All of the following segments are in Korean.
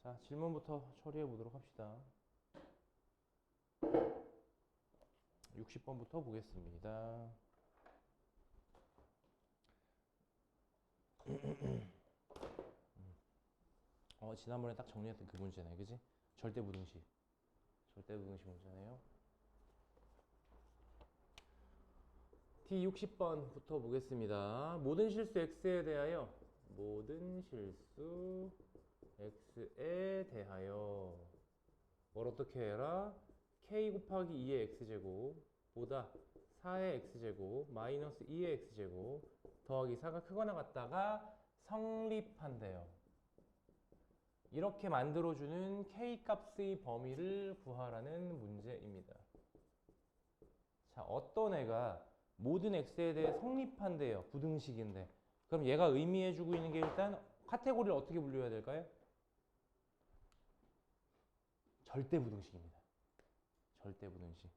자, 질문부터 처리해 보도록 합시다. 60번부터 보겠습니다. 지난번에 딱 정리했던 그 문제네, 그지? 절대부등식. 절대부등식 문제네요. D60번부터 보겠습니다. 모든 실수 x에 대하여 모든 실수 x에 대하여 뭘 어떻게 해라? k 곱하기 2의 x제곱 보다 4의 x제곱 마이너스 2의 x제곱 더하기 4가 크거나 같다가 성립한대요. 이렇게 만들어주는 k 값의 범위를 구하라는 문제입니다. 자, 어떤 애가 모든 x에 대해 성립한대요. 부등식인데. 그럼 얘가 의미해주고 있는 게 일단 카테고리를 어떻게 분류해야 될까요? 절대부등식입니다. 절대부등식.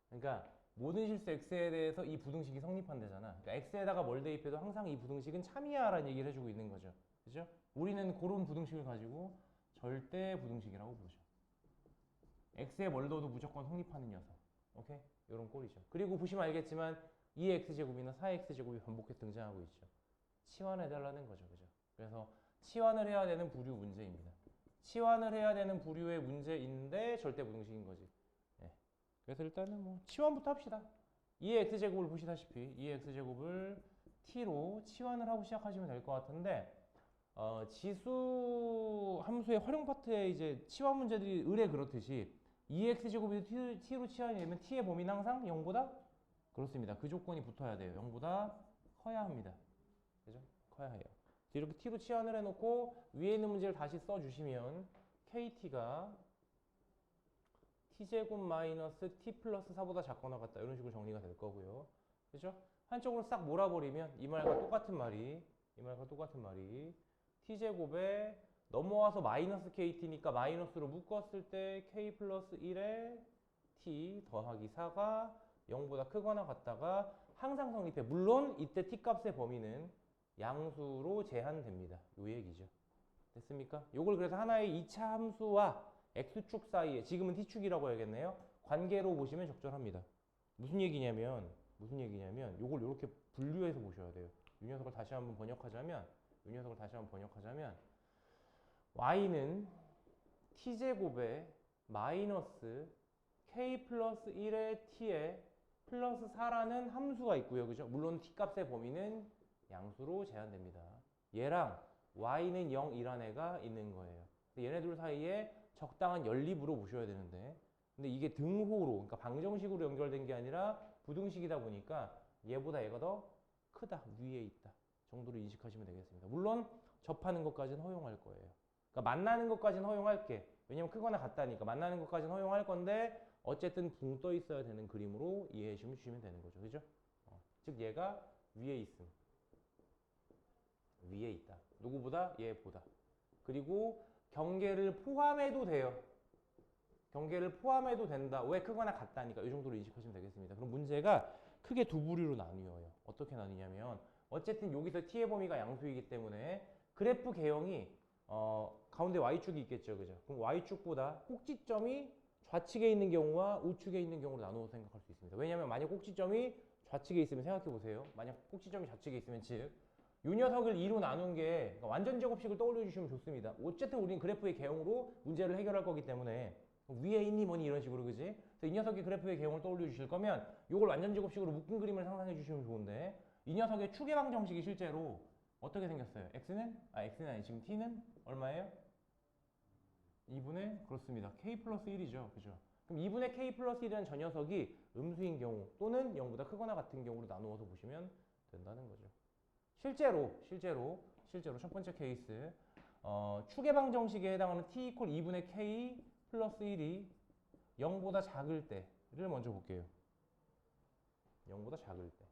그러니까 모든 실수 x에 대해서 이 부등식이 성립한대잖아. 그러니까 x에다가 뭘 대입해도 항상 이 부등식은 참이야라는 얘기를 해주고 있는 거죠. 그죠? 우리는 그런 부등식을 가지고 절대부등식이라고 부르죠. x에 뭘 넣어도 무조건 성립하는 녀석. 오케이? 이런 꼴이죠. 그리고 보시면 알겠지만 2의 x제곱이나 4의 x제곱이 반복해서 등장하고 있죠. 치환해달라는 거죠. 그죠? 그래서 치환을 해야 되는 부류 문제입니다. 치환을 해야 되는 부류의 문제인데 절대부등식인 거지. 예. 그래서 일단은 뭐 치환부터 합시다. 2의 x제곱을 보시다시피 2의 x제곱을 t로 치환을 하고 시작하시면 될 것 같은데 지수 함수의 활용 파트에 이제 치환 문제들이 의뢰 그렇듯이 2x제곱이 t로 치환이 되면 t의 범위는 항상 0보다 그렇습니다. 그 조건이 붙어야 돼요. 0보다 커야 합니다. 그죠? 커야 해요. 이렇게 t로 치환을 해놓고 위에 있는 문제를 다시 써주시면 kt가 t제곱 마이너스 t 플러스 4보다 작거나 같다. 이런 식으로 정리가 될 거고요. 그죠? 한쪽으로 싹 몰아버리면 이 말과 똑같은 말이 t제곱에 넘어와서 마이너스 kt니까 마이너스로 묶었을 때 k 플러스 1에 t 더하기 4가 0보다 크거나 같다가 항상 성립해. 물론 이때 t 값의 범위는 양수로 제한됩니다. 요 얘기죠. 됐습니까? 요걸 그래서 하나의 2차 함수와 x축 사이에 지금은 t축이라고 해야겠네요. 관계로 보시면 적절합니다. 무슨 얘기냐면 요걸 이렇게 분류해서 보셔야 돼요. 이 녀석을 다시 한번 번역하자면 y는 t제곱에 마이너스 k 플러스 1의 t에 플러스 4라는 함수가 있고요. 그죠? 물론 t값의 범위는 양수로 제한됩니다. 얘랑 y는 0이란 애가 있는 거예요. 얘네들 사이에 적당한 연립으로 보셔야 되는데 근데 이게 등호로 그러니까 방정식으로 연결된 게 아니라 부등식이다 보니까 얘보다 얘가 더 크다, 위에 있다 정도로 인식하시면 되겠습니다. 물론 접하는 것까지는 허용할 거예요. 그러니까 만나는 것까지는 허용할게. 왜냐면 크거나 같다니까 만나는 것까지는 허용할 건데 어쨌든 붕 떠 있어야 되는 그림으로 이해해 주시면 되는 거죠. 그죠? 즉 얘가 위에 있음. 위에 있다. 누구보다? 얘보다. 그리고 경계를 포함해도 돼요. 경계를 포함해도 된다. 왜 크거나 같다니까 이 정도로 인식하시면 되겠습니다. 그럼 문제가 크게 두 부류로 나뉘어요. 어떻게 나뉘냐면 어쨌든 여기서 t의 범위가 양수이기 때문에 그래프 개형이 가운데 y축이 있겠죠. 그죠? 그럼 y축보다 꼭지점이 좌측에 있는 경우와 우측에 있는 경우로 나누어 생각할 수 있습니다. 왜냐하면 만약 꼭지점이 좌측에 있으면 생각해 보세요. 만약 꼭지점이 좌측에 있으면 즉 이 녀석을 2로 나눈 게 그러니까 완전 제곱식을 떠올려 주시면 좋습니다. 어쨌든 우리는 그래프의 개형으로 문제를 해결할 거기 때문에 위에 있니 뭐니 이런 식으로 그지? 그래서 이 녀석의 그래프의 개형을 떠올려 주실 거면 이걸 완전 제곱식으로 묶은 그림을 상상해 주시면 좋은데 이 녀석의 축의 방정식이 실제로 어떻게 생겼어요? x는 아니 지금 t는 얼마예요? 2분의 그렇습니다. k 플러스 1이죠. 그죠? 그럼 2분의 k 플러스 1이라는 저 녀석이 음수인 경우 또는 0보다 크거나 같은 경우로 나누어서 보시면 된다는 거죠. 실제로 첫 번째 케이스 축의 방정식에 해당하는 t 이퀄 2분의 k 플러스 1이 0보다 작을 때를 먼저 볼게요. 0보다 작을 때.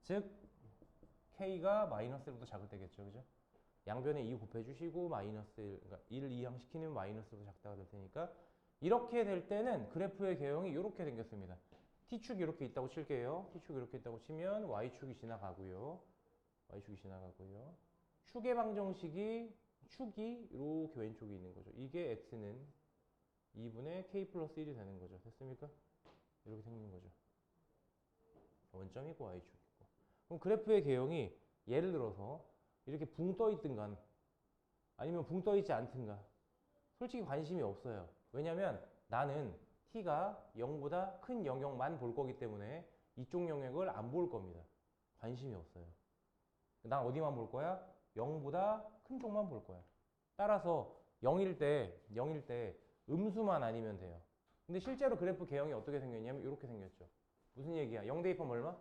즉 k가 마이너스 1보다 작을 때겠죠. 그죠? 양변에 2 곱해주시고 마이너스 1, 그러니까 1을 이항시키면 마이너스 1보다 작다가 될 테니까 이렇게 될 때는 그래프의 개형이 이렇게 생겼습니다. t축이 이렇게 있다고 칠게요. t축이 이렇게 있다고 치면 y축이 지나가고요. y축이 지나가고요. 축의 방정식이 축이 이렇게 왼쪽에 있는 거죠. 이게 x는 2분의 k 플러스 1이 되는 거죠. 됐습니까? 이렇게 생긴 거죠. 원점이고 y축이고. 그럼 그래프의 개형이 예를 들어서 이렇게 붕 떠 있든간 아니면 붕 떠 있지 않든가 솔직히 관심이 없어요. 왜냐면 나는 t가 0보다 큰 영역만 볼 거기 때문에 이쪽 영역을 안 볼 겁니다. 관심이 없어요. 난 어디만 볼 거야? 0보다 큰 쪽만 볼 거야. 따라서 0일 때 음수만 아니면 돼요. 근데 실제로 그래프 개형이 어떻게 생겼냐면 이렇게 생겼죠. 무슨 얘기야? 0 대입하면 얼마?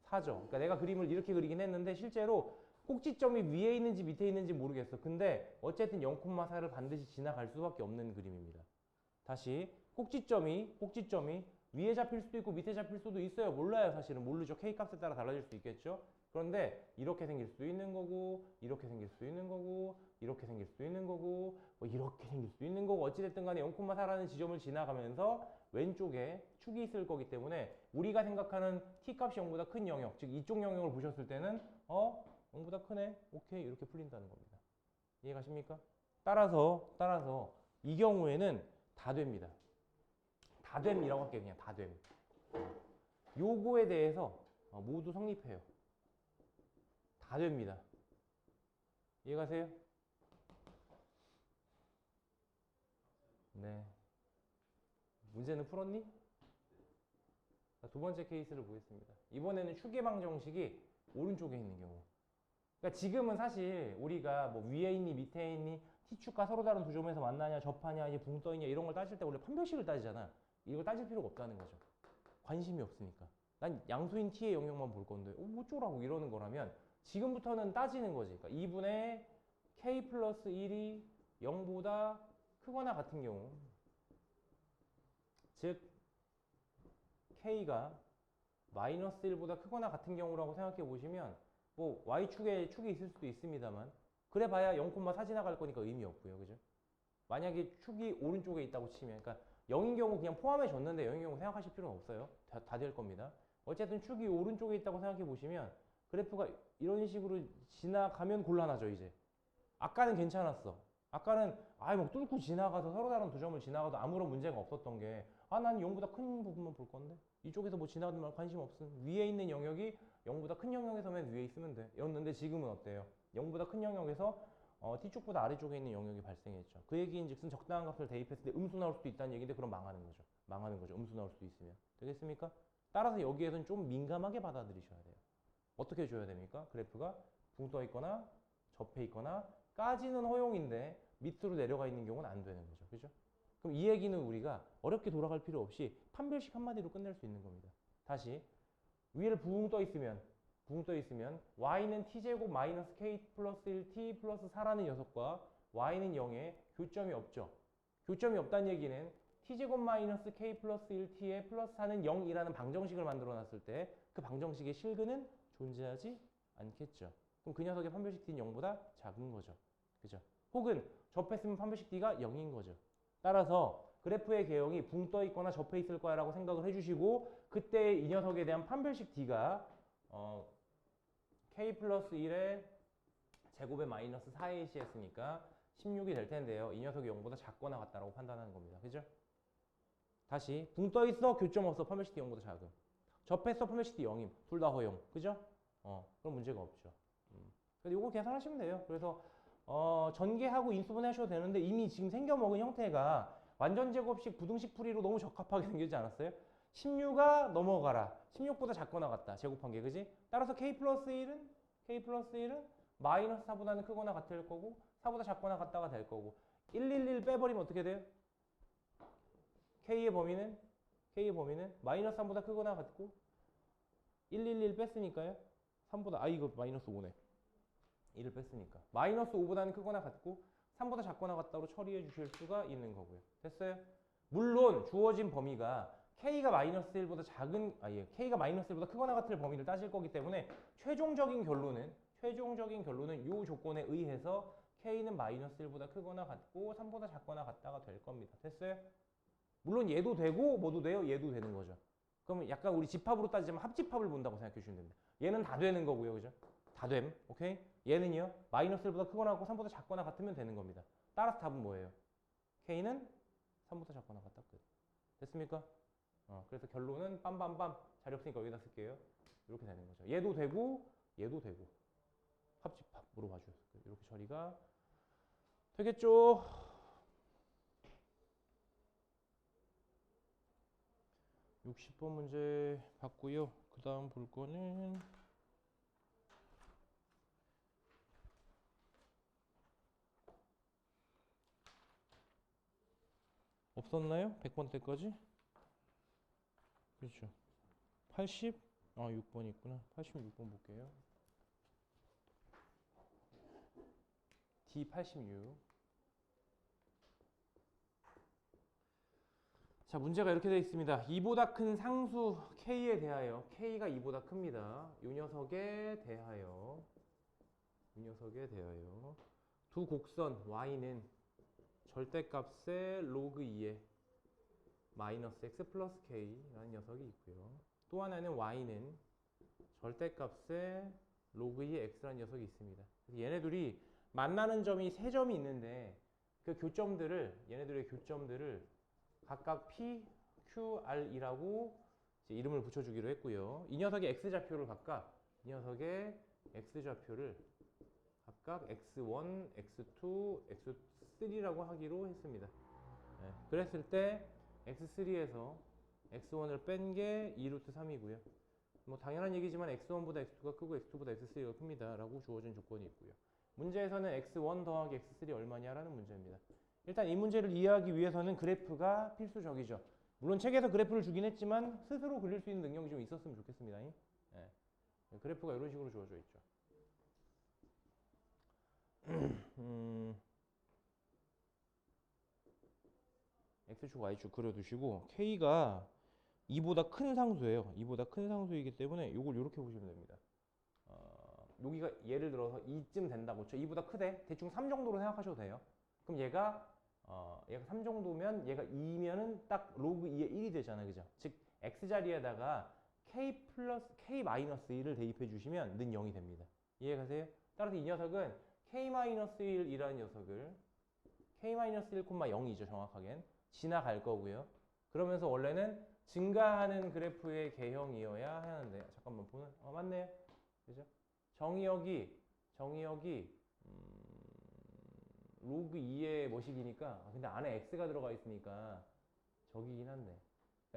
4죠. 그러니까 내가 그림을 이렇게 그리긴 했는데 실제로 꼭지점이 위에 있는지 밑에 있는지 모르겠어. 근데 어쨌든 0,4를 반드시 지나갈 수밖에 없는 그림입니다. 다시 꼭지점이 위에 잡힐 수도 있고 밑에 잡힐 수도 있어요. 몰라요. 사실은 모르죠. K값에 따라 달라질 수 있겠죠. 그런데 이렇게 생길 수도 있는 거고 이렇게 생길 수도 있는 거고 이렇게 생길 수도 있는 거고 뭐 이렇게 생길 수도 있는 거고 어찌됐든 간에 0,4라는 지점을 지나가면서 왼쪽에 축이 있을 거기 때문에 우리가 생각하는 T값이 0보다 큰 영역 즉 이쪽 영역을 보셨을 때는 0보다 크네? 오케이 이렇게 풀린다는 겁니다. 이해가십니까? 따라서 이 경우에는 다 됩니다. 다 됨이라고 할게요. 그냥 다 됨. 요거에 대해서 모두 성립해요. 다 됩니다. 이해가세요? 네. 문제는 풀었니? 자, 두 번째 케이스를 보겠습니다. 이번에는 축의 방정식이 오른쪽에 있는 경우. 그러니까 지금은 사실 우리가 뭐 위에 있니 밑에 있니 t축과 서로 다른 두 점에서 만나냐 접하냐 이제 붕 떠있냐 이런 걸 따질 때 원래 판별식을 따지잖아. 이걸 따질 필요가 없다는 거죠. 관심이 없으니까. 난 양수인 t의 영역만 볼 건데 뭐 어쩌라고 이러는 거라면 지금부터는 따지는 거지. 그러니까 2분의 k 플러스 1이 0보다 크거나 같은 경우 즉 k가 마이너스 1보다 크거나 같은 경우라고 생각해 보시면 뭐 y축에 축이 있을 수도 있습니다만 그래 봐야 0,4 지나갈 거니까 의미 없고요. 그죠? 만약에 축이 오른쪽에 있다고 치면 그러니까 0인 경우 그냥 포함해 줬는데 0인 경우 생각하실 필요는 없어요. 다 될 겁니다. 어쨌든 축이 오른쪽에 있다고 생각해 보시면 그래프가 이런 식으로 지나가면 곤란하죠. 이제 아까는 괜찮았어. 아까는 뭐 뚫고 지나가서 서로 다른 두 점을 지나가도 아무런 문제가 없었던 게 난 0보다 큰 부분만 볼 건데 이쪽에서 뭐 지나가는 말 관심 없음. 위에 있는 영역이 0보다 큰 영역에서만 위에 있으면 돼. 였는데 지금은 어때요? 0보다 큰 영역에서 t축보다 아래쪽에 있는 영역이 발생했죠. 그 얘기인즉슨 적당한 값을 대입했을 때 음수 나올 수도 있다는 얘기인데 그럼 망하는 거죠. 음수 나올 수도 있으면. 되겠습니까? 따라서 여기에서는 좀 민감하게 받아들이셔야 돼요. 어떻게 해줘야 됩니까? 그래프가 붕 떠 있거나 접해 있거나 까지는 허용인데 밑으로 내려가 있는 경우는 안 되는 거죠. 그죠? 그럼 이 얘기는 우리가 어렵게 돌아갈 필요 없이 판별식 한마디로 끝낼 수 있는 겁니다. 다시 위를 붕 떠 있으면 y는 t제곱 마이너스 k 플러스 1 t 플러스 4라는 녀석과 y는 0에 교점이 없죠. 교점이 없다는 얘기는 t제곱 마이너스 k 플러스 1t에 플러스 4는 0이라는 방정식을 만들어 놨을 때 그 방정식의 실근은 존재하지 않겠죠. 그럼 그 녀석의 판별식 d는 0보다 작은 거죠. 그죠? 혹은 접했으면 판별식 d가 0인 거죠. 따라서 그래프의 개형이 붕 떠 있거나 접해 있을 거야 라고 생각을 해주시고 그때 이 녀석에 대한 판별식 d가 k 플러스 1의 제곱에 마이너스 4ac 했으니까 16이 될 텐데요. 이 녀석이 0보다 작거나 같다라고 판단하는 겁니다. 그죠? 다시 붕 떠 있어 교점 없어 판별식 d 0보다 작음. 접했어 판별식 d 0임. 둘 다 허용. 그죠? 그럼 문제가 없죠. 그래서 이거 계산하시면 돼요. 그래서 전개하고 인수분해 하셔도 되는데 이미 지금 생겨먹은 형태가 완전 제곱식 부등식 풀이로 너무 적합하게 생기지 않았어요? 16아 넘어가라. 16보다 작거나 같다. 제곱한 게 그지? 따라서 k 플러스 1은 마이너스 4보다는 크거나 같을 거고 4보다 작거나 같다가 될 거고 111 빼버리면 어떻게 돼요? k의 범위는 마이너스 3보다 크거나 같고 111 뺐으니까요. 3보다 이거 마이너스 5네. 1을 뺐으니까 마이너스 5보다는 크거나 같고 3보다 작거나 같다로 처리해 주실 수가 있는 거고요. 됐어요? 물론 주어진 범위가 k가 마이너스 1보다 k가 마이너스 1보다 크거나 같을 범위를 따질 거기 때문에 최종적인 결론은 이 조건에 의해서 k는 마이너스 1보다 크거나 같고 3보다 작거나 같다가 될 겁니다. 됐어요? 물론 얘도 되고 뭐도 돼요? 얘도 되는 거죠. 그러면 약간 우리 집합으로 따지자면 합집합을 본다고 생각해 주시면 됩니다. 얘는 다 되는 거고요. 그죠? 다 됨. 오케이? 얘는요. 마이너스 1보다 크거나 같고 3보다 작거나 같으면 되는 겁니다. 따라서 답은 뭐예요? K는 3보다 작거나 같다. 끝. 됐습니까? 그래서 결론은 빰빰빰. 자리 없으니까 여기다 쓸게요. 이렇게 되는 거죠. 얘도 되고 얘도 되고. 합집합 물어봐 주셨어요. 이렇게 처리가 되겠죠? 60번 문제 봤고요. 그 다음 볼 거는 없었나요? 100번 때까지? 그렇죠. 80? 6번 있구나. 86번 볼게요. D86. 자, 문제가 이렇게 되어 있습니다. 2보다 큰 상수 K에 대하여 K가 2보다 큽니다. 이 녀석에 대하여 두 곡선 Y는 절대값의 로그 2에 마이너스 X 플러스 K라는 녀석이 있고요. 또 하나는 Y는 절대값의 로그 2의 X라는 녀석이 있습니다. 얘네 둘이 만나는 점이 세 점이 있는데 그 얘네들의 교점들을 각각 P, Q, R이라고 이름을 붙여주기로 했고요. 이 녀석의 X좌표를 각각 X1, X2, X3라고 하기로 했습니다. 네. 그랬을 때 X3에서 X1을 뺀 게 2루트 3이고요. 뭐 당연한 얘기지만 X1보다 X2가 크고 X2보다 X3가 큽니다. 라고 주어진 조건이 있고요. 문제에서는 X1 더하기 X3 얼마냐라는 문제입니다. 일단 이 문제를 이해하기 위해서는 그래프가 필수적이죠. 물론 책에서 그래프를 주긴 했지만 스스로 그릴 수 있는 능력이 좀 있었으면 좋겠습니다. 네. 그래프가 이런 식으로 주어져 있죠. X축, Y축 그려두시고 K가 2보다 큰 상수예요. 2보다 큰 상수이기 때문에 이걸 이렇게 보시면 됩니다. 여기가 예를 들어서 2쯤 된다고 쳐. 2보다 크대. 대충 3 정도로 생각하셔도 돼요. 그럼 얘가 3 정도면 얘가 2면은 딱 로그 2의 1이 되잖아요. 그죠? 즉 X자리에다가 K-1을 대입해 주시면 는 0이 됩니다. 이해가세요? 따라서 이 녀석은 K-1이라는 녀석을 K-1,0이죠. 정확하게는. 지나갈 거고요. 그러면서 원래는 증가하는 그래프의 개형이어야 하는데 잠깐만 보는 맞네요. 그죠? 정의역이 로그 2의 뭐식이니까 근데 안에 x가 들어가 있으니까 저기긴 한데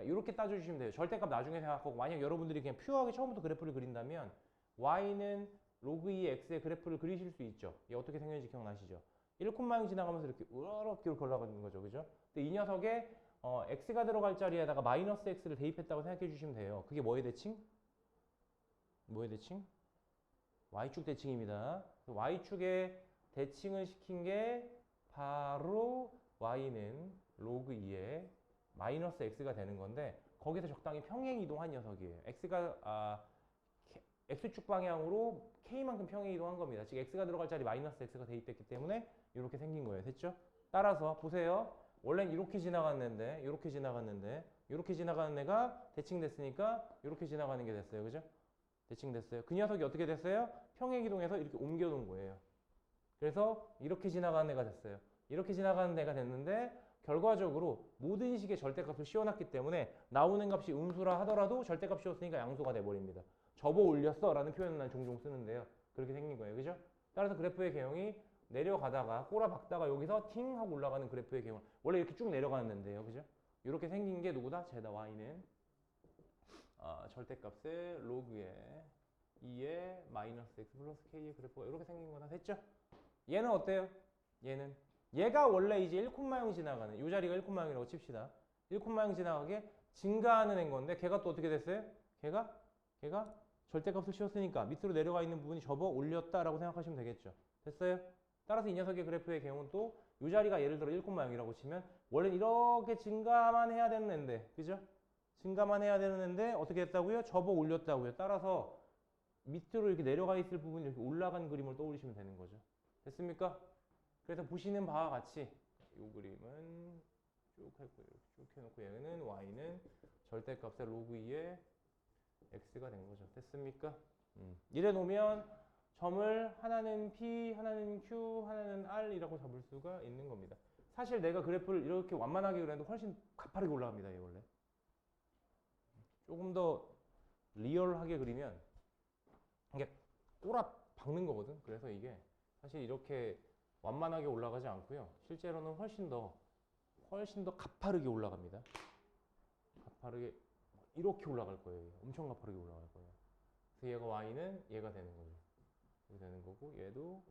이렇게 따져주시면 돼요. 절대값 나중에 생각하고 만약 여러분들이 그냥 퓨어하게 처음부터 그래프를 그린다면 y는 로그 2의 x의 그래프를 그리실 수 있죠. 얘 어떻게 생겼는지 기억나시죠? 1,0 지나가면서 이렇게 이렇게 올라가는 거죠. 그죠? 근데 이 녀석에 x가 들어갈 자리에다가 마이너스 x를 대입했다고 생각해 주시면 돼요. 그게 뭐의 대칭? y축 대칭입니다. y축에 대칭을 시킨 게 바로 y는 로그 2의 마이너스 x가 되는 건데 거기서 적당히 평행 이동한 녀석이에요. x축 방향으로 k만큼 평행 이동한 겁니다. 즉 x가 들어갈 자리 마이너스 x가 대입됐기 때문에 이렇게 생긴 거예요. 됐죠? 따라서 보세요. 원래는 이렇게 지나갔는데 이렇게 지나가는 애가 대칭됐으니까 이렇게 지나가는 게 됐어요. 그죠? 대칭됐어요. 그 녀석이 어떻게 됐어요? 평행 이동해서 이렇게 옮겨놓은 거예요. 그래서 이렇게 지나가는 애가 됐어요. 이렇게 지나가는 애가 됐는데 결과적으로 모든 식의 절대값을 씌워놨기 때문에 나오는 값이 음수라 하더라도 절대값 씌웠으니까 양수가 돼버립니다. 접어 올렸어 라는 표현은 난 종종 쓰는데요. 그렇게 생긴 거예요. 그죠? 따라서 그래프의 개형이 내려가다가 꼬라박다가 여기서 팅 하고 올라가는 그래프의 개형. 원래 이렇게 쭉 내려가는데요. 그죠? 이렇게 생긴 게 누구다? 제다 y는 절대값의 로그의 2의 마이너스 x 플러스 k의 그래프가 이렇게 생긴 거다. 됐죠? 얘는 어때요? 얘가 원래 이제 1,0 지나가는 이 자리가 1,0이라고 칩시다. 1,0 지나가게 증가하는 애인 건데 걔가 또 어떻게 됐어요? 걔가 절대값을 씌웠으니까 밑으로 내려가 있는 부분이 접어 올렸다라고 생각하시면 되겠죠. 됐어요? 따라서 이 녀석의 그래프의 경우는 또 이 자리가 예를 들어 1,0이라고 치면 원래는 이렇게 증가만 해야 되는 애인데 그죠? 증가만 해야 되는 애인데 어떻게 했다고요? 접어 올렸다고요. 따라서 밑으로 이렇게 내려가 있을 부분이 이렇게 올라간 그림을 떠올리시면 되는 거죠. 됐습니까? 그래서 보시는 바와 같이 이 그림은 쭉 했고 이렇게 쭉 해놓고 얘는 y는 절대값의 로그 2의 x가 된 거죠. 됐습니까? 이래 놓으면 점을 하나는 p, 하나는 q, 하나는 r이라고 잡을 수가 있는 겁니다. 사실 내가 그래프를 이렇게 완만하게 그렸는데 훨씬 가파르게 올라갑니다. 얘 원래. 조금 더 리얼하게 그리면 이게 꼬라 박는 거거든. 그래서 이게 사실 이렇게 완만하게 올라가지 않고요. 실제로는 훨씬 더 가파르게 올라갑니다. 가파르게 이렇게 올라갈 거예요. 엄청 가파르게 올라갈 거예요. 그래서 얘가 y는 얘가 되는 거죠. 이렇게 되는 거고 얘도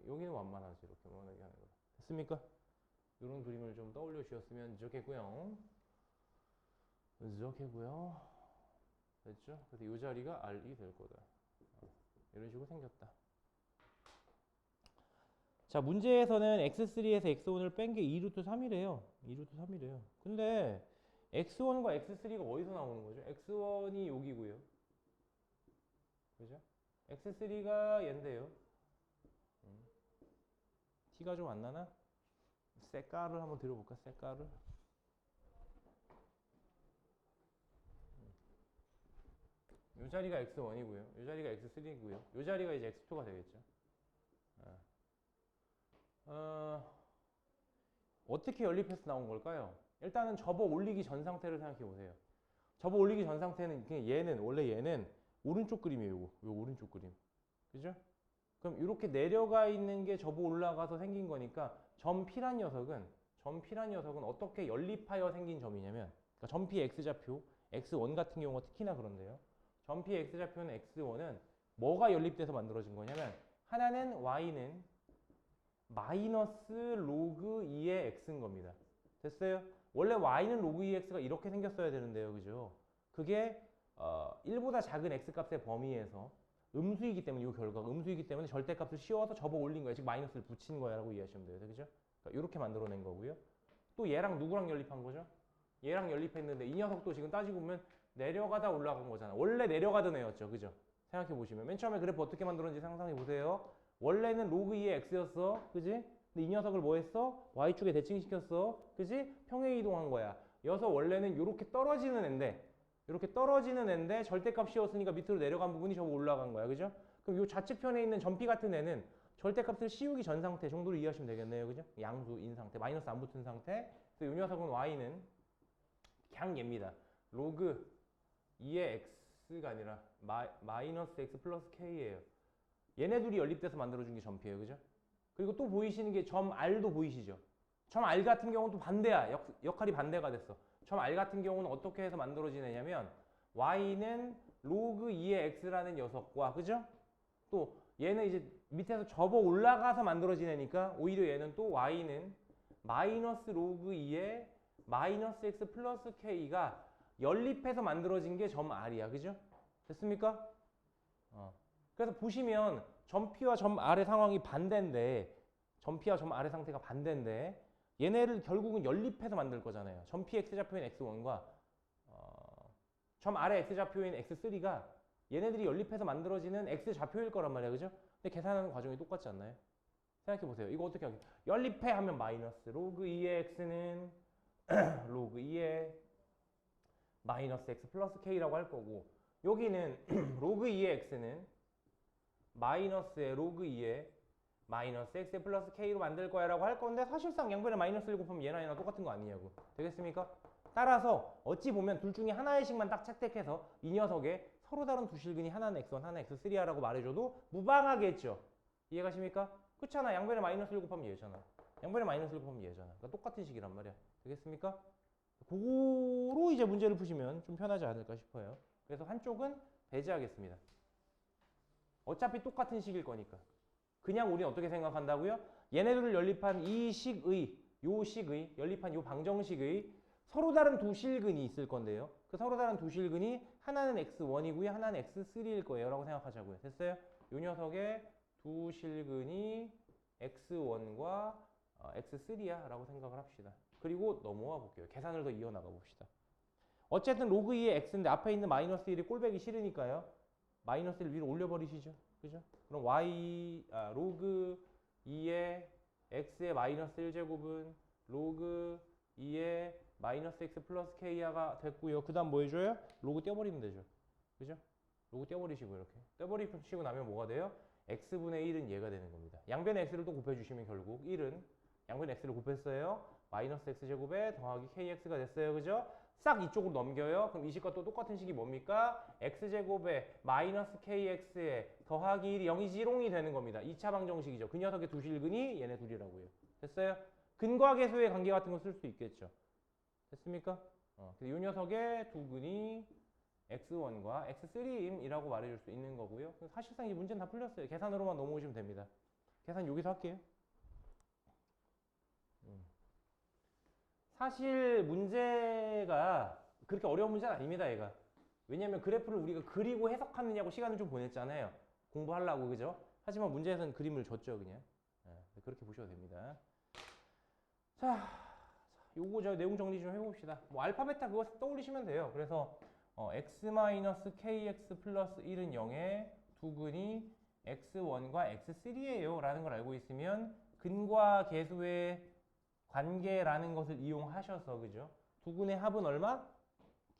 여기는 완만하지. 이렇게 완만하게 하는 거다. 됐습니까? 이런 그림을 좀 떠올려 주셨으면 좋겠고요. 좋겠고요. 됐죠? 그래서 이 자리가 R이 될 거다. 이런 식으로 생겼다. 자, 문제에서는 x3에서 x1을 뺀 게 2루트 3이래요. 2루트 3이래요. 근데 x1과 x3가 어디서 나오는 거죠? x1이 여기고요. 그죠? x3가 얘인데요. 티가 좀 안 나나? 색깔을 한번 들어볼까? 색깔을. 이 자리가 x1이고요. 이 자리가 x3이고요. 이 자리가 이제 x2가 되겠죠. 어떻게 연립해서 나온 걸까요? 일단은 접어 올리기 전 상태를 생각해 보세요. 접어 올리기 전 상태는 원래 얘는 오른쪽 그림이에요. 요 오른쪽 그림. 그죠? 그럼 이렇게 내려가 있는 게 접어 올라가서 생긴 거니까 점 P란 녀석은 어떻게 연립하여 생긴 점이냐면, 그러니까 점 P X좌표 X1 같은 경우가 특히나 그런데요. 점 P X좌표는 X1은 뭐가 연립돼서 만들어진 거냐면, 하나는 Y는 마이너스 로그 2의 X인 겁니다. 됐어요? 원래 Y는 로그 2의 X가 이렇게 생겼어야 되는데요. 그죠? 그게 1보다 작은 X값의 범위에서 음수이기 때문에, 이 결과가 음수이기 때문에 절대값을 씌워서 접어 올린 거예요. 즉 마이너스를 붙인 거야 라고 이해하시면 돼요. 그죠? 그러니까 이렇게 만들어낸 거고요. 또 얘랑 누구랑 연립한 거죠? 얘랑 연립했는데 이 녀석도 지금 따지고 보면 내려가다 올라간 거잖아. 원래 내려가던 애였죠. 그죠? 생각해 보시면 맨 처음에 그래프 어떻게 만들었는지 상상해 보세요. 원래는 로그 2의 x였어. 그지? 근데 이 녀석을 뭐 했어? y축에 대칭시켰어. 그지? 평행 이동한 거야. 여서 원래는 이렇게 떨어지는 앤데 절대값 씌웠으니까 밑으로 내려간 부분이 저거 올라간 거야. 그죠? 그럼 이 좌측편에 있는 점피 같은 애는 절대값을 씌우기 전 상태 정도로 이해하시면 되겠네요. 그죠? 양수인 상태. 마이너스 안 붙은 상태. 그래서 이 녀석은 y는 그냥 얘입니다. 로그 2의 x가 아니라 마이너스 x 플러스 k예요. 얘네 둘이 연립돼서 만들어준 게 점피예요. 그죠? 그리고 또 보이시는 게 점 R도 보이시죠? 점 R 같은 경우는 또 반대야. 역할이 반대가 됐어. 점 R 같은 경우는 어떻게 해서 만들어지느냐면 Y는 로그 2의 X라는 녀석과, 그죠? 또 얘는 이제 밑에서 접어 올라가서 만들어지니까 오히려 얘는 또 Y는 마이너스 로그 2의 마이너스 X 플러스 K가 연립해서 만들어진 게 점 R이야. 그죠? 됐습니까? 그래서 보시면 점 P와 점 R의 상황이 반대인데, 점 P와 점 R의 상태가 반대인데 얘네를 결국은 연립해서 만들 거잖아요. 점 P X좌표인 X1과 점 R의 X좌표인 X3가 얘네들이 연립해서 만들어지는 X좌표일 거란 말이야. 그죠? 근데 계산하는 과정이 똑같지 않나요? 생각해보세요. 이거 어떻게 하겠어요? 연립해 하면 마이너스 로그 2의 X는 로그 2의 마이너스 X 플러스 K라고 할 거고, 여기는 로그 2의 X는 마이너스의 로그 2의 마이너스 X 플러스 K로 만들 거야 라고 할 건데, 사실상 양변에 마이너스를 곱하면 얘나 똑같은 거 아니냐고. 되겠습니까? 따라서 어찌 보면 둘 중에 하나의 식만 딱 채택해서 이 녀석의 서로 다른 두 실근이 하나는 X1 하나는 X3야 라고 말해줘도 무방하겠죠. 이해가십니까? 그렇잖아. 양변에 마이너스를 곱하면 얘잖아. 양변에 마이너스를 곱하면 얘잖아. 그러니까 똑같은 식이란 말이야. 되겠습니까? 그거로 이제 문제를 푸시면 좀 편하지 않을까 싶어요. 그래서 한쪽은 배제하겠습니다. 어차피 똑같은 식일 거니까. 그냥 우리는 어떻게 생각한다고요? 얘네들을 연립한 이 식의, 연립한 요 방정식의 서로 다른 두 실근이 있을 건데요. 그 서로 다른 두 실근이 하나는 x1이고요. 하나는 x3일 거예요. 라고 생각하자고요. 됐어요? 요 녀석의 두 실근이 x1과 x3야 라고 생각을 합시다. 그리고 넘어와 볼게요. 계산을 더 이어나가 봅시다. 어쨌든 로그 2의 x인데 앞에 있는 마이너스 1이 꼴배기 싫으니까요. 마이너스 1 위로 올려버리시죠. 그죠? 그럼 로그 2의 x의 마이너스 1제곱은 로그 2의 마이너스 x 플러스 k가 됐고요. 그 다음 뭐 해줘요? 로그 떼어버리면 되죠. 그죠? 로그 떼어버리시고 이렇게. 떼어버리시고 나면 뭐가 돼요? x분의 1은 얘가 되는 겁니다. 양변의 x를 또 곱해주시면 결국 1은 양변의 x를 곱했어요. 마이너스 x제곱에 더하기 kx가 됐어요. 그죠? 싹 이쪽으로 넘겨요. 그럼 이 식과 또 똑같은 식이 뭡니까? x제곱에 마이너스 kx에 더하기 1이 0이 지롱이 되는 겁니다. 2차 방정식이죠. 그 녀석의 두 실근이 얘네 둘이라고요. 됐어요? 근과 계수의 관계 같은 거 쓸 수 있겠죠. 됐습니까? 이 녀석의 두 근이 x1과 x3임이라고 말해줄 수 있는 거고요. 사실상 이 문제는 다 풀렸어요. 계산으로만 넘어오시면 됩니다. 계산 여기서 할게요. 사실 문제가 그렇게 어려운 문제는 아닙니다, 얘가. 왜냐면 그래프를 우리가 그리고 해석하느냐고 시간을 좀 보냈잖아요. 공부하려고, 그죠? 하지만 문제에서는 그림을 줬죠, 그냥. 그렇게 보셔도 됩니다. 자, 요거 저 내용 정리 좀 해봅시다. 뭐 알파, 베타 그거 떠올리시면 돼요. 그래서 x-kx 플러스 1은 0에 두 근이 x1과 x3예요 라는 걸 알고 있으면 근과 계수의 관계라는 것을 이용하셔서, 그죠? 두 근의 합은 얼마?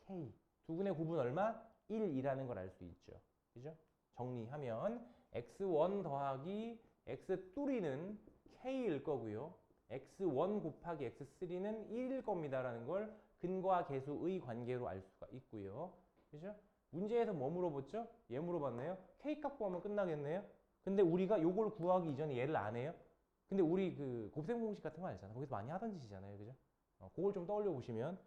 k. 두 근의 곱은 얼마? 1이라는 걸 알 수 있죠. 그죠? 정리하면 x1 더하기 x2는 k일 거고요. x1 곱하기 x3는 1일 겁니다라는 걸 근과 계수의 관계로 알 수가 있고요. 그죠? 문제에서 뭐 물어봤죠? 얘 물어봤네요. K값 구하면 끝나겠네요. 근데 우리가 요걸 구하기 이전에 얘를 안 해요. 근데 우리 그 곱셈 공식 같은 거 알잖아. 거기서 많이 하던 짓이잖아요. 그죠? 그걸 좀 떠올려 보시면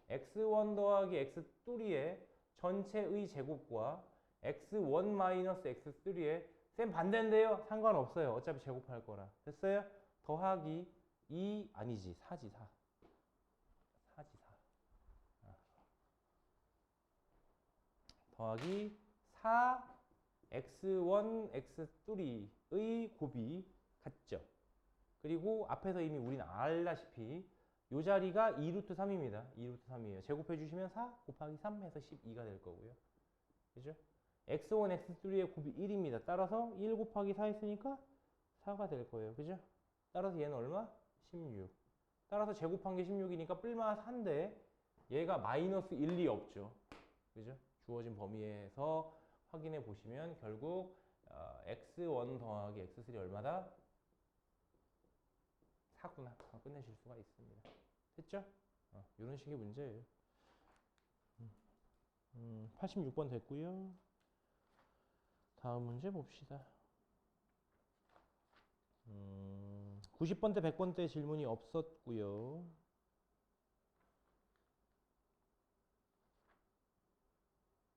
x1 더하기 x2의 전체의 제곱과 x1 마이너스 x3의 쌤 반대인데요. 상관없어요. 어차피 제곱할 거라. 됐어요? 더하기 2 아니지. 4지 4. 4지 4. 더하기 4 x1 x3의 곱이 같죠. 그리고 앞에서 이미 우리는 알다시피 이 자리가 2루트 3입니다. 2루트 3이에요. 제곱해 주시면 4 곱하기 3 해서 12가 될 거고요. 그죠? x1 x3의 곱이 1입니다. 따라서 1 곱하기 4 했으니까 4가 될 거예요. 그죠? 따라서 얘는 얼마? 16. 따라서 제곱한 게 16이니까 뿔마 4인데 얘가 마이너스 1, 2 없죠. 그죠? 주어진 범위에서 확인해 보시면 결국 x1 더하기 x3 얼마다? 4구나. 끝내실 수가 있습니다. 됐죠? 이런 식의 문제예요. 86번 됐고요. 다음 문제 봅시다. 90번 때 100번 때 질문이 없었고요.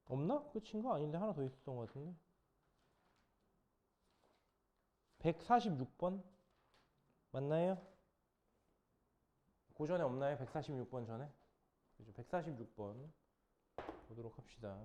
없나? 끝인 거 아닌데 하나 더 있었던 것 같은데. 146번 맞나요? 그 전에 없나요? 146번 전에? 그죠? 146번 보도록 합시다.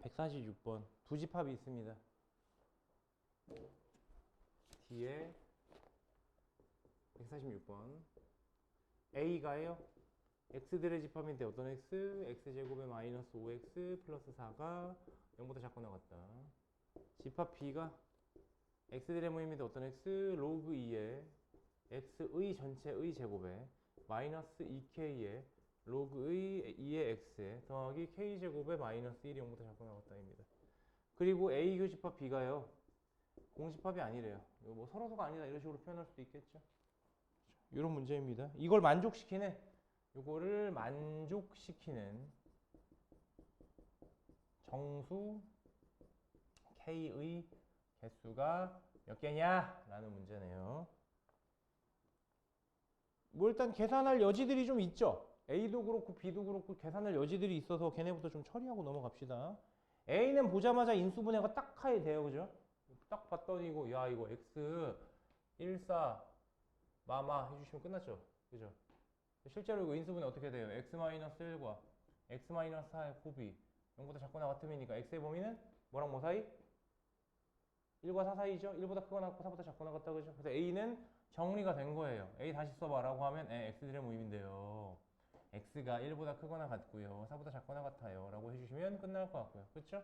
146번 두 집합이 있습니다. 뒤에 146번 A가요. X들의 집합인데 어떤 X? X제곱에 마이너스 5X 플러스 4가 0보다 작고 나갔다. 집합 B가 X들의 모임인데 어떤 X? 로그 2에 X의 전체의 제곱에 마이너스 2K에 로그의 2의 X에 더하기 K제곱에 마이너스 1이 0보다 작고 나갔다입니다. 그리고 A 교집합 B가요. 공집합이 아니래요. 이거 뭐 서로서가 아니다 이런 식으로 표현할 수도 있겠죠. 이런 문제입니다. 이걸 만족시키는, 요거를 만족시키는 정수 K의 개수가 몇 개냐? 라는 문제네요. 뭐 일단 계산할 여지들이 좀 있죠. A도 그렇고 B도 그렇고 계산할 여지들이 있어서 걔네부터 좀 처리하고 넘어갑시다. A는 보자마자 인수분해가 딱 하게 돼요. 그죠? 딱 봤더니 이거 야 이거 X 1, 4 마마 해주시면 끝났죠. 그죠? 실제로 이거 인수분해 어떻게 돼요? X-1과 X-4의 곱이 0보다 작거나 같음이니까 X의 범위는 뭐랑 뭐 사이? 1과 4 사이죠? 1보다 크거나 같고 4보다 작거나 같다. 그죠? 그래서 A는 정리가 된 거예요. A 다시 써봐라고 하면 X들의 모임인데요. X가 1보다 크거나 같고요. 4보다 작거나 같아요. 라고 해주시면 끝날 것 같고요. 그렇죠?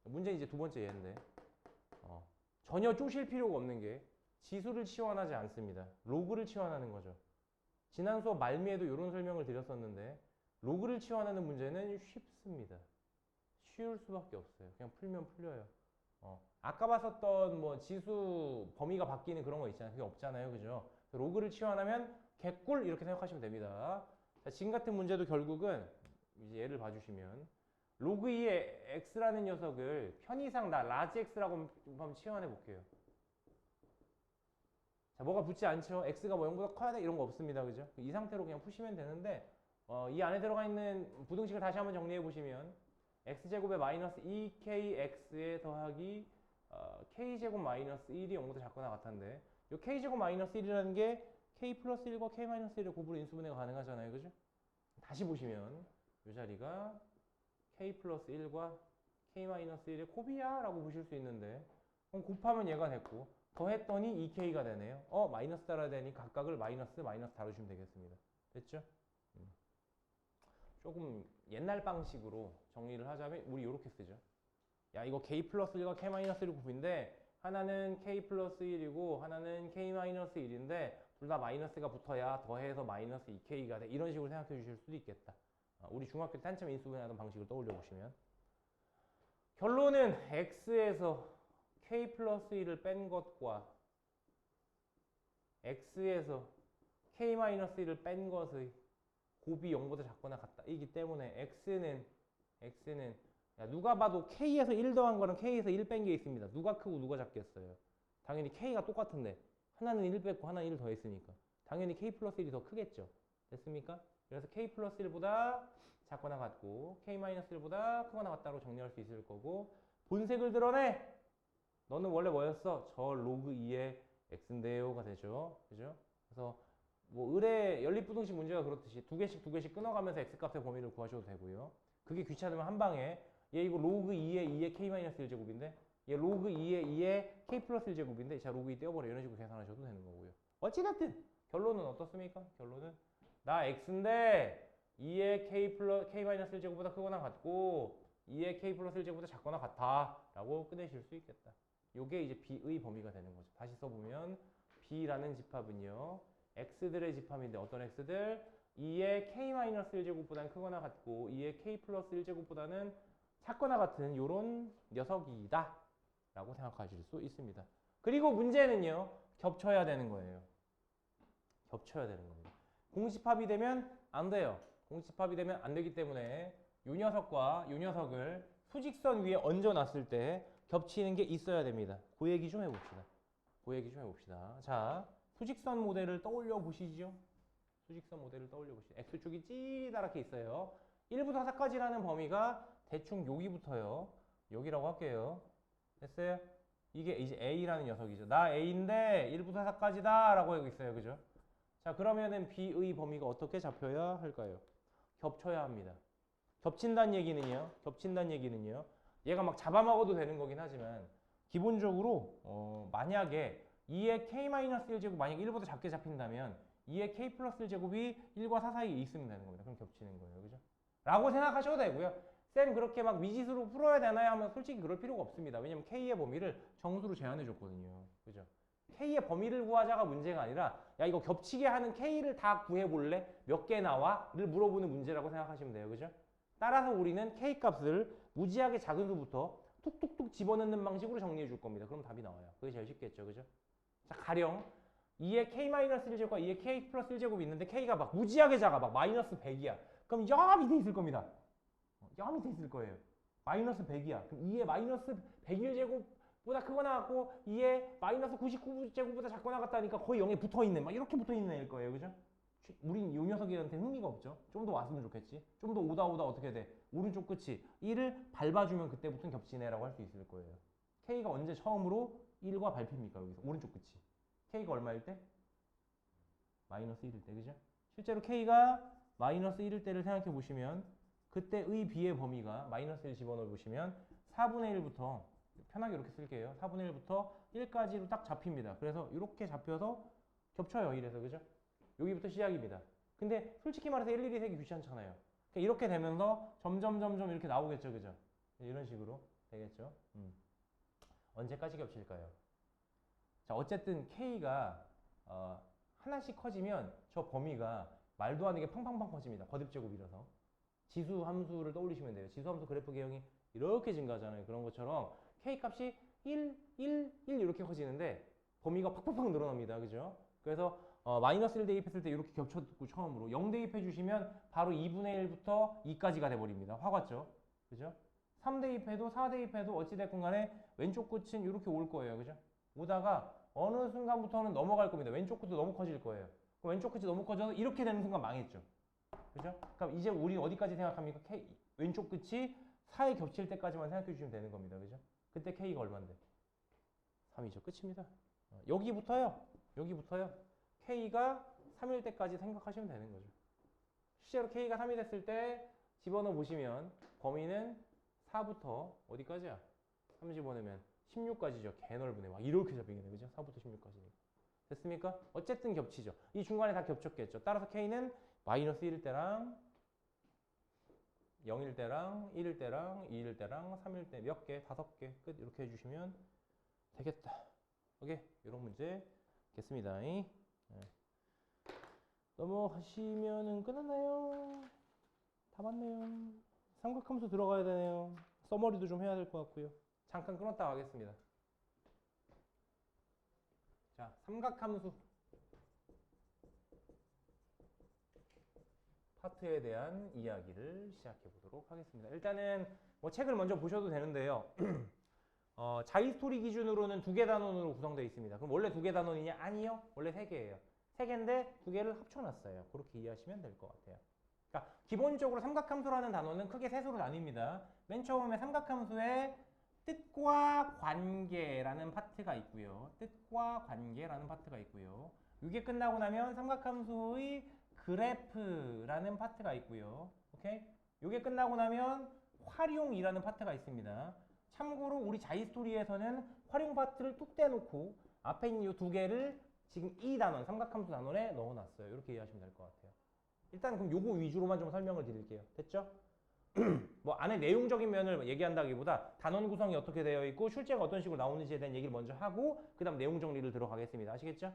문제는 이제 두 번째 얘인데 전혀 쪼실 필요가 없는 게 지수를 치환하지 않습니다. 로그를 치환하는 거죠. 지난 수업 말미에도 이런 설명을 드렸었는데 로그를 치환하는 문제는 쉽습니다. 쉬울 수밖에 없어요. 그냥 풀면 풀려요. 아까 봤었던 뭐 지수 범위가 바뀌는 그런 거 있잖아요. 그게 없잖아요. 그죠? 로그를 치환하면 개꿀 이렇게 생각하시면 됩니다. 자, 지금 같은 문제도 결국은 이제 예를 봐주시면 로그 2의 x라는 녀석을 편의상 나 라지 x라고 한번 치환해 볼게요. 자, 뭐가 붙지 않죠? x가 뭐 0보다 커야 돼? 이런 거 없습니다. 그죠? 이 상태로 그냥 푸시면 되는데 이 안에 들어가 있는 부등식을 다시 한번 정리해 보시면 x제곱에 마이너스 2kx에 더하기 k제곱 마이너스 1이 0보다 작거나 같은데 이 k제곱 마이너스 1이라는 게 k 플러스 1과 k 마이너스 1의 곱으로 인수분해가 가능하잖아요. 그죠? 다시 보시면 이 자리가 k 플러스 1과 k 마이너스 1의 곱이야 라고 보실 수 있는데 그럼 곱하면 얘가 됐고 더했더니 2k가 되네요. 마이너스 따라야 되니 각각을 마이너스 다루시면 되겠습니다. 됐죠? 조금 옛날 방식으로 정리를 하자면 우리 이렇게 쓰죠. 야 이거 k 플러스 1과 k 마이너스 1의 곱인데 하나는 k 플러스 1이고 하나는 k 마이너스 1인데 둘 다 마이너스가 붙어야 더해서 마이너스 2k가 돼. 이런 식으로 생각해 주실 수도 있겠다. 우리 중학교 때 한참 인수분해하던 방식을 떠올려 보시면 결론은 x에서 k 플러스 1을 뺀 것과 x에서 k 마이너스 1을 뺀 것의 곱이 0보다 작거나 같다이기 때문에 x는 야, 누가 봐도 k에서 1 더한 거랑 k에서 1 뺀 게 있습니다. 누가 크고 누가 작겠어요? 당연히 k가 똑같은데 하나는 1 뺐고 하나는 1 더했으니까 당연히 k 플러스 1이 더 크겠죠. 됐습니까? 그래서 k 플러스 1보다 작거나 같고 k 마이너스 1보다 크거나 같다로 정리할 수 있을 거고 본색을 드러내! 너는 원래 뭐였어? 저 로그 2의 x인데요가 되죠. 그죠? 그래서 뭐 을의 연립부등식 문제가 그렇듯이 두 개씩 끊어가면서 x값의 범위를 구하셔도 되고요. 그게 귀찮으면 한 방에 얘 이거 로그 2의 k 마이너스 1제곱인데 얘 로그 2의 k 플러스 1제곱인데 자 로그 2 떼어버려 이런 식으로 계산하셔도 되는 거고요. 어찌됐든 결론은 어떻습니까? 결론은 나 x인데 2의 k 마이너스 1제곱보다 크거나 같고 2의 k 플러스 1제곱보다 작거나 같아 라고 꺼내실 수 있겠다. 요게 이제 b의 범위가 되는 거죠. 다시 써보면 b라는 집합은요 x들의 집합인데 어떤 x들? 2의 k 마이너스 1제곱보다는 크거나 같고 2의 k 플러스 1제곱보다는 작거나 같은 요런 녀석이다 라고 생각하실 수 있습니다. 그리고 문제는요 겹쳐야 되는 거예요. 겹쳐야 되는 겁니다. 공집합이 되면 안 돼요. 공집합이 되면 안 되기 때문에 요 녀석과 요 녀석을 수직선 위에 얹어놨을 때 겹치는 게 있어야 됩니다. 그 얘기 좀 해봅시다. 그 얘기 좀 해봅시다. 자, 수직선 모델을 떠올려 보시죠. 수직선 모델을 떠올려 보시죠. x축이 찌다랗게 있어요. 1부터 4까지라는 범위가 대충 여기부터요. 여기라고 할게요. 됐어요? 이게 이제 a라는 녀석이죠. 나 a인데 1부터 4까지다 라고 하고 있어요. 그죠? 자, 그러면은 b의 범위가 어떻게 잡혀야 할까요? 겹쳐야 합니다. 겹친다는 얘기는요. 얘가 막 잡아먹어도 되는 거긴 하지만 기본적으로 만약에 2의 k-1제곱 만약 1보다 작게 잡힌다면 2의 k 플러스 1제곱이 1과 4 사이에 있으면 되는 겁니다. 그럼 겹치는 거예요. 그죠? 라고 생각하셔도 되고요. 쌤 그렇게 막 미지수로 풀어야 되나요? 하면 솔직히 그럴 필요가 없습니다. 왜냐면 k의 범위를 정수로 제한해 줬거든요. 그죠? k의 범위를 구하자가 문제가 아니라 야 이거 겹치게 하는 k를 다 구해볼래? 몇 개 나와? 를 물어보는 문제라고 생각하시면 돼요. 그죠? 따라서 우리는 k 값을 무지하게 작은 수부터 툭툭툭 집어넣는 방식으로 정리해 줄 겁니다. 그럼 답이 나와요. 그게 제일 쉽겠죠. 그죠? 자, 가령 2의 k-1제곱과 2의 k 플러스 1제곱이 있는데 k가 막 무지하게 작아. 막 마이너스 100이야. 그럼 여 밑에 있을 겁니다. 여 밑에 있을 거예요. 마이너스 100이야. 그럼 2의 마이너스 101제곱 보다 크거 나왔고 2에 마이너스 99제곱보다 작거 나갔다니까 거의 0에 붙어있는 막 이렇게 붙어있는 애일 거예요. 그죠? 우린 이 녀석한테 흥미가 없죠. 좀 더 왔으면 좋겠지. 좀 더 오다 어떻게 돼? 오른쪽 끝이 1을 밟아주면 그때부터는 겹치네라고 할 수 있을 거예요. K가 언제 처음으로 1과 밟힙니까? 여기서 오른쪽 끝이. K가 얼마일 때? 마이너스 1일 때. 그죠? 실제로 K가 마이너스 1일 때를 생각해 보시면 그때의 B의 범위가 마이너스 1 집어넣어 보시면 4분의 1부터 편하게 이렇게 쓸게요. 4분의 1부터 1까지로 딱 잡힙니다. 그래서 이렇게 잡혀서 겹쳐요. 이래서. 그죠? 여기부터 시작입니다. 근데 솔직히 말해서 1, 2, 3이 귀찮잖아요. 그러니까 이렇게 되면서 점점 이렇게 나오겠죠. 그죠? 이런 식으로 되겠죠. 언제까지 겹칠까요? 자, 어쨌든 K가 하나씩 커지면 저 범위가 말도 안 되게 팡팡팡 커집니다. 거듭제곱이라서. 지수 함수를 떠올리시면 돼요. 지수 함수 그래프 개형이 이렇게 증가하잖아요. 그런 것처럼 K 값이 1 이렇게 커지는데 범위가 팍팍팍 늘어납니다. 그죠? 그래서 마이너스 1 대입했을 때 이렇게 겹쳐듣고 처음으로 0 대입해 주시면 바로 2분의 1부터 2까지가 돼버립니다. 확 왔죠? 그죠? 3 대입해도 4 대입해도 어찌됐건 간에 왼쪽 끝은 이렇게 올 거예요. 그죠? 오다가 어느 순간부터는 넘어갈 겁니다. 왼쪽 끝도 너무 커질 거예요. 그럼 왼쪽 끝이 너무 커져서 이렇게 되는 순간 망했죠. 그죠? 그럼 이제 우리 어디까지 생각합니까? 왼쪽 끝이 4에 겹칠 때까지만 생각해 주시면 되는 겁니다. 그죠? 그때 K가 얼마인데? 3이죠. 끝입니다. 여기부터요. K가 3일 때까지 생각하시면 되는 거죠. 실제로 K가 3이 됐을 때 집어넣어 보시면 범위는 4부터 어디까지야? 3 집어넣으면 16까지죠. 개넓으네. 막 이렇게 잡히겠네. 그죠? 4부터 16까지. 됐습니까? 어쨌든 겹치죠. 이 중간에 다 겹쳤겠죠. 따라서 K는 마이너스 1일 때랑 0일 때랑 1일 때랑 2일 때랑 3일 때 몇 개? 5개 끝 이렇게 해주시면 되겠다. 오케이? 이런 문제 겠습니다. 네. 넘어가시면은 끝났나요? 다 맞네요. 삼각함수 들어가야 되네요. 써머리도 좀 해야 될 것 같고요. 잠깐 끊었다 가겠습니다. 자, 삼각함수 파트에 대한 이야기를 시작해 보도록 하겠습니다. 일단은 뭐 책을 먼저 보셔도 되는데요. 자이스토리 기준으로는 2개 단원으로 구성되어 있습니다. 그럼 원래 2개 단원이냐? 아니요. 원래 3개예요. 3개인데 2개를 합쳐놨어요. 그렇게 이해하시면 될 것 같아요. 그러니까 기본적으로 삼각함수라는 단원은 크게 3수로 나뉩니다. 맨 처음에 삼각함수의 뜻과 관계라는 파트가 있고요. 뜻과 관계라는 파트가 있고요. 이게 끝나고 나면 삼각함수의 그래프라는 파트가 있고요. 오케이? 이게 끝나고 나면 활용이라는 파트가 있습니다. 참고로 우리 자이스토리에서는 활용 파트를 뚝 떼놓고 앞에 있는 이 2개를 지금 이 단원, 삼각함수 단원에 넣어놨어요. 이렇게 이해하시면 될 것 같아요. 일단 그럼 요거 위주로만 좀 설명을 드릴게요. 됐죠? 뭐 안에 내용적인 면을 얘기한다기보다 단원 구성이 어떻게 되어 있고 출제가 어떤 식으로 나오는지에 대한 얘기를 먼저 하고 그 다음 내용 정리를 들어가겠습니다. 아시겠죠?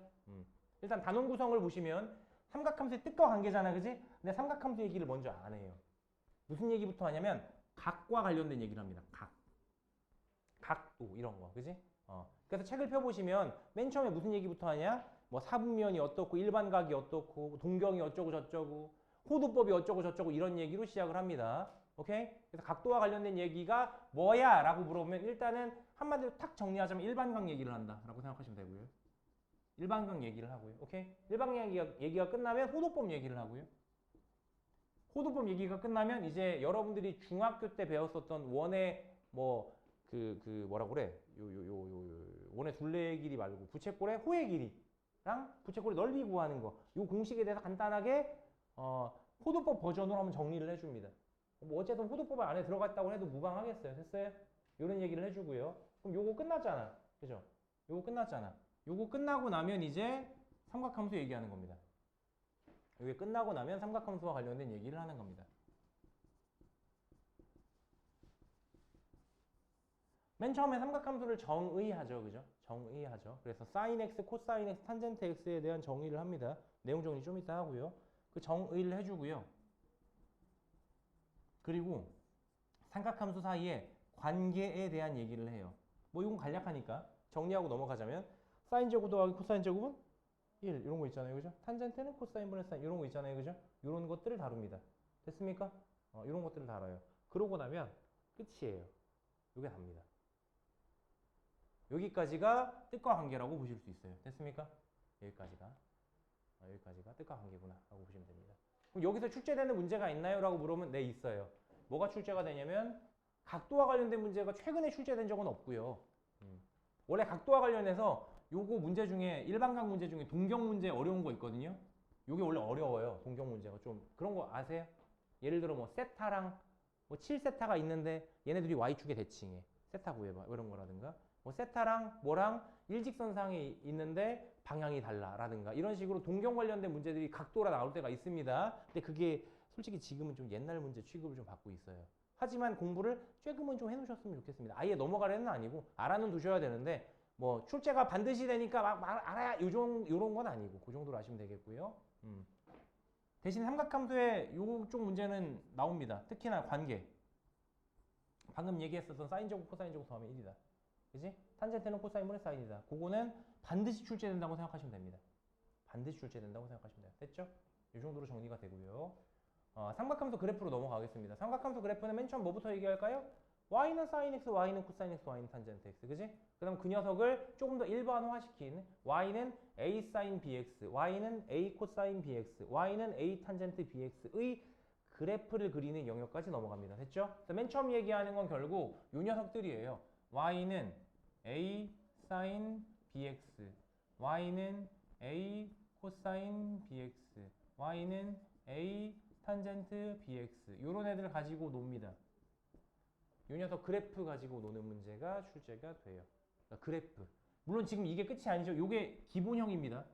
일단 단원 구성을 보시면 삼각함수의 뜻과 관계잖아, 그지? 근데 삼각함수 얘기를 먼저 안 해요. 무슨 얘기부터 하냐면 각과 관련된 얘기를 합니다. 각도 이런 거, 그지? 그래서 책을 펴보시면 맨 처음에 무슨 얘기부터 하냐? 뭐 사분면이 어떻고 일반각이 어떻고 동경이 어쩌고 저쩌고 호도법이 어쩌고 저쩌고 이런 얘기로 시작을 합니다. 오케이? 그래서 각도와 관련된 얘기가 뭐야? 라고 물어보면 일단은 한마디로 탁 정리하자면 일반각 얘기를 한다 라고 생각하시면 되고요. 일반각 얘기를 하고요. 오케이? 일반각 얘기가 끝나면 호도법 얘기를 하고요. 호도법 얘기가 끝나면 이제 여러분들이 중학교 때 배웠었던 원의 뭐 뭐라고 그래? 원의 둘레의 길이 말고 부채꼴의 호의 길이랑 부채꼴의 넓이 구하는 거. 요 공식에 대해서 간단하게 호도법 버전으로 한번 정리를 해줍니다. 뭐 어쨌든 호도법 안에 들어갔다고 해도 무방하겠어요. 됐어요? 이런 얘기를 해주고요. 그럼 요거 끝났잖아. 그죠? 요거 끝났잖아. 요거 끝나고 나면 이제 삼각함수 얘기하는 겁니다. 요게 끝나고 나면 삼각함수와 관련된 얘기를 하는 겁니다. 맨 처음에 삼각함수를 정의하죠. 그죠? 정의하죠. 그래서 sin x, 코사인 x, 탄젠트 x에 대한 정의를 합니다. 내용 정리 좀 이따 하고요. 그 정의를 해주고요. 그리고 삼각함수 사이에 관계에 대한 얘기를 해요. 뭐 이건 간략하니까 정리하고 넘어가자면 사인 제곱 더하기 코사인 제곱은 1 이런 거 있잖아요. 그죠? 탄젠트는 코사인 분의 사인 이런 거 있잖아요. 그죠? 이런 것들을 다룹니다. 됐습니까? 이런 것들을 다뤄요. 그러고 나면 끝이에요. 이게 답니다. 여기까지가 뜻과 관계라고 보실 수 있어요. 됐습니까? 여기까지가 뜻과 관계구나 라고 보시면 됩니다. 그럼 여기서 출제되는 문제가 있나요? 라고 물으면 네, 있어요. 뭐가 출제가 되냐면 각도와 관련된 문제가 최근에 출제된 적은 없고요. 원래 각도와 관련해서 요거 문제 중에 일반각 문제 중에 동경 문제 어려운 거 있거든요. 요게 원래 어려워요. 동경 문제가 좀 그런 거 아세요? 예를 들어 뭐 세타랑 뭐 7세타가 있는데 얘네들이 y축의 대칭해. 세타 구해봐. 이런 거라든가 뭐 세타랑 뭐랑 일직선상에 있는데 방향이 달라라든가 이런 식으로 동경 관련된 문제들이 각도라 나올 때가 있습니다. 근데 그게 솔직히 지금은 좀 옛날 문제 취급을 좀 받고 있어요. 하지만 공부를 조금은 좀 해놓으셨으면 좋겠습니다. 아예 넘어가려는 아니고 알아는 두셔야 되는데 뭐 출제가 반드시 되니까 막 알아야 요런 건 아니고 그 정도로 아시면 되겠고요. 대신 삼각함수의 요쪽 문제는 나옵니다. 특히나 관계. 방금 얘기했었던 사인제곱 코사인제곱 더하면 1이다. 그지? 탄젠트는 코사인분의 사인이다. 그거는 반드시 출제된다고 생각하시면 됩니다. 반드시 출제된다고 생각하시면 돼요. 됐죠? 이 정도로 정리가 되고요. 삼각함수 그래프로 넘어가겠습니다. 삼각함수 그래프는 맨 처음 뭐부터 얘기할까요? y는 sin x, y는 cos x, y는 tangent x. 그지? 그 다음 그 녀석을 조금 더 일반화시킨 y는 a sin bx, y는 a cosine bx, y는 a tangent bx의 그래프를 그리는 영역까지 넘어갑니다. 됐죠? 그래서 맨 처음 얘기하는 건 결국 이 녀석들이에요. y는 a sin bx, y는 a cosine bx, y는 a tangent bx 이런 애들 가지고 놉니다. 이 녀석 그래프 가지고 노는 문제가 출제가 돼요. 그러니까 그래프. 물론 지금 이게 끝이 아니죠. 이게 기본형입니다.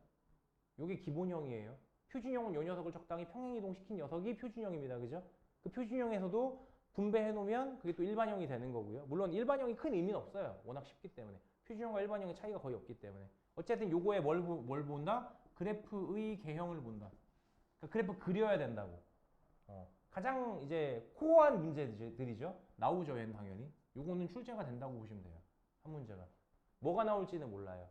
이게 기본형이에요. 표준형은 이 녀석을 적당히 평행이동시킨 녀석이 표준형입니다. 그죠? 그 표준형에서도 분배해 놓으면 그게 또 일반형이 되는 거고요. 물론 일반형이 큰 의미는 없어요. 워낙 쉽기 때문에. 표준형과 일반형의 차이가 거의 없기 때문에. 어쨌든 요거에 뭘 본다? 그래프의 개형을 본다. 그러니까 그래프 그려야 된다고. 가장 이제 코어한 문제들이죠. 나오죠, 얘는 당연히. 요거는 출제가 된다고 보시면 돼요. 한 문제가. 뭐가 나올지는 몰라요.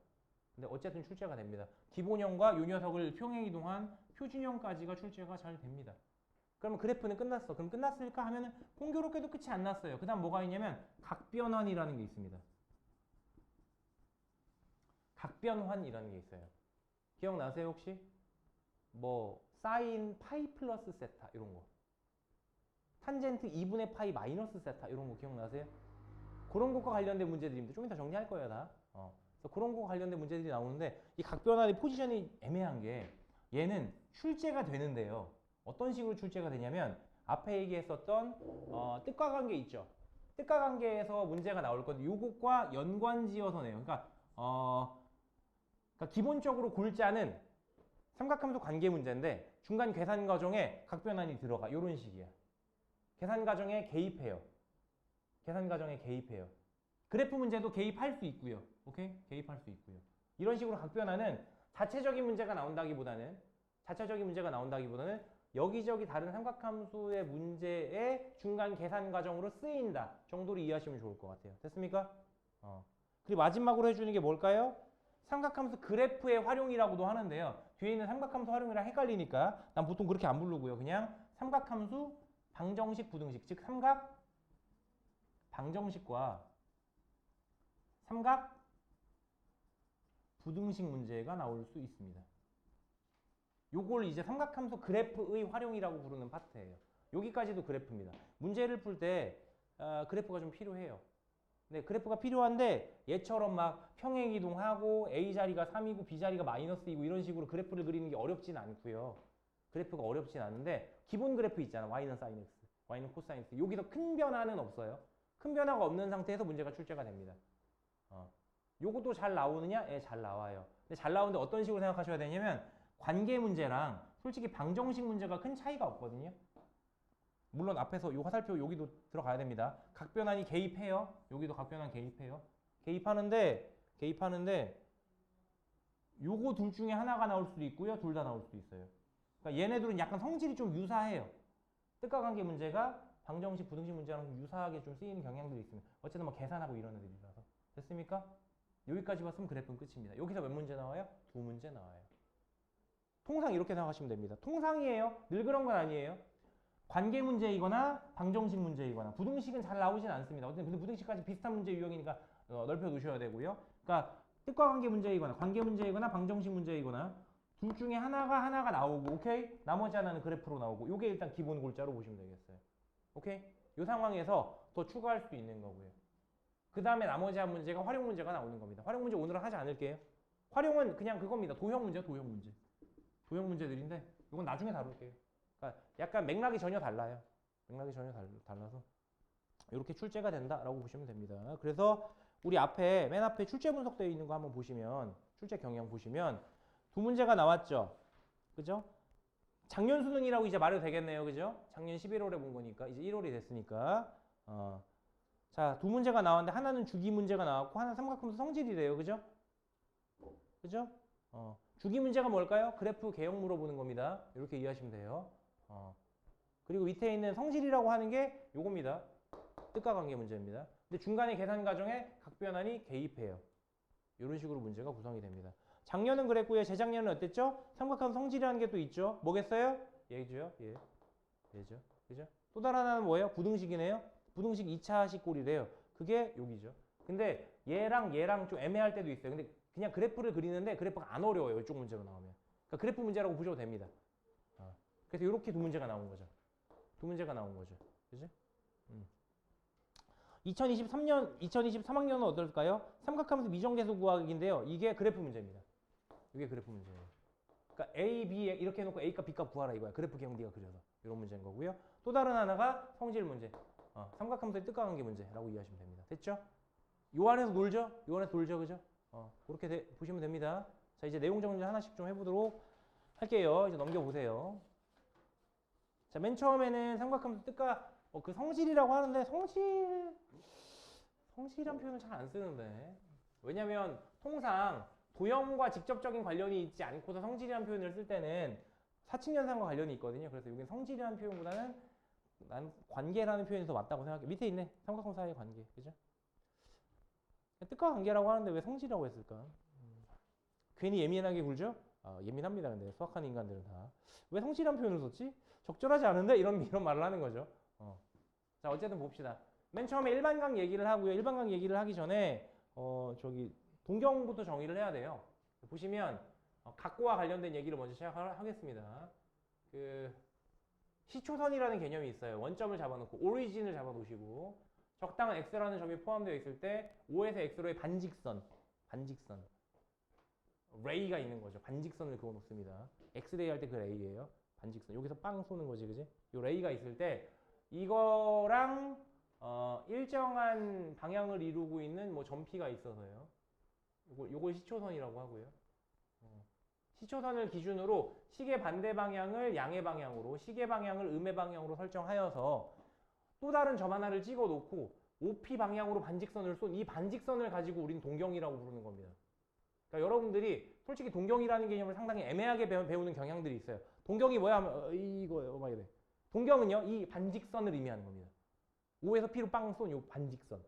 근데 어쨌든 출제가 됩니다. 기본형과 요 녀석을 평행이동한 표준형까지가 출제가 잘 됩니다. 그러면 그래프는 끝났어. 그럼 끝났을까 하면은 공교롭게도 끝이 안 났어요. 그 다음 뭐가 있냐면 각변환이라는 게 있습니다. 각변환이라는 게 있어요. 기억나세요 혹시? 뭐 사인 파이 플러스 세타 이런 거. 탄젠트 2분의 파이 마이너스 세타 이런 거 기억나세요? 그런 것과 관련된 문제들입니다. 좀 이따 정리할 거예요 다. 그래서 그런 것과 관련된 문제들이 나오는데 이 각변환의 포지션이 애매한 게 얘는 출제가 되는데요. 어떤 식으로 출제가 되냐면 앞에 얘기했었던 뜻과 관계 있죠. 뜻과 관계에서 문제가 나올 건데 요것과 연관지어서 내요. 그러니까 기본적으로 골자는 삼각함수 관계 문제인데 중간 계산 과정에 각변환이 들어가. 요런 식이야. 계산 과정에 개입해요. 계산 과정에 개입해요. 그래프 문제도 개입할 수 있고요. 오케이? 개입할 수 있고요. 이런 식으로 각변환은 자체적인 문제가 나온다기보다는 여기저기 다른 삼각함수의 문제의 중간 계산 과정으로 쓰인다 정도로 이해하시면 좋을 것 같아요. 됐습니까? 그리고 마지막으로 해주는 게 뭘까요? 삼각함수 그래프의 활용이라고도 하는데요. 뒤에 있는 삼각함수 활용이랑 헷갈리니까 난 보통 그렇게 안 부르고요. 그냥 삼각함수 방정식, 부등식, 즉 삼각 방정식과 삼각 부등식 문제가 나올 수 있습니다. 요걸 이제 삼각함수 그래프의 활용이라고 부르는 파트예요. 여기까지도 그래프입니다. 문제를 풀 때 그래프가 좀 필요해요. 네, 그래프가 필요한데 얘처럼 막 평행이동하고 A 자리가 3이고 B 자리가 -2고 이런 식으로 그래프를 그리는 게 어렵진 않고요. 그래프가 어렵진 않은데 기본 그래프 있잖아. Y는 sin x, Y는 cosine x. 여기서 큰 변화는 없어요. 큰 변화가 없는 상태에서 문제가 출제가 됩니다. 요것도 잘 나오느냐? 예, 잘 나와요. 근데 잘 나오는데 어떤 식으로 생각하셔야 되냐면 관계 문제랑 솔직히 방정식 문제가 큰 차이가 없거든요. 물론 앞에서 요 화살표 여기도 들어가야 됩니다. 각변환이 개입해요. 여기도 각변환 개입해요. 개입하는데 요거 둘 중에 하나가 나올 수도 있고요. 둘 다 나올 수도 있어요. 그러니까 얘네들은 약간 성질이 좀 유사해요. 뜻과 관계 문제가 방정식, 부등식 문제랑 유사하게 좀 쓰이는 경향들이 있습니다. 어쨌든 뭐 계산하고 이런 애들이라서. 됐습니까? 여기까지 봤으면 그래프는 끝입니다. 여기서 몇 문제 나와요? 2문제 나와요. 통상 이렇게 생각하시면 됩니다. 통상이에요. 늘 그런 건 아니에요. 관계 문제이거나 방정식 문제이거나 부등식은 잘 나오진 않습니다. 근데 부등식까지 비슷한 문제 유형이니까 넓혀 놓으셔야 되고요. 그러니까 뜻과 관계 문제이거나 관계 문제이거나 방정식 문제이거나 둘 중에 하나가 나오고 오케이? 나머지 하나는 그래프로 나오고 요게 일단 기본 골자로 보시면 되겠어요. 오케이? 이 상황에서 더 추가할 수도 있는 거고요. 그 다음에 나머지 한 문제가 활용 문제가 나오는 겁니다. 활용 문제 오늘은 하지 않을게요. 활용은 그냥 그겁니다. 도형 문제, 도형 문제. 도형 문제들인데 이건 나중에 다룰게요. 그러니까 약간 맥락이 전혀 달라요. 맥락이 전혀 달라서 이렇게 출제가 된다라고 보시면 됩니다. 그래서 우리 앞에 맨 앞에 출제 분석되어 있는 거 한번 보시면 출제 경향 보시면 두 문제가 나왔죠. 그죠? 작년 수능이라고 이제 말해도 되겠네요. 그죠? 작년 11월에 본 거니까 이제 1월이 됐으니까 자, 두 문제가 나왔는데 하나는 주기 문제가 나왔고 하나는 삼각함수 성질이래요. 그죠? 그죠? 주기 문제가 뭘까요? 그래프 개형 물어보는 겁니다. 이렇게 이해하시면 돼요. 그리고 밑에 있는 성질이라고 하는 게 요겁니다. 뜻과 관계 문제입니다. 근데 중간에 계산 과정에 각 변환이 개입해요. 이런 식으로 문제가 구성이 됩니다. 작년은 그랬고요. 재작년은 어땠죠? 삼각함수 성질이라는 게 또 있죠. 뭐겠어요? 얘죠. 예. 얘죠. 그죠? 또 다른 하나는 뭐예요? 부등식이네요. 부등식 2차식 꼴이래요. 그게 여기죠. 근데 얘랑 좀 애매할 때도 있어요. 근데 그냥 그래프를 그리는데 그래프가 안 어려워요. 이쪽 문제로 나오면. 그러니까 그래프 문제라고 보셔도 됩니다. 그래서 이렇게 두 문제가 나온 거죠. 두 문제가 나온 거죠. 그죠? 2023학년은 어떨까요? 삼각함수 미정계수 구하기인데요. 이게 그래프 문제입니다. 이게 그래프 문제예요. 그러니까 A, B 이렇게 해놓고 A값, B값 구하라 이거야. 그래프 경리가 그려서. 이런 문제인 거고요. 또 다른 하나가 성질 문제. 삼각함수의 뜻과 관계 문제라고 이해하시면 됩니다. 됐죠? 요 안에서 놀죠? 요 안에서 놀죠? 그죠? 그렇게 보시면 됩니다. 자, 이제 내용 정리 하나씩 좀 해보도록 할게요. 이제 넘겨보세요. 자, 맨 처음에는 삼각함수 뜻과 그 성질이라고 하는데 성질이란 표현을 잘 안 쓰는데 왜냐면 통상 도형과 직접적인 관련이 있지 않고서 성질이란 표현을 쓸 때는 사칙연산과 관련이 있거든요. 그래서 여기는 성질이라는 표현보다는 난 관계라는 표현이 더 맞다고 생각해. 밑에 있네. 삼각형 사이의 관계. 그죠? 뜻과 관계라고 하는데 왜 성질이라고 했을까? 괜히 예민하게 굴죠? 예민합니다. 근데 수학하는 인간들은 다. 왜 성질이라는 표현을 썼지? 적절하지 않은데? 이런 말을 하는 거죠. 자, 어쨌든 봅시다. 맨 처음에 일반각 얘기를 하고요. 일반각 얘기를 하기 전에 동경부터 정의를 해야 돼요. 보시면 각고와 관련된 얘기를 먼저 시작하겠습니다. 시초선이라는 개념이 있어요. 원점을 잡아놓고 오리진을 잡아놓으시고 적당한 x라는 점이 포함되어 있을 때 5에서 x로의 반직선 레이가 있는 거죠. 반직선을 그어놓습니다. x레이 할 때 그 레이예요. 반직선. 여기서 빵 쏘는 거지, 그지? 요 레이가 있을 때 이거랑 일정한 방향을 이루고 있는 뭐 점피가 있어서요. 요걸 시초선이라고 하고요. 시초선을 기준으로 시계 반대 방향을 양의 방향으로, 시계 방향을 음의 방향으로 설정하여서 또 다른 점 하나를 찍어 놓고 OP 방향으로 반직선을 쏜 이 반직선을 가지고 우리는 동경이라고 부르는 겁니다. 그러니까 여러분들이 솔직히 동경이라는 개념을 상당히 애매하게 배우는 경향들이 있어요. 동경이 뭐야 하면 이거예요. 막 이래. 동경은요, 이 반직선을 의미하는 겁니다. O에서 P로 빵 쏜 이 반직선.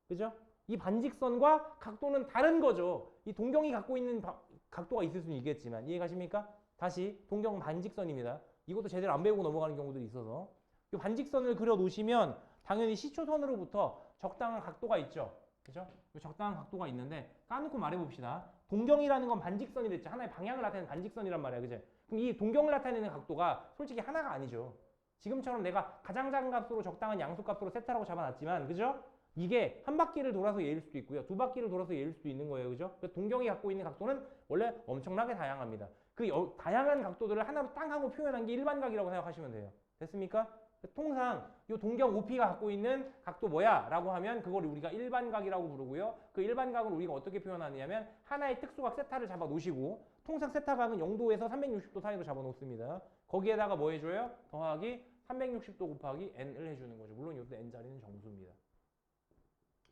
그죠? 이 반직선과 각도는 다른 거죠. 이 동경이 갖고 있는 각도가 있을 수는 있겠지만 이해가십니까? 다시 동경은 반직선입니다. 이것도 제대로 안 배우고 넘어가는 경우들이 있어서 이 반직선을 그려 놓으시면 당연히 시초선으로부터 적당한 각도가 있죠. 그죠? 적당한 각도가 있는데 까놓고 말해봅시다. 동경이라는 건 반직선이 됐죠. 하나의 방향을 나타내는 반직선이란 말이야. 그죠? 그럼 이 동경을 나타내는 각도가 솔직히 하나가 아니죠. 지금처럼 내가 가장 작은 값으로 적당한 양수값으로 세타라고 잡아놨지만 그죠? 이게 한 바퀴를 돌아서 얘일 수도 있고요. 두 바퀴를 돌아서 얘일 수도 있는 거예요. 그죠? 동경이 갖고 있는 각도는 원래 엄청나게 다양합니다. 그 다양한 각도들을 하나로 땅 하고 표현한 게 일반각이라고 생각하시면 돼요. 됐습니까? 통상 이 동경 OP가 갖고 있는 각도 뭐야? 라고 하면 그걸 우리가 일반각이라고 부르고요. 그 일반각을 우리가 어떻게 표현하느냐면 하나의 특수각 세타를 잡아 놓으시고 통상 세타각은 0도에서 360도 사이로 잡아 놓습니다. 거기에다가 뭐 해줘요? 더하기 360도 곱하기 n을 해주는 거죠. 물론 이것도 n자리는 정수입니다.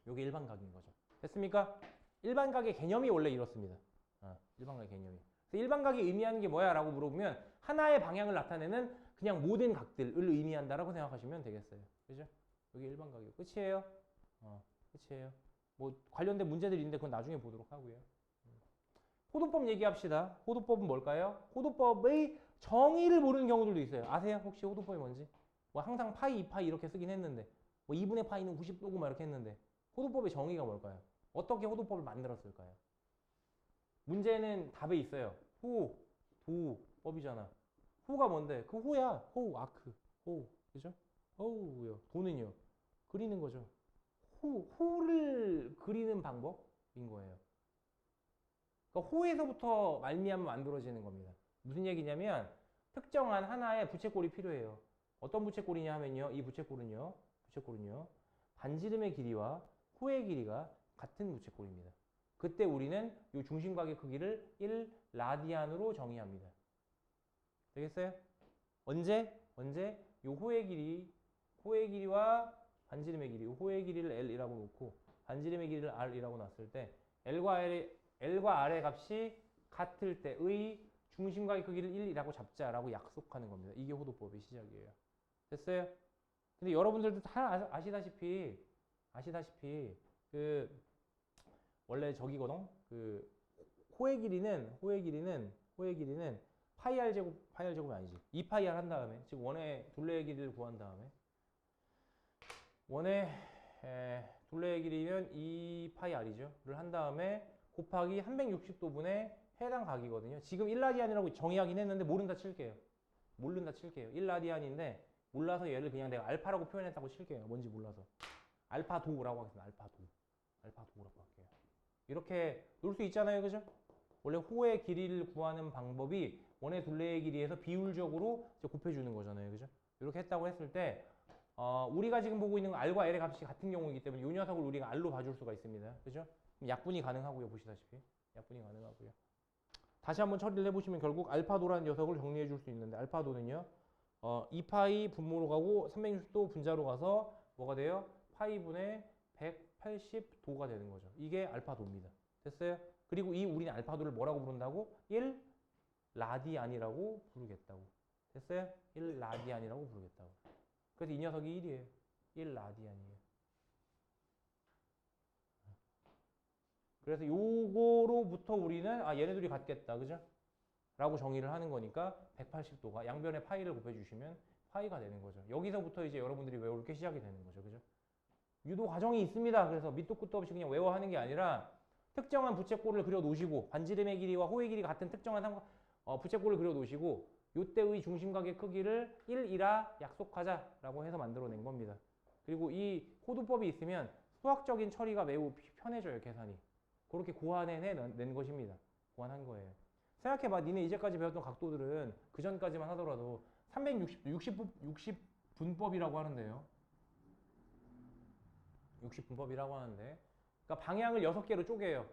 이게 일반각인 거죠. 됐습니까? 일반각의 개념이 원래 이렇습니다. 일반각의 개념이. 그래서 일반각이 의미하는 게 뭐야? 라고 물어보면 하나의 방향을 나타내는 그냥 모든 각들을 의미한다라고 생각하시면 되겠어요. 그죠? 여기 일반각이고 끝이에요. 끝이에요. 뭐 관련된 문제들이 있는데 그건 나중에 보도록 하고요. 호도법 얘기합시다. 호도법은 뭘까요? 호도법의 정의를 모르는 경우들도 있어요. 아세요? 혹시 호도법이 뭔지? 뭐 항상 파이, 2파이 이렇게 쓰긴 했는데 뭐 2분의 파이는 90도고 막 이렇게 했는데 호도법의 정의가 뭘까요? 어떻게 호도법을 만들었을까요? 문제는 답에 있어요. 호, 도, 법이잖아. 호가 뭔데? 그 호야. 호, 아크. 호. 그죠? 호우요. 도는요. 그리는 거죠. 호를 그리는 방법인 거예요. 그러니까 호에서부터 말미암아 만들어지는 겁니다. 무슨 얘기냐면 특정한 하나의 부채꼴이 필요해요. 어떤 부채꼴이냐 하면요. 이 부채꼴은요. 반지름의 길이와 호의 길이가 같은 부채꼴입니다. 그때 우리는 이 중심각의 크기를 1 라디안으로 정의합니다. 되겠어요? 언제? 이 호의 길이와 반지름의 길이, 호의 길이를 L이라고 놓고 반지름의 길이를 R이라고 놨을 때 L과 R의 값이 같을 때의 중심각의 크기를 1이라고 잡자라고 약속하는 겁니다. 이게 호도법의 시작이에요. 됐어요? 근데 여러분들도 다 아시다시피 그 원래 저기거든. 그 호의 길이는 파이 r 제곱이 아니지. 2파이 r 한 다음에 즉 원의 둘레의 길이를 구한 다음에 원의 둘레의 길이면 2파이 r이죠. 를 한 다음에 곱하기 360도분의 해당 각이거든요. 지금 1라디안이라고 정의하긴 했는데 모른다 칠게요. 1라디안인데 몰라서 얘를 그냥 내가 알파라고 표현했다고 칠게요. 뭔지 몰라서. 알파도라고 하겠습니다. 알파도라고 할게요. 이렇게 놓을 수 있잖아요. 그죠? 원래 호의 길이를 구하는 방법이 원의 둘레의 길이에서 비율적으로 곱해주는 거잖아요. 그죠? 이렇게 했다고 했을 때 우리가 지금 보고 있는 R과 L의 값이 같은 경우이기 때문에 이 녀석을 우리가 R로 봐줄 수가 있습니다. 그죠? 약분이 가능하고요. 보시다시피. 약분이 가능하고요. 다시 한번 처리를 해보시면 결국 알파도라는 녀석을 정리해 줄 수 있는데 알파도는요. 2파이 분모로 가고 360도 분자로 가서 뭐가 돼요? 파이분의 180도가 되는 거죠. 이게 알파도입니다. 됐어요? 그리고 이 우리는 알파도를 뭐라고 부른다고? 1 라디안이라고 부르겠다고. 됐어요? 1 라디안이라고 부르겠다고. 그래서 이 녀석이 1이에요. 1 라디안이에요. 그래서 요거로부터 우리는 얘네들이 같겠다. 그죠? 라고 정의를 하는 거니까 180도가 양변에 파이를 곱해주시면 파이가 되는 거죠. 여기서부터 이제 여러분들이 외울 게 시작이 되는 거죠. 그죠? 유도 과정이 있습니다. 그래서 밑도 끝도 없이 그냥 외워하는 게 아니라 특정한 부채꼴을 그려 놓으시고 반지름의 길이와 호의 길이가 같은 특정한 부채꼴을 그려 놓으시고 요때의 중심각의 크기를 1이라 약속하자라고 해서 만들어낸 겁니다. 그리고 이 호도법이 있으면 수학적인 처리가 매우 편해져요. 계산이. 그렇게 고안해낸 것입니다. 고안한 거예요. 생각해봐. 니네 이제까지 배웠던 각도들은 그 전까지만 하더라도 60분법이라고 하는데요. 60분법이라고 하는데 그러니까 방향을 6개로 쪼개요.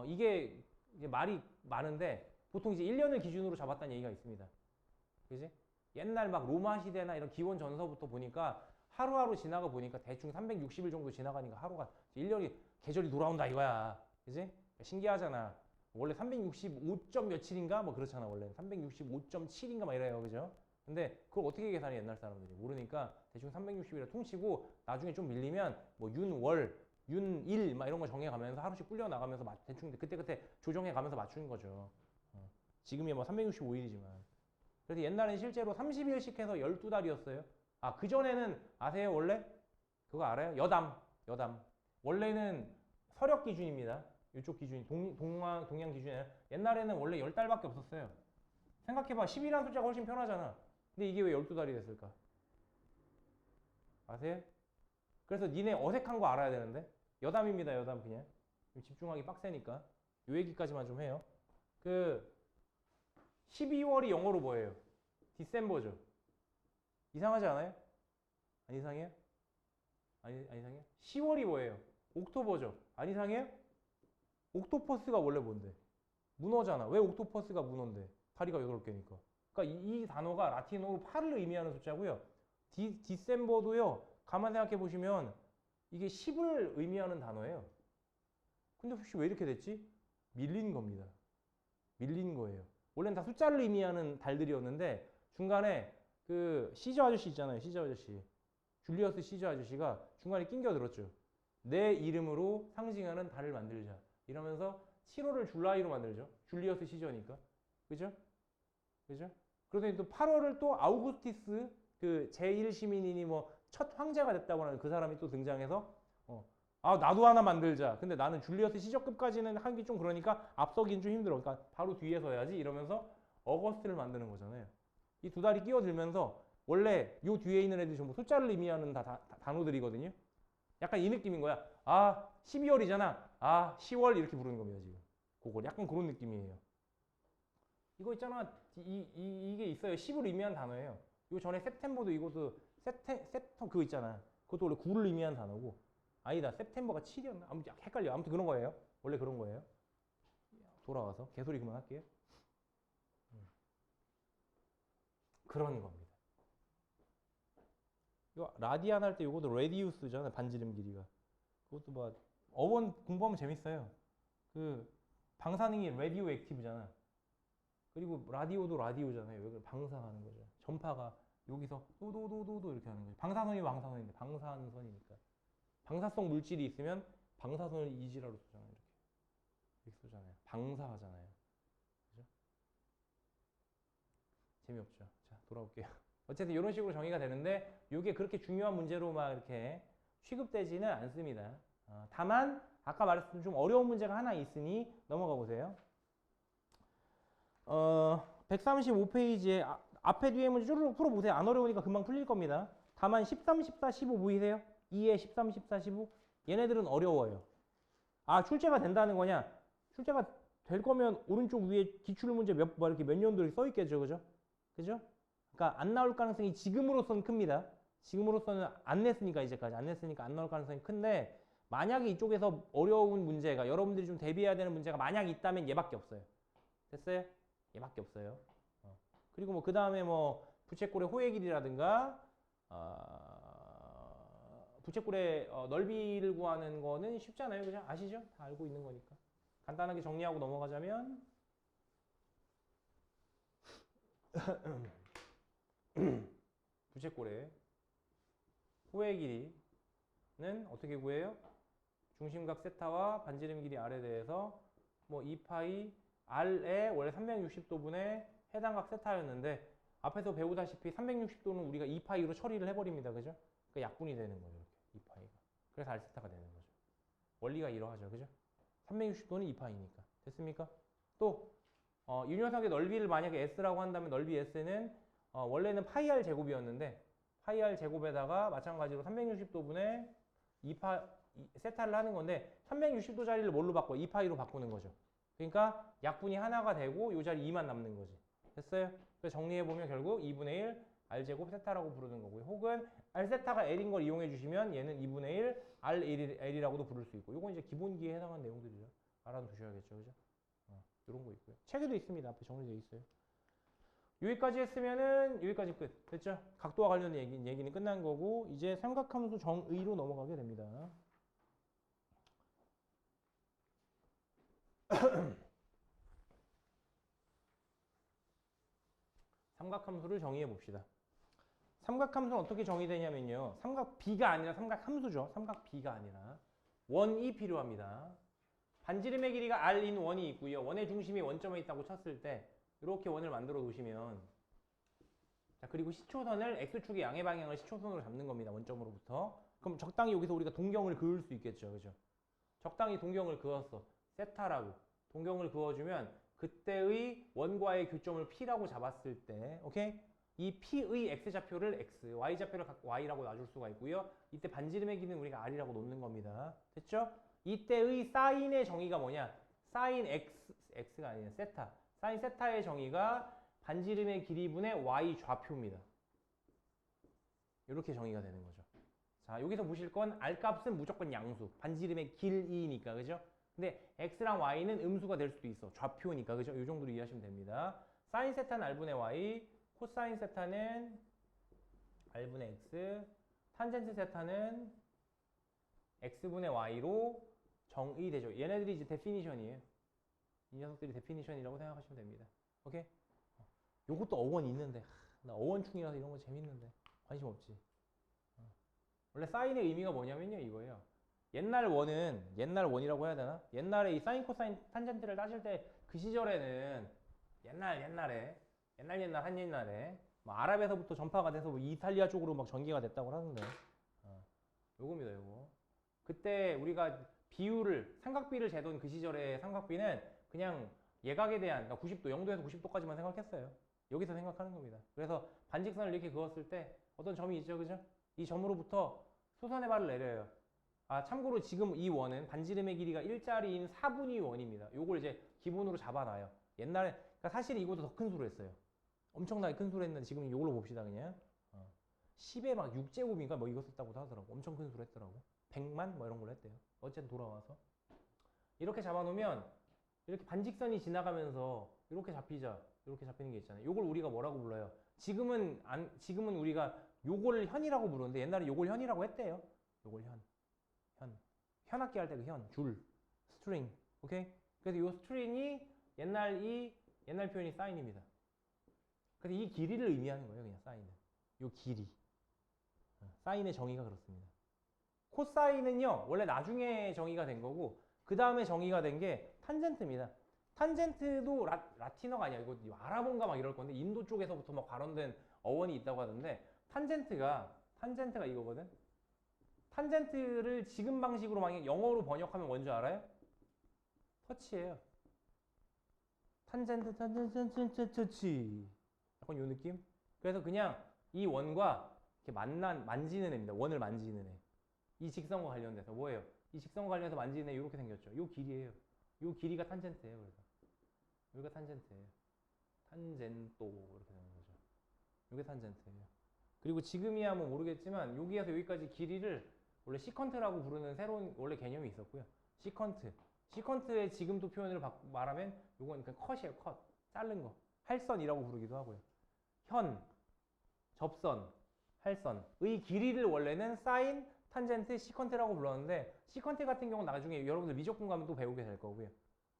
이게 이제 말이 많은데 보통 이제 1년을 기준으로 잡았다는 얘기가 있습니다. 그지? 옛날 막 로마 시대나 이런 기원 전서부터 보니까 하루하루 지나가 보니까 대충 360일 정도 지나가니까 하루가 1년이 계절이 돌아온다 이거야. 그지? 신기하잖아. 원래 365점 며칠인가 뭐 그렇잖아. 원래 365.7인가 막 이래요. 그죠? 근데 그걸 어떻게 계산해 옛날 사람들이 모르니까 대충 360이라 통치고 나중에 좀 밀리면 뭐 윤월, 윤일 막 이런 거 정해가면서 하루씩 불려 나가면서 대충 그때 조정해가면서 맞추는 거죠. 지금이야 뭐 365일이지만. 그래서 옛날엔 실제로 30일씩 해서 12달이었어요. 그전에는 아세요 원래? 그거 알아요? 여담. 원래는 서력 기준입니다. 이쪽 기준이 동양 기준이에요. 옛날에는 원래 10달밖에 없었어요. 생각해봐. 10이라는 숫자가 훨씬 편하잖아. 근데 이게 왜 12달이 됐을까? 아세요? 그래서 니네 어색한 거 알아야 되는데 여담입니다. 여담 그냥 집중하기 빡세니까 요 얘기까지만 좀 해요. 그 12월이 영어로 뭐예요? 디셈버죠. 이상하지 않아요? 안 이상해요? 안 이상해요? 10월이 뭐예요? 옥토버죠. 안 이상해요? 옥토퍼스가 원래 뭔데? 문어잖아. 왜 옥토퍼스가 문어인데? 다리가 8개니까. 그러니까 이 단어가 라틴어로 8을 의미하는 숫자고요. 디셈버도요. 가만 생각해 보시면 이게 10을 의미하는 단어예요. 근데 혹시 왜 이렇게 됐지? 밀린 겁니다. 밀린 거예요. 원래는 다 숫자를 의미하는 달들이었는데 중간에 그 시저 아저씨 있잖아요. 시저 아저씨. 줄리어스 시저 아저씨가 중간에 낑겨들었죠. 내 이름으로 상징하는 달을 만들자. 이러면서 7월을 줄라이로 만들죠. 줄리어스 시저니까. 그죠? 그러더니 또 8월을 또 아우구스티스 그 제1시민이니 뭐 첫 황제가 됐다고 하는 그 사람이 또 등장해서 아, 나도 하나 만들자. 근데 나는 줄리어스 시저급까지는 하기 좀 그러니까 앞서긴 좀 힘들어. 그러니까 바로 뒤에서 해야지 이러면서 어거스트를 만드는 거잖아요. 이 두 달이 끼어들면서 원래 요 뒤에 있는 애들이 전부 숫자를 의미하는 단어들이거든요. 약간 이 느낌인 거야. 아, 12월이잖아. 아, 10월 이렇게 부르는 겁니다, 지금. 그걸 약간 그런 느낌이에요. 이거 있잖아. 이게 있어요. 10을 의미하는 단어예요. 요 전에 september도 이것도 september 그거 있잖아. 그것도 원래 9를 의미하는 단어고. 아니다. september가 7이었나? 아무튼 헷갈려. 아무튼 그런 거예요. 원래 그런 거예요. 돌아와서 개소리 그만할게요. 그런 겁니다. 이거 라디안 할 때 이것도 레디우스잖아. 반지름 길이가. 그것도 뭐 어원 공부하면 재밌어요. 그 방사능이 레디오 액티브잖아. 그리고 라디오도 라디오잖아요. 여기를 방사하는 거죠. 전파가 여기서 도도도도도 이렇게 하는 거죠. 방사선이 방사선인데 방사선이니까. 방사성 물질이 있으면 방사선을 이지라로 쏘잖아요. 이렇게 쏘잖아요. 방사하잖아요. 그죠? 재미없죠. 자, 돌아올게요. 어쨌든 이런 식으로 정의가 되는데 이게 그렇게 중요한 문제로 막 이렇게 취급되지는 않습니다. 다만 아까 말했던 좀 어려운 문제가 하나 있으니 넘어가 보세요. 135페이지에 앞에 뒤에 문제 쭈르륵 풀어보세요. 안 어려우니까 금방 풀릴 겁니다. 다만 13, 14, 15 보이세요? 2에 13, 14, 15 얘네들은 어려워요. 아, 출제가 된다는 거냐? 출제가 될 거면 오른쪽 위에 기출 문제 뭐 이렇게 몇 년도 이렇게 써 있겠죠, 그죠? 그죠? 그러니까 안 나올 가능성이 지금으로서는 큽니다. 지금으로서는 안 냈으니까 이제까지 안 냈으니까 안 나올 가능성이 큰데 만약에 이쪽에서 어려운 문제가 여러분들이 좀 대비해야 되는 문제가 만약 있다면 얘밖에 없어요. 됐어요? 얘밖에 없어요. 그리고 뭐 그 다음에 뭐 부채꼴의 호의 길이라든가 부채꼴의 넓이를 구하는 거는 쉽잖아요. 그죠? 아시죠? 다 알고 있는 거니까. 간단하게 정리하고 넘어가자면 부채꼴의 호의 길이는 어떻게 구해요? 중심각 세타와 반지름 길이 R에 대해서 뭐 2파이 R에 원래 360도분의 해당각 세타였는데 앞에서 배우다시피 360도는 우리가 2파이로 처리를 해버립니다. 그죠? 그러니까 약분이 되는 거죠. 이렇게 2파이가. 그래서 R 세타가 되는 거죠. 원리가 이러하죠. 그죠? 360도는 2파이니까. 됐습니까? 또 이 녀석의 넓이를 만약에 S라고 한다면 넓이 S는 원래는 파이 R 제곱이었는데 파이 R 제곱에다가 마찬가지로 360도분의 2파 세타를 하는 건데 360도 자리를 뭘로 바꿔? 2파이로 바꾸는 거죠. 그러니까 약분이 하나가 되고 이 자리 2만 남는 거지. 됐어요? 그래서 정리해보면 결국 2분의 1 R제곱 세타라고 부르는 거고요. 혹은 R세타가 L인 걸 이용해 주시면 얘는 2분의 1 L이라고도 부를 수 있고 이건 이제 기본기에 해당하는 내용들이죠. 알아두셔야겠죠. 그죠? 이런 거 있고요. 책에도 있습니다. 앞에 정리되어 있어요. 여기까지 했으면은 여기까지 끝. 됐죠? 각도와 관련된 얘기는 끝난 거고 이제 삼각함수 정의로 넘어가게 됩니다. 삼각함수를 정의해 봅시다. 삼각함수는 어떻게 정의되냐면요. 삼각 B가 아니라 삼각함수죠. 삼각 B가 아니라 원이 필요합니다. 반지름의 길이가 R인 원이 있고요. 원의 중심이 원점에 있다고 쳤을 때 이렇게 원을 만들어 놓으시면 자 그리고 시초선을 X축의 양의 방향을 시초선으로 잡는 겁니다. 원점으로부터. 그럼 적당히 여기서 우리가 동경을 그을 수 있겠죠. 그죠? 적당히 동경을 그었어. 세타라고. 동경을 그어주면 그때의 원과의 교점을 P라고 잡았을 때 오케이? 이 P의 X좌표를 X, Y좌표를 갖고 Y라고 놔줄 수가 있고요. 이때 반지름의 길이는 우리가 R이라고 놓는 겁니다. 됐죠? 이때의 사인의 정의가 뭐냐? 사인 X가 아니라 세타. 사인 세타의 정의가 반지름의 길이분의 Y 좌표입니다. 이렇게 정의가 되는 거죠. 자, 여기서 보실 건 R값은 무조건 양수. 반지름의 길이니까, 그죠? 근데 X랑 Y는 음수가 될 수도 있어. 좌표니까, 그죠? 이 정도로 이해하시면 됩니다. 사인 세타는 R분의 Y, 코사인 세타는 R분의 X, 탄젠트 세타는 X분의 Y로 정의되죠. 얘네들이 이제 데피니션이에요. 이 녀석들이 데피니션이라고 생각하시면 됩니다. 오케이? 요것도 어원 있는데 나 어원충이라서 이런 거 재밌는데 관심 없지. 원래 사인의 의미가 뭐냐면요 이거예요. 옛날 원이라고 해야 되나? 옛날에 이 사인 코사인 탄젠트를 따질 때 그 시절에는 옛날에 뭐 아랍에서부터 전파가 돼서 뭐 이탈리아 쪽으로 막 전개가 됐다고 하는데 요겁니다 요거. 그때 우리가 비율을 삼각비를 재던 그 시절의 삼각비는 그냥 예각에 대한 그러니까 90도, 0도에서 90도까지만 생각했어요. 여기서 생각하는 겁니다. 그래서 반직선을 이렇게 그었을 때 어떤 점이 있죠, 그죠? 이 점으로부터 소선의 발을 내려요. 아, 참고로 지금 이 원은 반지름의 길이가 1짜리인 4분의 원입니다. 요걸 이제 기본으로 잡아놔요. 옛날에, 그러니까 사실 이거보다 더 큰 수로 했어요. 엄청나게 큰 수로 했는데 지금 이걸로 봅시다, 그냥. 10에 막 6제곱인가 뭐 이거 썼다고도 하더라고. 엄청 큰 수로 했더라고. 100만 뭐 이런 걸 했대요. 어쨌든 돌아와서. 이렇게 잡아놓으면 이렇게 반직선이 지나가면서 이렇게 잡히자. 이렇게 잡히는 게 있잖아요. 요걸 우리가 뭐라고 불러요? 지금은 우리가 요걸 현이라고 부르는데 옛날에 요걸 현이라고 했대요. 요걸 현악기 할 때 그 줄, 스트링, 오케이? 그래서 요 스트링이 옛날 표현이 사인입니다. 그래서 이 길이를 의미하는 거예요, 그냥 사인은. 요 길이. 사인의 정의가 그렇습니다. 코사인은요, 원래 나중에 정의가 된 거고, 그 다음에 정의가 된 게 탄젠트입니다. 탄젠트도 라틴어가 아니야. 이거 아랍어인가 막 이럴 건데, 인도 쪽에서부터 막 발원된 어원이 있다고 하던데, 탄젠트가 이거거든? 탄젠트를 지금 방식으로 만약 영어로 번역하면 뭔지 알아요? 터치예요. 탄젠트, 터치. 약간 요 느낌? 그래서 그냥 이 원과 이렇게 만지는 애입니다. 원을 만지는 애. 이 직선과 관련돼서 뭐예요? 이 직선과 관련해서 만지는 애 이렇게 생겼죠. 요 길이에요. 요 길이가 탄젠트예요. 그래서 여기가 탄젠트예요. 탄젠또 이렇게 되는 거죠. 요게 탄젠트예요. 그리고 지금이야 뭐 모르겠지만 여기에서 여기까지 길이를 원래 시컨트라고 부르는 새로운 원래 개념이 있었고요. 시컨트의 지금도 표현을 말하면 요건 그냥 컷이에요. 컷. 자른 거. 할선이라고 부르기도 하고요. 현, 접선, 할선의 길이를 원래는 사인, 탄젠트, 시컨트라고 불렀는데 시컨트 같은 경우는 나중에 여러분들 미적분 가면 또 배우게 될 거고요.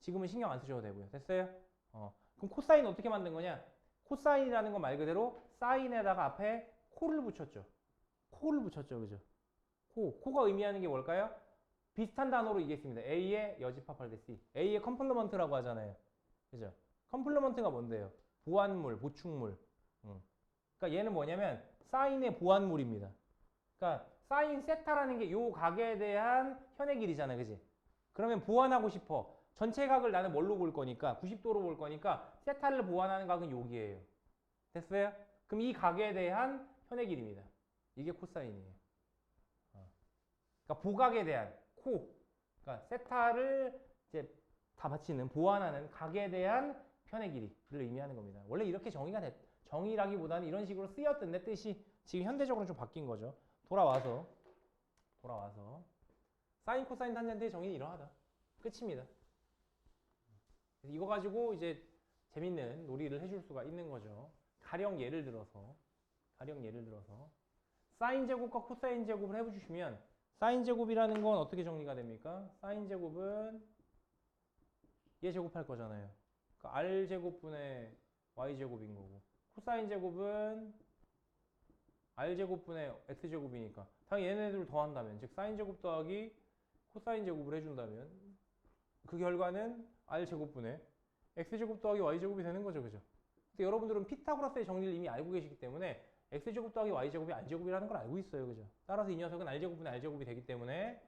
지금은 신경 안 쓰셔도 되고요. 됐어요? 그럼 코사인 어떻게 만든 거냐? 코사인이라는 건 말 그대로 사인에다가 앞에 코를 붙였죠. 그죠? 코가 의미하는 게 뭘까요? 비슷한 단어로 얘기했습니다. A의 여집합할 때 C. A의 컴플리먼트라고 하잖아요. 그죠? 컴플리먼트가 뭔데요? 보완물, 보충물. 그러니까 얘는 뭐냐면 사인의 보완물입니다. 그러니까 사인 세타라는 게 요 각에 대한 현의 길이잖아요. 그지? 그러면 보완하고 싶어. 전체 각을 나는 뭘로 볼 거니까 90도로 볼 거니까 세타를 보완하는 각은 여기예요. 됐어요? 그럼 이 각에 대한 현의 길이입니다. 이게 코사인이에요. 그러니까 보각에 대한 그러니까 세타를 이제 다 바치는 보완하는 각에 대한 현의 길이를 의미하는 겁니다. 원래 이렇게 정의라기보다는 이런 식으로 쓰였던 내 뜻이 지금 현대적으로 좀 바뀐 거죠. 돌아와서 사인, 코사인, 탄젠트의 정의는 이러하다. 끝입니다. 이거 가지고 이제 재밌는 놀이를 해줄 수가 있는 거죠. 가령 예를 들어서 사인 제곱과 코사인 제곱을 해주시면 사인 제곱이라는 건 어떻게 정리가 됩니까? 사인 제곱은 얘 제곱할 거잖아요. 그러니까 R 제곱분의 Y 제곱인 거고 코사인 제곱은 R 제곱분의 X 제곱이니까 당연히 얘네들을 더한다면 즉 사인 제곱 더하기 코사인 제곱을 해준다면 그 결과는 R 제곱분의 X 제곱 더하기 Y 제곱이 되는 거죠. 그죠? 근데 여러분들은 피타고라스의 정리를 이미 알고 계시기 때문에 X제곱 더하기 Y제곱이 R제곱이라는 걸 알고 있어요. 그죠? 따라서 이 녀석은 R제곱분의 R제곱이 되기 때문에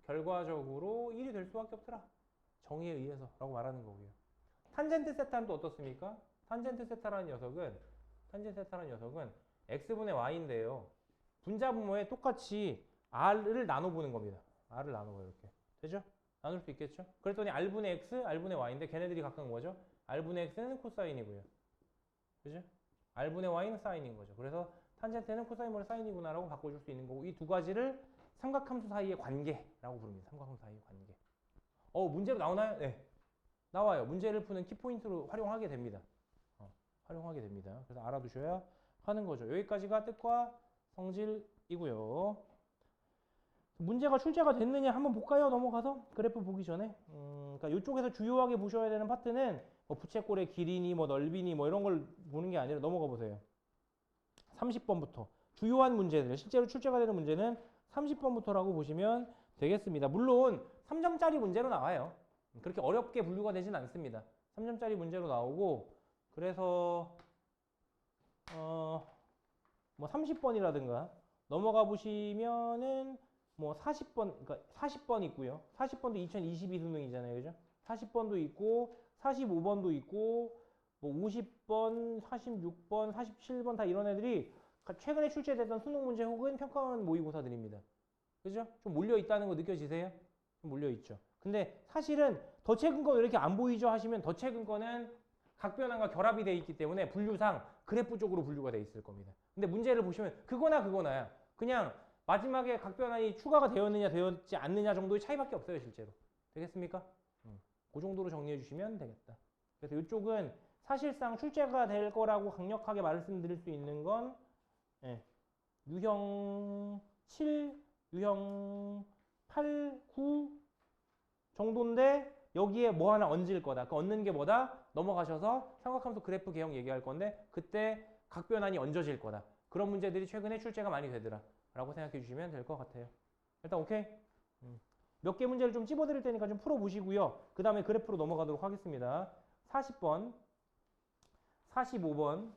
결과적으로 1이 될 수밖에 없더라. 정의에 의해서 라고 말하는 거고요. 탄젠트 세타는 또 어떻습니까? 탄젠트 세타라는 녀석은 X분의 Y인데요. 분자분모에 똑같이 R을 나눠보는 겁니다. R을 나눠봐요. 이렇게. 되죠? 나눌 수 있겠죠? 그랬더니 R분의 X, R분의 Y인데 걔네들이 각각 뭐죠? R분의 X는 코사인이고요. 그죠? R분의 Y는 사인인 거죠. 그래서 탄젠트는 코사인분의 사인이구나 라고 바꿔줄 수 있는 거고 이 두 가지를 삼각함수 사이의 관계라고 부릅니다. 삼각함수 사이의 관계. 문제로 나오나요? 네. 나와요. 문제를 푸는 키포인트로 활용하게 됩니다. 그래서 알아두셔야 하는 거죠. 여기까지가 뜻과 성질이고요. 문제가 출제가 됐느냐 한번 볼까요? 넘어가서 그래프 보기 전에 그러니까 이쪽에서 주요하게 보셔야 되는 파트는 뭐 부채꼴의 길이니 뭐 넓이니 뭐 이런 걸 보는 게 아니라 넘어가 보세요. 30번부터 주요한 문제들 실제로 출제가 되는 문제는 30번부터라고 보시면 되겠습니다. 물론 3점짜리 문제로 나와요. 그렇게 어렵게 분류가 되진 않습니다. 3점짜리 문제로 나오고 그래서 뭐 30번이라든가 넘어가 보시면은 뭐 40번, 그러니까 40번 있고요. 40번도 2022 수능이잖아요. 그죠? 40번도 있고 45번도 있고 뭐 50번, 46번, 47번 다 이런 애들이 최근에 출제됐던 수능 문제 혹은 평가원 모의고사들입니다. 그죠? 좀 몰려 있다는 거 느껴지세요? 좀 몰려 있죠. 근데 사실은 더 최근 거 왜 이렇게 안 보이죠 하시면 더 최근 거는 각 변환과 결합이 돼 있기 때문에 분류상 그래프 쪽으로 분류가 돼 있을 겁니다. 근데 문제를 보시면 그거나 그거나야. 그냥 마지막에 각 변환이 추가가 되었느냐 되었지 않느냐 정도의 차이밖에 없어요, 실제로. 되겠습니까? 그 정도로 정리해 주시면 되겠다. 그래서 이쪽은 사실상 출제가 될 거라고 강력하게 말씀드릴 수 있는 건 예, 유형 7, 유형 8, 9 정도인데 여기에 뭐 하나 얹을 거다. 그 얹는 게 뭐다? 넘어가셔서 삼각함수 그래프 개형 얘기할 건데 그때 각 변환이 얹어질 거다. 그런 문제들이 최근에 출제가 많이 되더라. 라고 생각해 주시면 될 것 같아요. 일단 오케이? 몇 개 문제를 좀 찝어드릴 테니까 좀 풀어보시고요. 그 다음에 그래프로 넘어가도록 하겠습니다. 40번, 45번,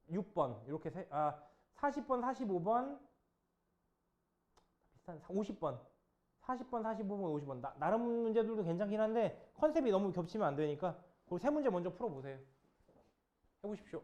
46번 이렇게 40번, 45번, 비슷한 50번, 40번, 45번, 50번 나름 문제들도 괜찮긴 한데 컨셉이 너무 겹치면 안 되니까 그 세 문제 먼저 풀어보세요. 해보십시오.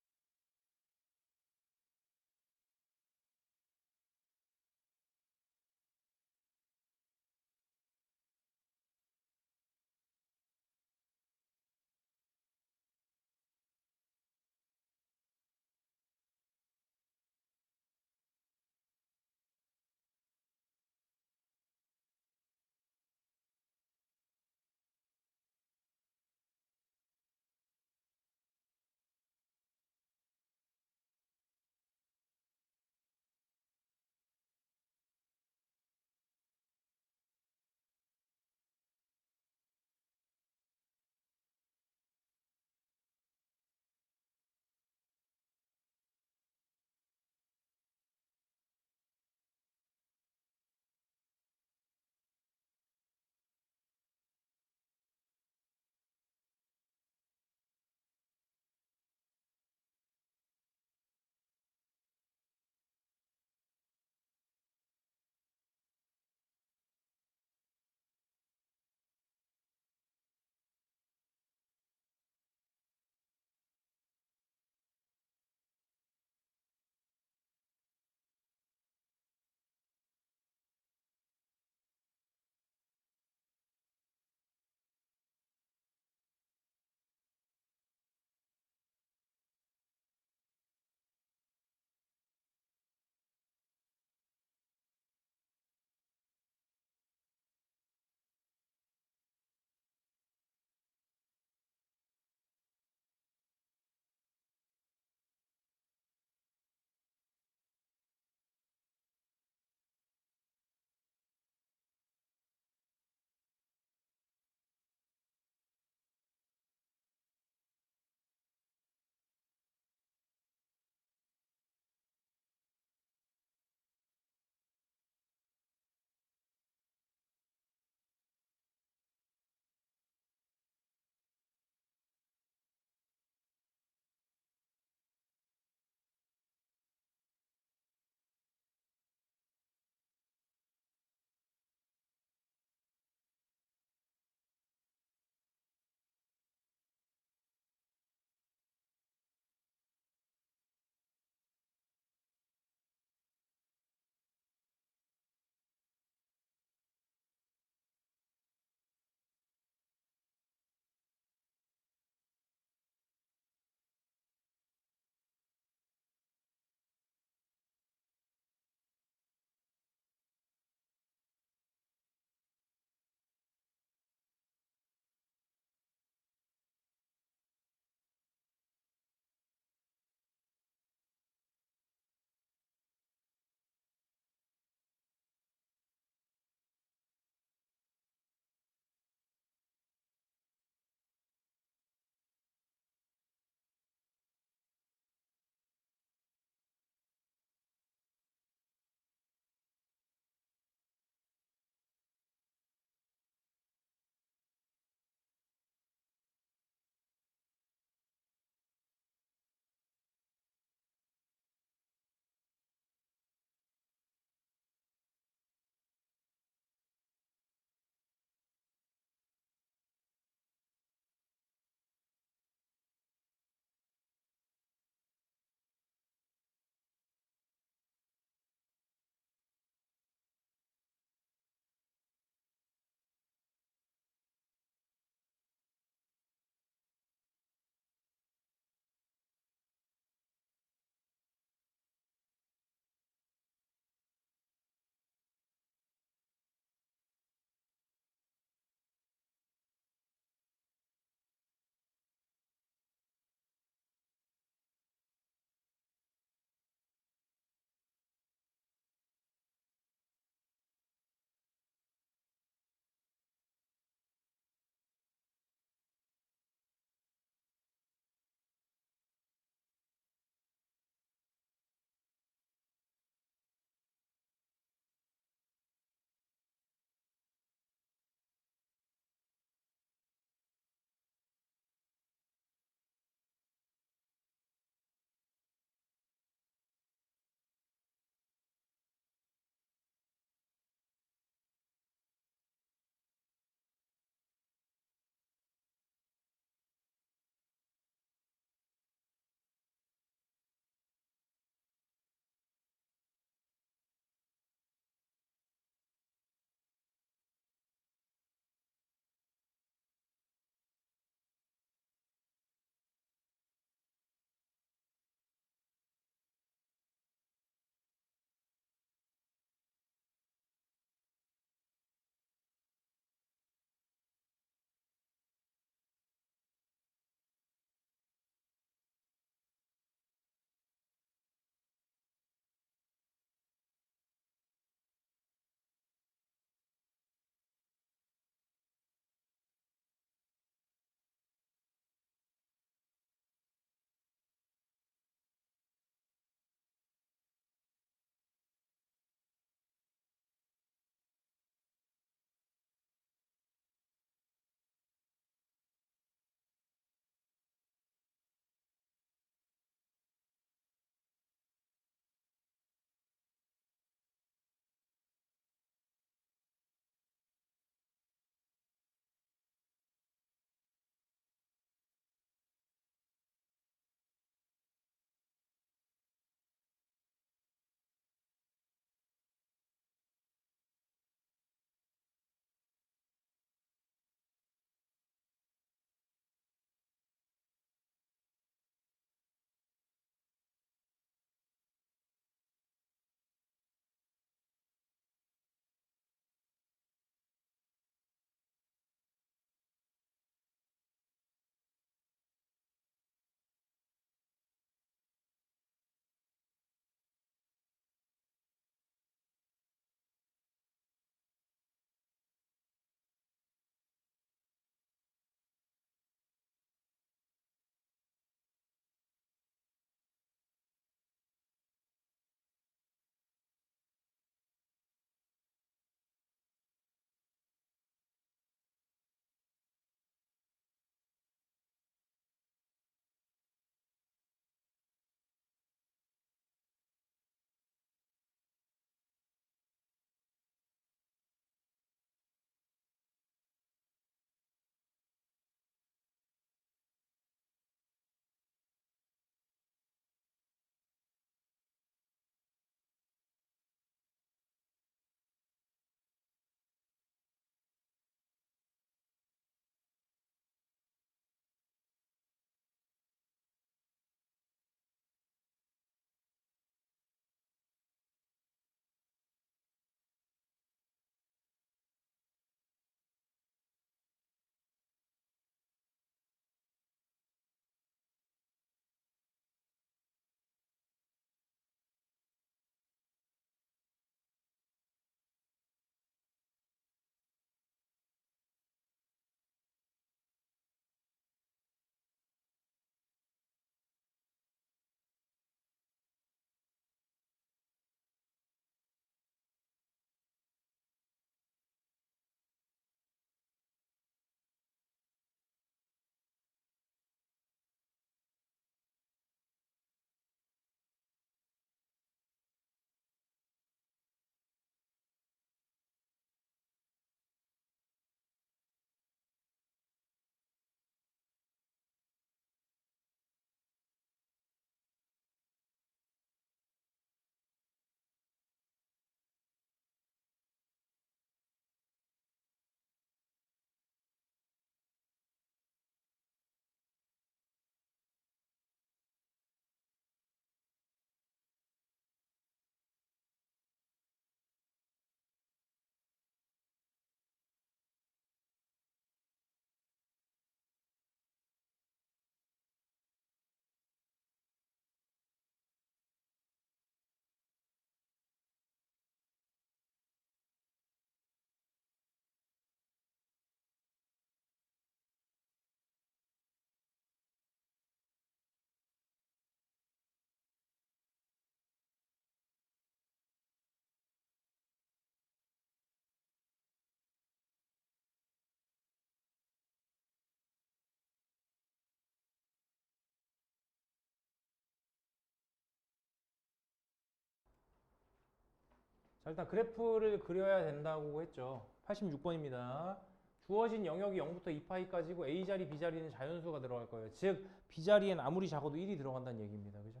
자, 일단 그래프를 그려야 된다고 했죠. 86번입니다. 주어진 영역이 0부터 2파이까지고 A자리, B자리는 자연수가 들어갈 거예요. 즉 B자리엔 아무리 작아도 1이 들어간다는 얘기입니다. 그죠?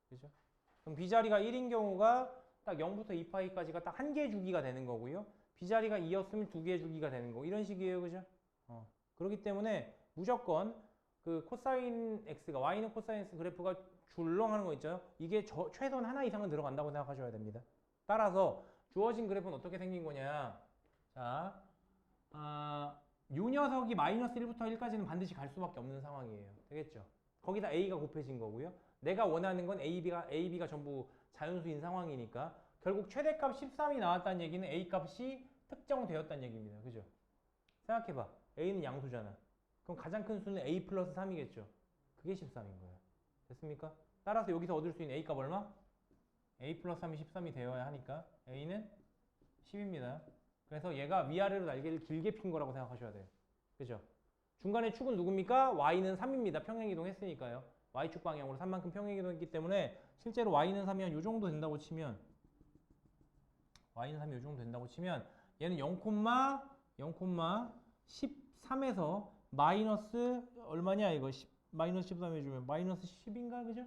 그죠? 그럼 B자리가 1인 경우가 딱 0부터 2파이까지가 딱 한 개 주기가 되는 거고요. B자리가 2였으면 두 개 주기가 되는 거. 이런 식이에요. 그죠? 그렇기 때문에 무조건 그 코사인 X가 Y는 코사인 X 그래프가 줄렁하는 거 있죠? 이게 최소한 하나 이상은 들어간다고 생각하셔야 됩니다. 따라서 주어진 그래프는 어떻게 생긴 거냐? 자, 요 녀석이 마이너스 1부터 1까지는 반드시 갈 수밖에 없는 상황이에요. 되겠죠? 거기다 A가 곱해진 거고요. 내가 원하는 건 AB가 전부 자연수인 상황이니까 결국 최대값 13이 나왔다는 얘기는 A 값이 특정되었다는 얘기입니다. 그죠? 생각해봐. A는 양수잖아. 그럼 가장 큰 수는 A 플러스 3이겠죠? 그게 13인 거예요. 됐습니까? 따라서 여기서 얻을 수 있는 A 값 얼마? A 플러스 3이 13이 되어야 하니까 A는 10입니다. 그래서 얘가 위아래로 날개를 길게 핀 거라고 생각하셔야 돼요. 그죠? 중간에 축은 누굽니까? Y는 3입니다. 평행이동 했으니까요. Y축 방향으로 3만큼 평행이동 했기 때문에 실제로 Y는 3이 한 요 정도 된다고 치면 Y는 3이 요 정도 된다고 치면 얘는 0,13에서 마이너스 얼마냐 이거 마이너스 13 해주면 마이너스 10인가 그죠?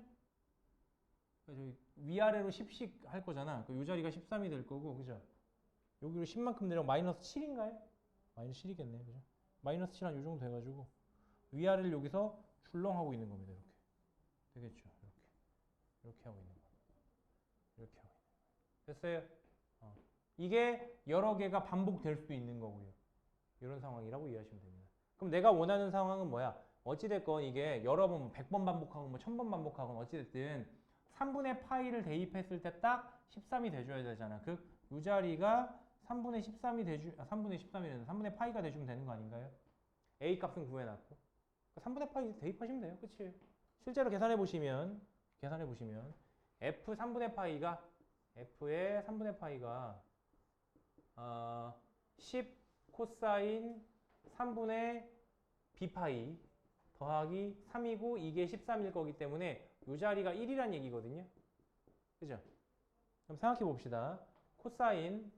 저기 위아래로 10씩 할 거잖아. 요 자리가 13이 될 거고 그죠? 여기로 10만큼 내려 마이너스 7인가요? 마이너스 7이겠네 그죠? 마이너스 7 한 요 정도 돼가지고 위아래를 여기서 출렁하고 있는 겁니다. 이렇게 되겠죠? 이렇게 하고 있는 거. 이렇게 하고 있는 거. 됐어요? 이게 여러 개가 반복될 수도 있는 거고요. 이런 상황이라고 이해하시면 됩니다. 그럼 내가 원하는 상황은 뭐야? 어찌됐건 이게 여러 번 100번 반복하고 뭐 1000번 반복하고 어찌됐든 3분의 파이를 대입했을 때 딱 13이 돼줘야 되잖아. 이 자리가 3분의 13이 3분의 파이가 돼주면 되는 거 아닌가요? A 값은 구해놨고 3분의 파이 대입하시면 돼요. 끝이에요. 실제로 계산해 보시면 F 3분의 파이가 F의 3분의 파이가 10 코사인 3분의 B파이 더하기 3이고 이게 13일 거기 때문에 이 자리가 1이란 얘기거든요. 그죠? 그럼 생각해 봅시다. 코사인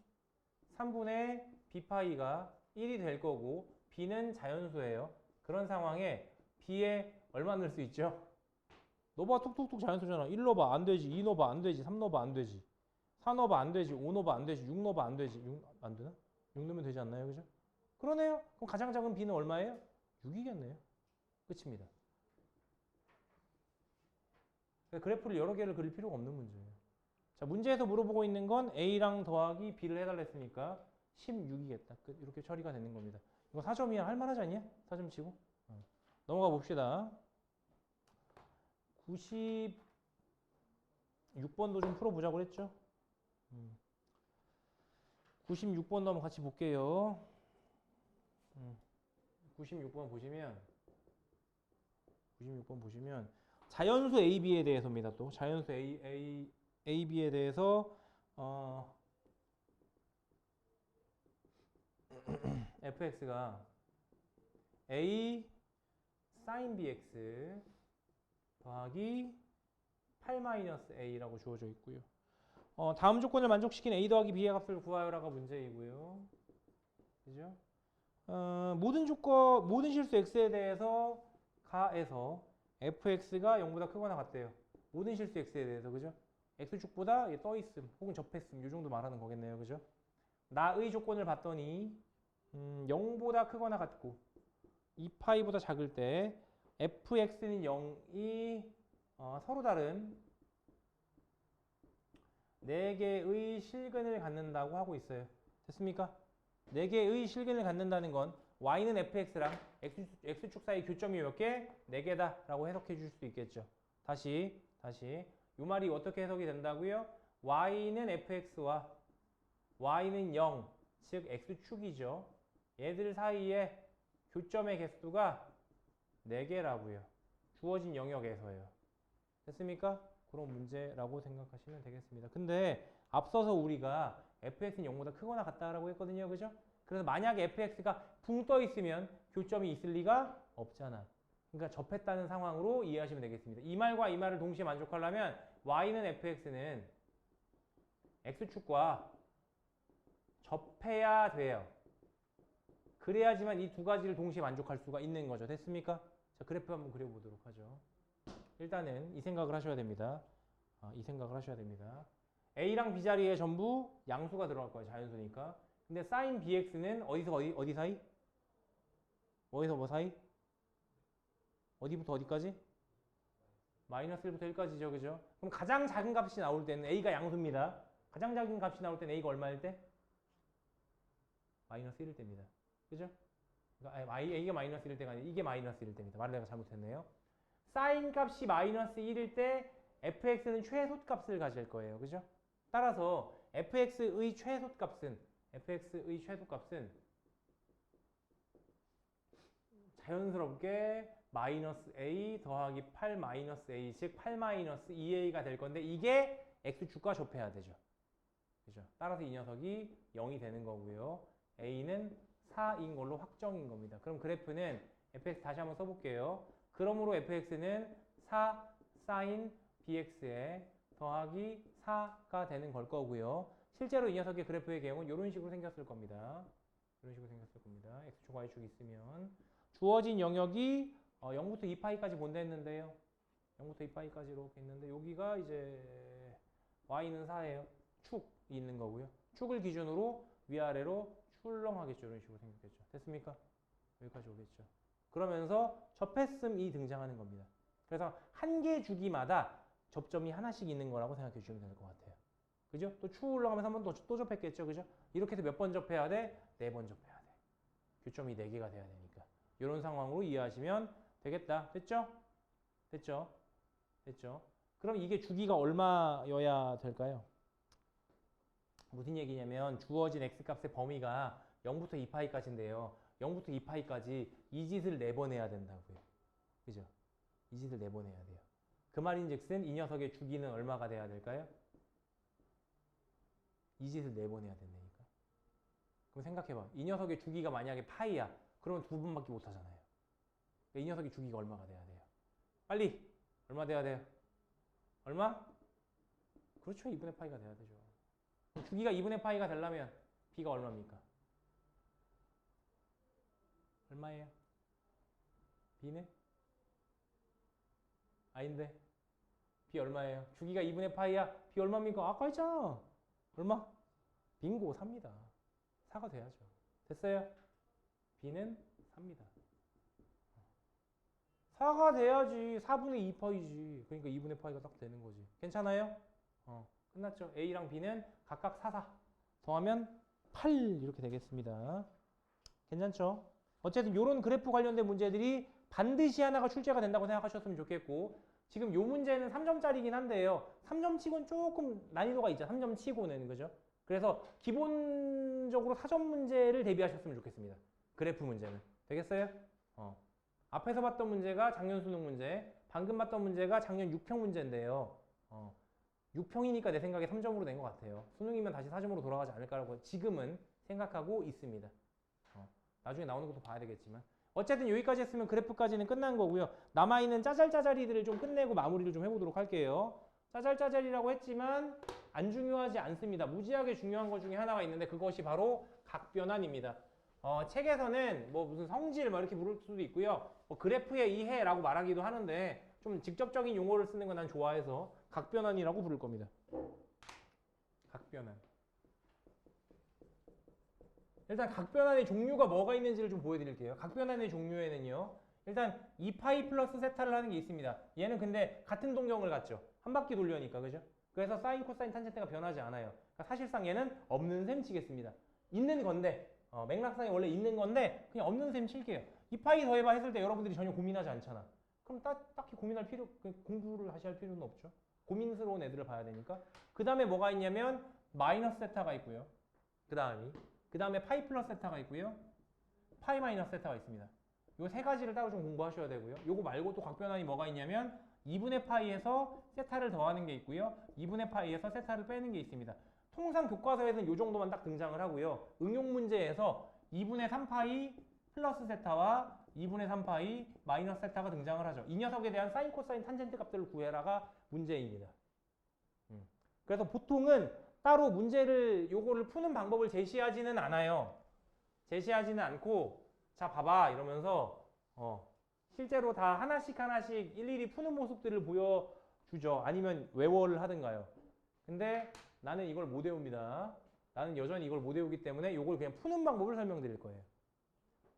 3분의 B파이가 1이 될 거고 B는 자연수예요. 그런 상황에 B에 얼마 넣을 수 있죠? 넣어봐 툭툭툭 자연수잖아. 1 넣어봐 안 되지. 2 넣어봐 안 되지. 3 넣어봐 안 되지. 4 넣어봐 안 되지. 5 넣어봐 안 되지. 6 넣어봐 안 되지. 6 안 되나? 6 넣으면 되지 않나요? 그죠? 그러네요. 그럼 가장 작은 B는 얼마예요? 6이겠네요. 끝입니다. 그래프를 여러 개를 그릴 필요가 없는 문제예요. 자, 문제에서 물어보고 있는 건 A랑 더하기 B를 해달랬으니까 16이겠다. 끝. 이렇게 처리가 되는 겁니다. 이거 4점이야. 할만하지 않냐? 4점 치고. 넘어가 봅시다. 96번도 좀 풀어보자고 그랬죠? 96번도 한번 같이 볼게요. 96번 보시면 자연수 AB에 대해서입니다. 또 자연수 AB에 대해서 fx가 a sin bx 더하기 8-a라고 주어져 있고요. 다음 조건을 만족시킨 a 더하기 b의 값을 구하여라가 문제이고요. 그죠? 모든 실수 x에 대해서 가에서 fx가 0보다 크거나 같대요. 모든 실수 x에 대해서 그죠? x축보다 떠 있음 혹은 접했음 이 정도 말하는 거겠네요. 그죠? 나의 조건을 봤더니 0보다 크거나 같고 2파이보다 작을 때 fx는 0이 서로 다른 4개의 실근을 갖는다고 하고 있어요. 됐습니까? 4개의 실근을 갖는다는 건 y는 fx랑 x축 사이 교점이 몇 개? 4개다 라고 해석해 줄 수 있겠죠. 다시 이 말이 어떻게 해석이 된다고요? y는 fx와 y는 0, 즉 x축이죠. 얘들 사이에 교점의 개수가 4개라고요. 주어진 영역에서요. 됐습니까? 그런 문제라고 생각하시면 되겠습니다. 근데 앞서서 우리가 fx는 0보다 크거나 같다라고 했거든요. 그죠? 그래서 만약에 fx가 붕 떠 있으면 교점이 있을 리가 없잖아. 그러니까 접했다는 상황으로 이해하시면 되겠습니다. 이 말과 이 말을 동시에 만족하려면 y는 fx는 x축과 접해야 돼요. 그래야지만 이 두 가지를 동시에 만족할 수가 있는 거죠. 됐습니까? 자, 그래프 한번 그려보도록 하죠. 일단은 이 생각을 하셔야 됩니다. 이 생각을 하셔야 됩니다. A랑 B 자리에 전부 양수가 들어갈 거예요. 자연수니까. 근데 sin bx는 어디서 어디 사이? 어디서 뭐 사이? 어디부터 어디까지? 마이너스 1부터 1까지죠. 그죠? 그럼 가장 작은 값이 나올 때는 A가 양수입니다. 가장 작은 값이 나올 때는 A가 얼마일 때? 마이너스 1일 때입니다. 그죠? 그러니까 A가 마이너스 1일 때가 아니라 이게 마이너스 1일 때입니다. 말을 내가 잘못했네요. sin 값이 마이너스 1일 때 fx는 최소값을 가질 거예요. 그죠? 따라서 fx의 최소값은 자연스럽게 마이너스 a 더하기 8 마이너스 a 즉 8 마이너스 2a가 될 건데 이게 x축과 접해야 되죠. 그죠? 따라서 이 녀석이 0이 되는 거고요. a는 4인 걸로 확정인 겁니다. 그럼 그래프는 fx 다시 한번 써볼게요. 그러므로 fx는 4 sin bx에 더하기 4가 되는 걸 거고요. 실제로 이 녀석의 그래프의 경우는 이런 식으로 생겼을 겁니다. 이런 식으로 생겼을 겁니다. x축, y축이 있으면 주어진 영역이 0부터 2파이까지 본다 했는데요. 0부터 2파이까지 이렇게 있는데 여기가 이제 y는 4예요. 축이 있는 거고요. 축을 기준으로 위아래로 출렁하겠죠. 이런 식으로 생겼겠죠. 됐습니까? 여기까지 오겠죠. 그러면서 접했음이 등장하는 겁니다. 그래서 한 개 주기마다 접점이 하나씩 있는 거라고 생각해 주시면 될 것 같아요. 그죠? 또 추 올라가면서 한 번 또 접했겠죠. 그죠? 이렇게 해서 몇 번 접해야 돼? 4번 접해야 돼. 교점이 4개가 돼야 되니까. 이런 상황으로 이해하시면 되겠다. 됐죠? 됐죠? 됐죠? 그럼 이게 주기가 얼마여야 될까요? 무슨 얘기냐면 주어진 x값의 범위가 0부터 2파이까지인데요. 0부터 2파이까지 이 짓을 4번 해야 된다고요. 그죠? 이 짓을 4번 해야 돼요. 그 말인즉슨 이 녀석의 주기는 얼마가 돼야 될까요? 이 짓을 4번 해야 된다니까. 그럼 생각해봐. 이 녀석의 주기가 만약에 파이야. 그러면 2번밖에 못 하잖아요. 그러니까 이 녀석의 주기가 얼마가 돼야 돼요? 빨리! 얼마 돼야 돼요? 얼마? 그렇죠. 2분의 파이가 돼야 되죠. 주기가 2분의 파이가 되려면 b가 얼마입니까? 얼마예요? b는? 아닌데 b 얼마예요? 주기가 2분의 파이야? b 얼마입니까? 아까 했잖아. 얼마? 빙고 4입니다. 4가 돼야죠. 됐어요? b는 4입니다. 4가 돼야지 4분의 2파이지. 그러니까 2분의 파이가 딱 되는 거지. 괜찮아요? 끝났죠. a랑 b는 각각 4 더하면 8 이렇게 되겠습니다. 괜찮죠? 어쨌든 이런 그래프 관련된 문제들이 반드시 하나가 출제가 된다고 생각하셨으면 좋겠고, 지금 요 문제는 3점짜리긴 한데요. 3점 치고는 조금 난이도가 있죠. 3점 치고는. 그죠? 그래서 기본적으로 4점 문제를 대비하셨으면 좋겠습니다. 그래프 문제는. 되겠어요? 앞에서 봤던 문제가 작년 수능 문제, 방금 봤던 문제가 작년 6평 문제인데요. 6평이니까 내 생각에 3점으로 된 것 같아요. 수능이면 다시 4점으로 돌아가지 않을까라고 지금은 생각하고 있습니다. 나중에 나오는 것도 봐야 되겠지만. 어쨌든 여기까지 했으면 그래프까지는 끝난 거고요. 남아있는 짜잘짜잘이들을 좀 끝내고 마무리를 좀 해보도록 할게요. 짜잘짜잘이라고 했지만 안 중요하지 않습니다. 무지하게 중요한 것 중에 하나가 있는데 그것이 바로 각변환입니다. 책에서는 뭐 무슨 성질 뭐 이렇게 부를 수도 있고요. 뭐 그래프의 이해라고 말하기도 하는데 좀 직접적인 용어를 쓰는 건 난 좋아해서 각변환이라고 부를 겁니다. 각변환. 일단 각변환의 종류가 뭐가 있는지를 좀 보여드릴게요. 각변환의 종류에는요. 일단 2파이 플러스 세타를 하는 게 있습니다. 얘는 근데 같은 동경을 갖죠. 한 바퀴 돌려니까. 그죠? 그래서 사인, 코사인, 탄젠트가 변하지 않아요. 그러니까 사실상 얘는 없는 셈 치겠습니다. 있는 건데 맥락상에 원래 있는 건데 그냥 없는 셈 칠게요. 2파이 더해봐 했을 때 여러분들이 전혀 고민하지 않잖아. 그럼 딱히 고민할 필요, 공부를 다시 할 필요는 없죠. 고민스러운 애들을 봐야 되니까. 그 다음에 뭐가 있냐면 마이너스 세타가 있고요. 그 다음에 파이 플러스 세타가 있고요. 파이 마이너스 세타가 있습니다. 요 세 가지를 따로 좀 공부하셔야 되고요. 요거 말고 또 각변환이 뭐가 있냐면 2분의 파이에서 세타를 더하는 게 있고요. 2분의 파이에서 세타를 빼는 게 있습니다. 통상 교과서에서는 요 정도만 딱 등장을 하고요. 응용 문제에서 2분의 3파이 플러스 세타와 2분의 3파이 마이너스 세타가 등장을 하죠. 이 녀석에 대한 사인, 코사인, 탄젠트 값들을 구해라가 문제입니다. 그래서 보통은 따로 문제를 요거를 푸는 방법을 제시하지는 않아요. 제시하지는 않고 자 봐봐 이러면서 실제로 다 하나씩 하나씩 일일이 푸는 모습들을 보여주죠. 아니면 외워를 하든가요. 근데 나는 이걸 못 외웁니다. 나는 여전히 이걸 못 외우기 때문에 이걸 그냥 푸는 방법을 설명드릴 거예요.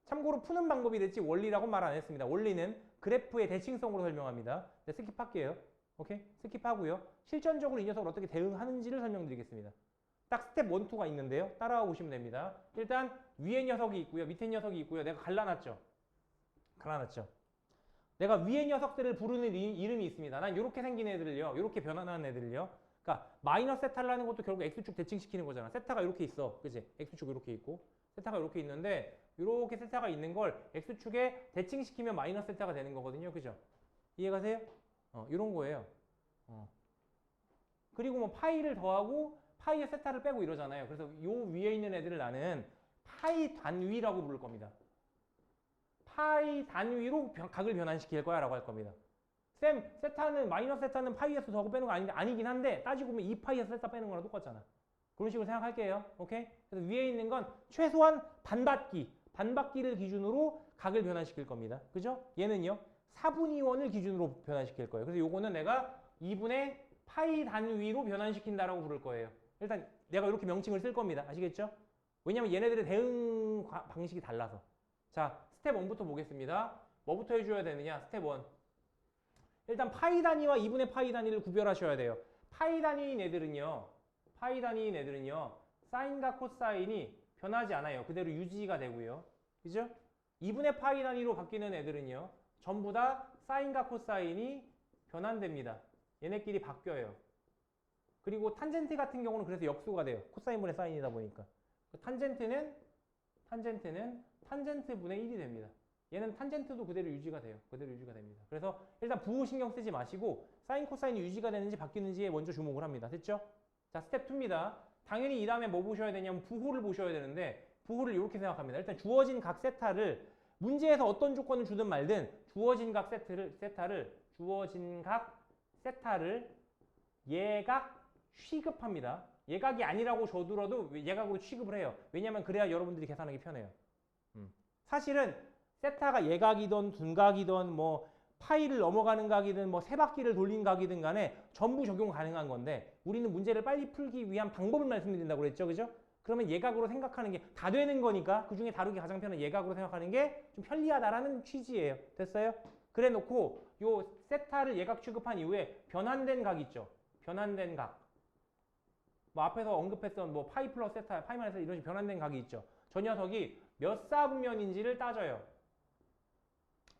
참고로 푸는 방법이 됐지 원리라고 말 안 했습니다. 원리는 그래프의 대칭성으로 설명합니다. 네, 스킵할게요. 오케이? 스킵하고요. 실전적으로 이 녀석을 어떻게 대응하는지를 설명드리겠습니다. 딱 스텝 1, 2가 있는데요. 따라와 보시면 됩니다. 일단 위에 녀석이 있고요. 밑에 녀석이 있고요. 내가 갈라놨죠. 내가 위에 녀석들을 부르는 이름이 있습니다. 난 이렇게 생긴 애들을요. 이렇게 변환하는 애들을요. 그러니까 마이너스 세타를 하는 것도 결국 x축 대칭시키는 거잖아. 세타가 이렇게 있어. 그치? x축 이렇게 있고 세타가 이렇게 있는데 이렇게 세타가 있는 걸 x축에 대칭시키면 마이너스 세타가 되는 거거든요. 그죠? 이해가세요? 이런 거예요. 그리고 뭐 파이를 더하고 파이에 세타를 빼고 이러잖아요. 그래서 요 위에 있는 애들을 나는 파이 단위라고 부를 겁니다. 파이 단위로 각을 변환시킬 거야 라고 할 겁니다. 쌤, 세타는 마이너스 세타는 파이에서 더하고 빼는 거 아닌데 아니긴 한데 따지고 보면 2파이에서 세타 빼는 거랑 똑같잖아. 그런 식으로 생각할게요. 오케이? 그래서 위에 있는 건 최소한 반바퀴를 기준으로 각을 변환시킬 겁니다. 그죠? 얘는요. 4분의 1을 기준으로 변환시킬 거예요. 그래서 요거는 내가 2분의 파이 단위로 변환시킨다라고 부를 거예요. 일단 내가 이렇게 명칭을 쓸 겁니다. 아시겠죠? 왜냐면 얘네들의 대응 방식이 달라서. 자, 스텝 1부터 보겠습니다. 뭐부터 해줘야 되느냐? 스텝 1. 일단 파이 단위와 2분의 파이 단위를 구별하셔야 돼요. 파이 단위인 애들은요. 사인과 코사인이 변하지 않아요. 그대로 유지가 되고요. 그죠? 2분의 파이 단위로 바뀌는 애들은요. 전부 다 사인과 코사인이 변환됩니다. 얘네끼리 바뀌어요. 그리고 탄젠트 같은 경우는 그래서 역수가 돼요. 코사인분의 사인이다 보니까. 탄젠트는 탄젠트분의 1이 됩니다. 얘는 탄젠트도 그대로 유지가 돼요. 그대로 유지가 됩니다. 그래서 일단 부호 신경 쓰지 마시고 사인, 코사인이 유지가 되는지 바뀌는지에 먼저 주목을 합니다. 됐죠? 자, 스텝 2입니다. 당연히 이 다음에 뭐 보셔야 되냐면 부호를 보셔야 되는데 부호를 이렇게 생각합니다. 일단 주어진 각 세타를 문제에서 어떤 조건을 주든 말든 주어진 각 세타를 예각 취급합니다. 예각이 아니라고 줘두라도 예각으로 취급을 해요. 왜냐하면 그래야 여러분들이 계산하기 편해요. 사실은 세타가 예각이든 둔각이든 뭐 파이를 넘어가는 각이든 뭐 세 바퀴를 돌린 각이든 간에 전부 적용 가능한 건데 우리는 문제를 빨리 풀기 위한 방법을 말씀드린다고 그랬죠. 그죠? 그러면 예각으로 생각하는 게 다 되는 거니까 그중에 다루기 가장 편한 예각으로 생각하는 게 좀 편리하다라는 취지예요. 됐어요? 그래 놓고 요 세타를 예각 취급한 이후에 변환된 각 있죠. 변환된 각. 뭐 앞에서 언급했던 뭐 파이 플러스 세타, 파이 마이너스 이런 식으로 변환된 각이 있죠. 저 녀석이 몇 사분면인지를 따져요.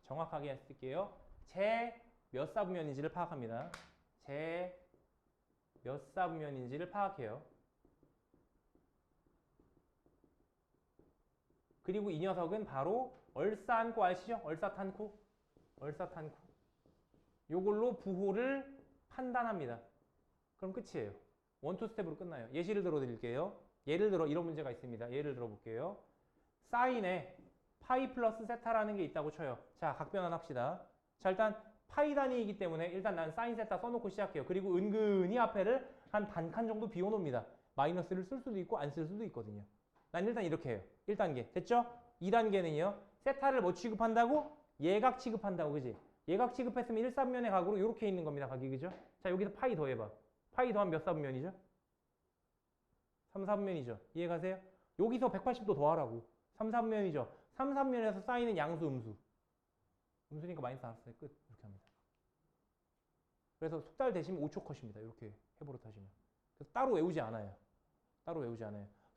정확하게 쓸게요. 제 몇 사분면인지를 파악합니다. 제 몇 사분면인지를 파악해요. 그리고 이 녀석은 바로 얼싸안고 아시죠? 얼싸탄코. 요걸로 부호를 판단합니다. 그럼 끝이에요. 1, 2 스텝으로 끝나요. 예시를 들어 드릴게요. 예를 들어 이런 문제가 있습니다. 예를 들어 볼게요. 사인에 파이 플러스 세타라는 게 있다고 쳐요. 자, 각변환 합시다. 자, 일단 파이 단위이기 때문에 일단 난 사인 세타 써놓고 시작해요. 그리고 은근히 앞에를 한 반칸 정도 비워놓습니다. 마이너스를 쓸 수도 있고 안 쓸 수도 있거든요. 난 일단 이렇게 해요. 1단계. 됐죠? 2단계는요. 세타를 뭐 취급한다고? 예각 취급한다고. 그지? 예각 취급했으면 1사분면의 각으로 이렇게 있는 겁니다. 각이. 그죠? 자, 여기서 파이 더해봐. 파이 더하면 몇 사분면이죠? 3사분면이죠. 이해가세요? 여기서 180도 더하라고. 3사분면이죠. 3사분면에서 사인은 양수, 음수. 음수니까 마이너스 알았어요. 끝. 이렇게 합니다. 그래서 속달 대시면 5초 컷입니다. 이렇게 해버릇 하시면. 그래서 따로 외우지 않아요.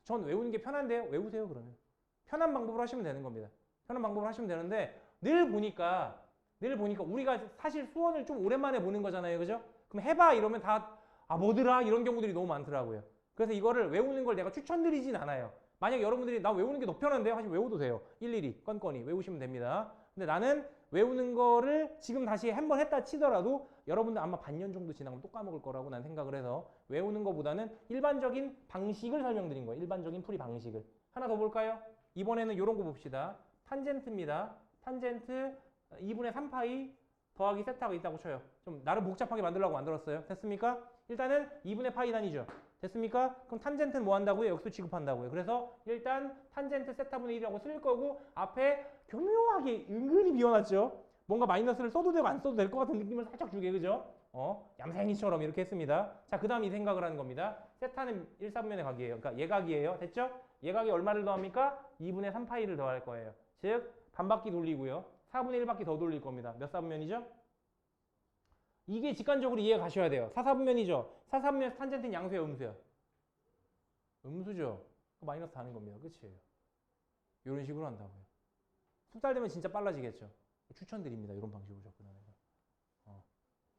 전 외우는 게 편한데요. 외우세요, 그러면. 편한 방법으로 하시면 되는 겁니다. 편한 방법으로 하시면 되는데 늘 보니까 우리가 사실 수원을 좀 오랜만에 보는 거잖아요. 그죠? 그럼 해봐 이러면 다 뭐더라? 이런 경우들이 너무 많더라고요. 그래서 이거를 외우는 걸 내가 추천드리진 않아요. 만약 여러분들이 나 외우는 게 더 편한데요? 하시면 외워도 돼요. 일일이 건건히 외우시면 됩니다. 근데 나는 외우는 거를 지금 다시 한 번 했다 치더라도 여러분들 아마 반년 정도 지나면 또 까먹을 거라고 난 생각을 해서 외우는 것보다는 일반적인 방식을 설명드린 거예요. 일반적인 풀이 방식을. 하나 더 볼까요? 이번에는 이런 거 봅시다. 탄젠트입니다. 탄젠트 2분의 3파이 더하기 세타가 있다고 쳐요. 좀 나름 복잡하게 만들려고 만들었어요. 됐습니까? 일단은 2분의 파이 단위죠. 됐습니까? 그럼 탄젠트는 뭐 한다고요? 역수 취급한다고요. 그래서 일단 탄젠트 세타분의 1이라고 쓸 거고 앞에 교묘하게 은근히 비워놨죠. 뭔가 마이너스를 써도 되고 안 써도 될 것 같은 느낌을 살짝 주게, 그죠? 얌생이처럼 이렇게 했습니다. 자, 그 다음 이 생각을 하는 겁니다. 세타는 1, 4분면의 각이에요. 그러니까 예각이에요. 됐죠? 예각이 얼마를 더합니까? 2분의 3파이를 더할 거예요. 즉, 반바퀴 돌리고요. 4분의 1바퀴 더 돌릴 겁니다. 몇 4분면이죠? 이게 직관적으로 이해가 가셔야 돼요. 4, 4분면이죠? 4, 4분면에서 탄젠트는 양수예요, 음수예요? 음수죠? 마이너스 다는 겁니다. 끝이에요. 이런 식으로 한다고요. 숙달 되면 진짜 빨라지겠죠? 추천드립니다. 이런 방식으로 접근하는 거.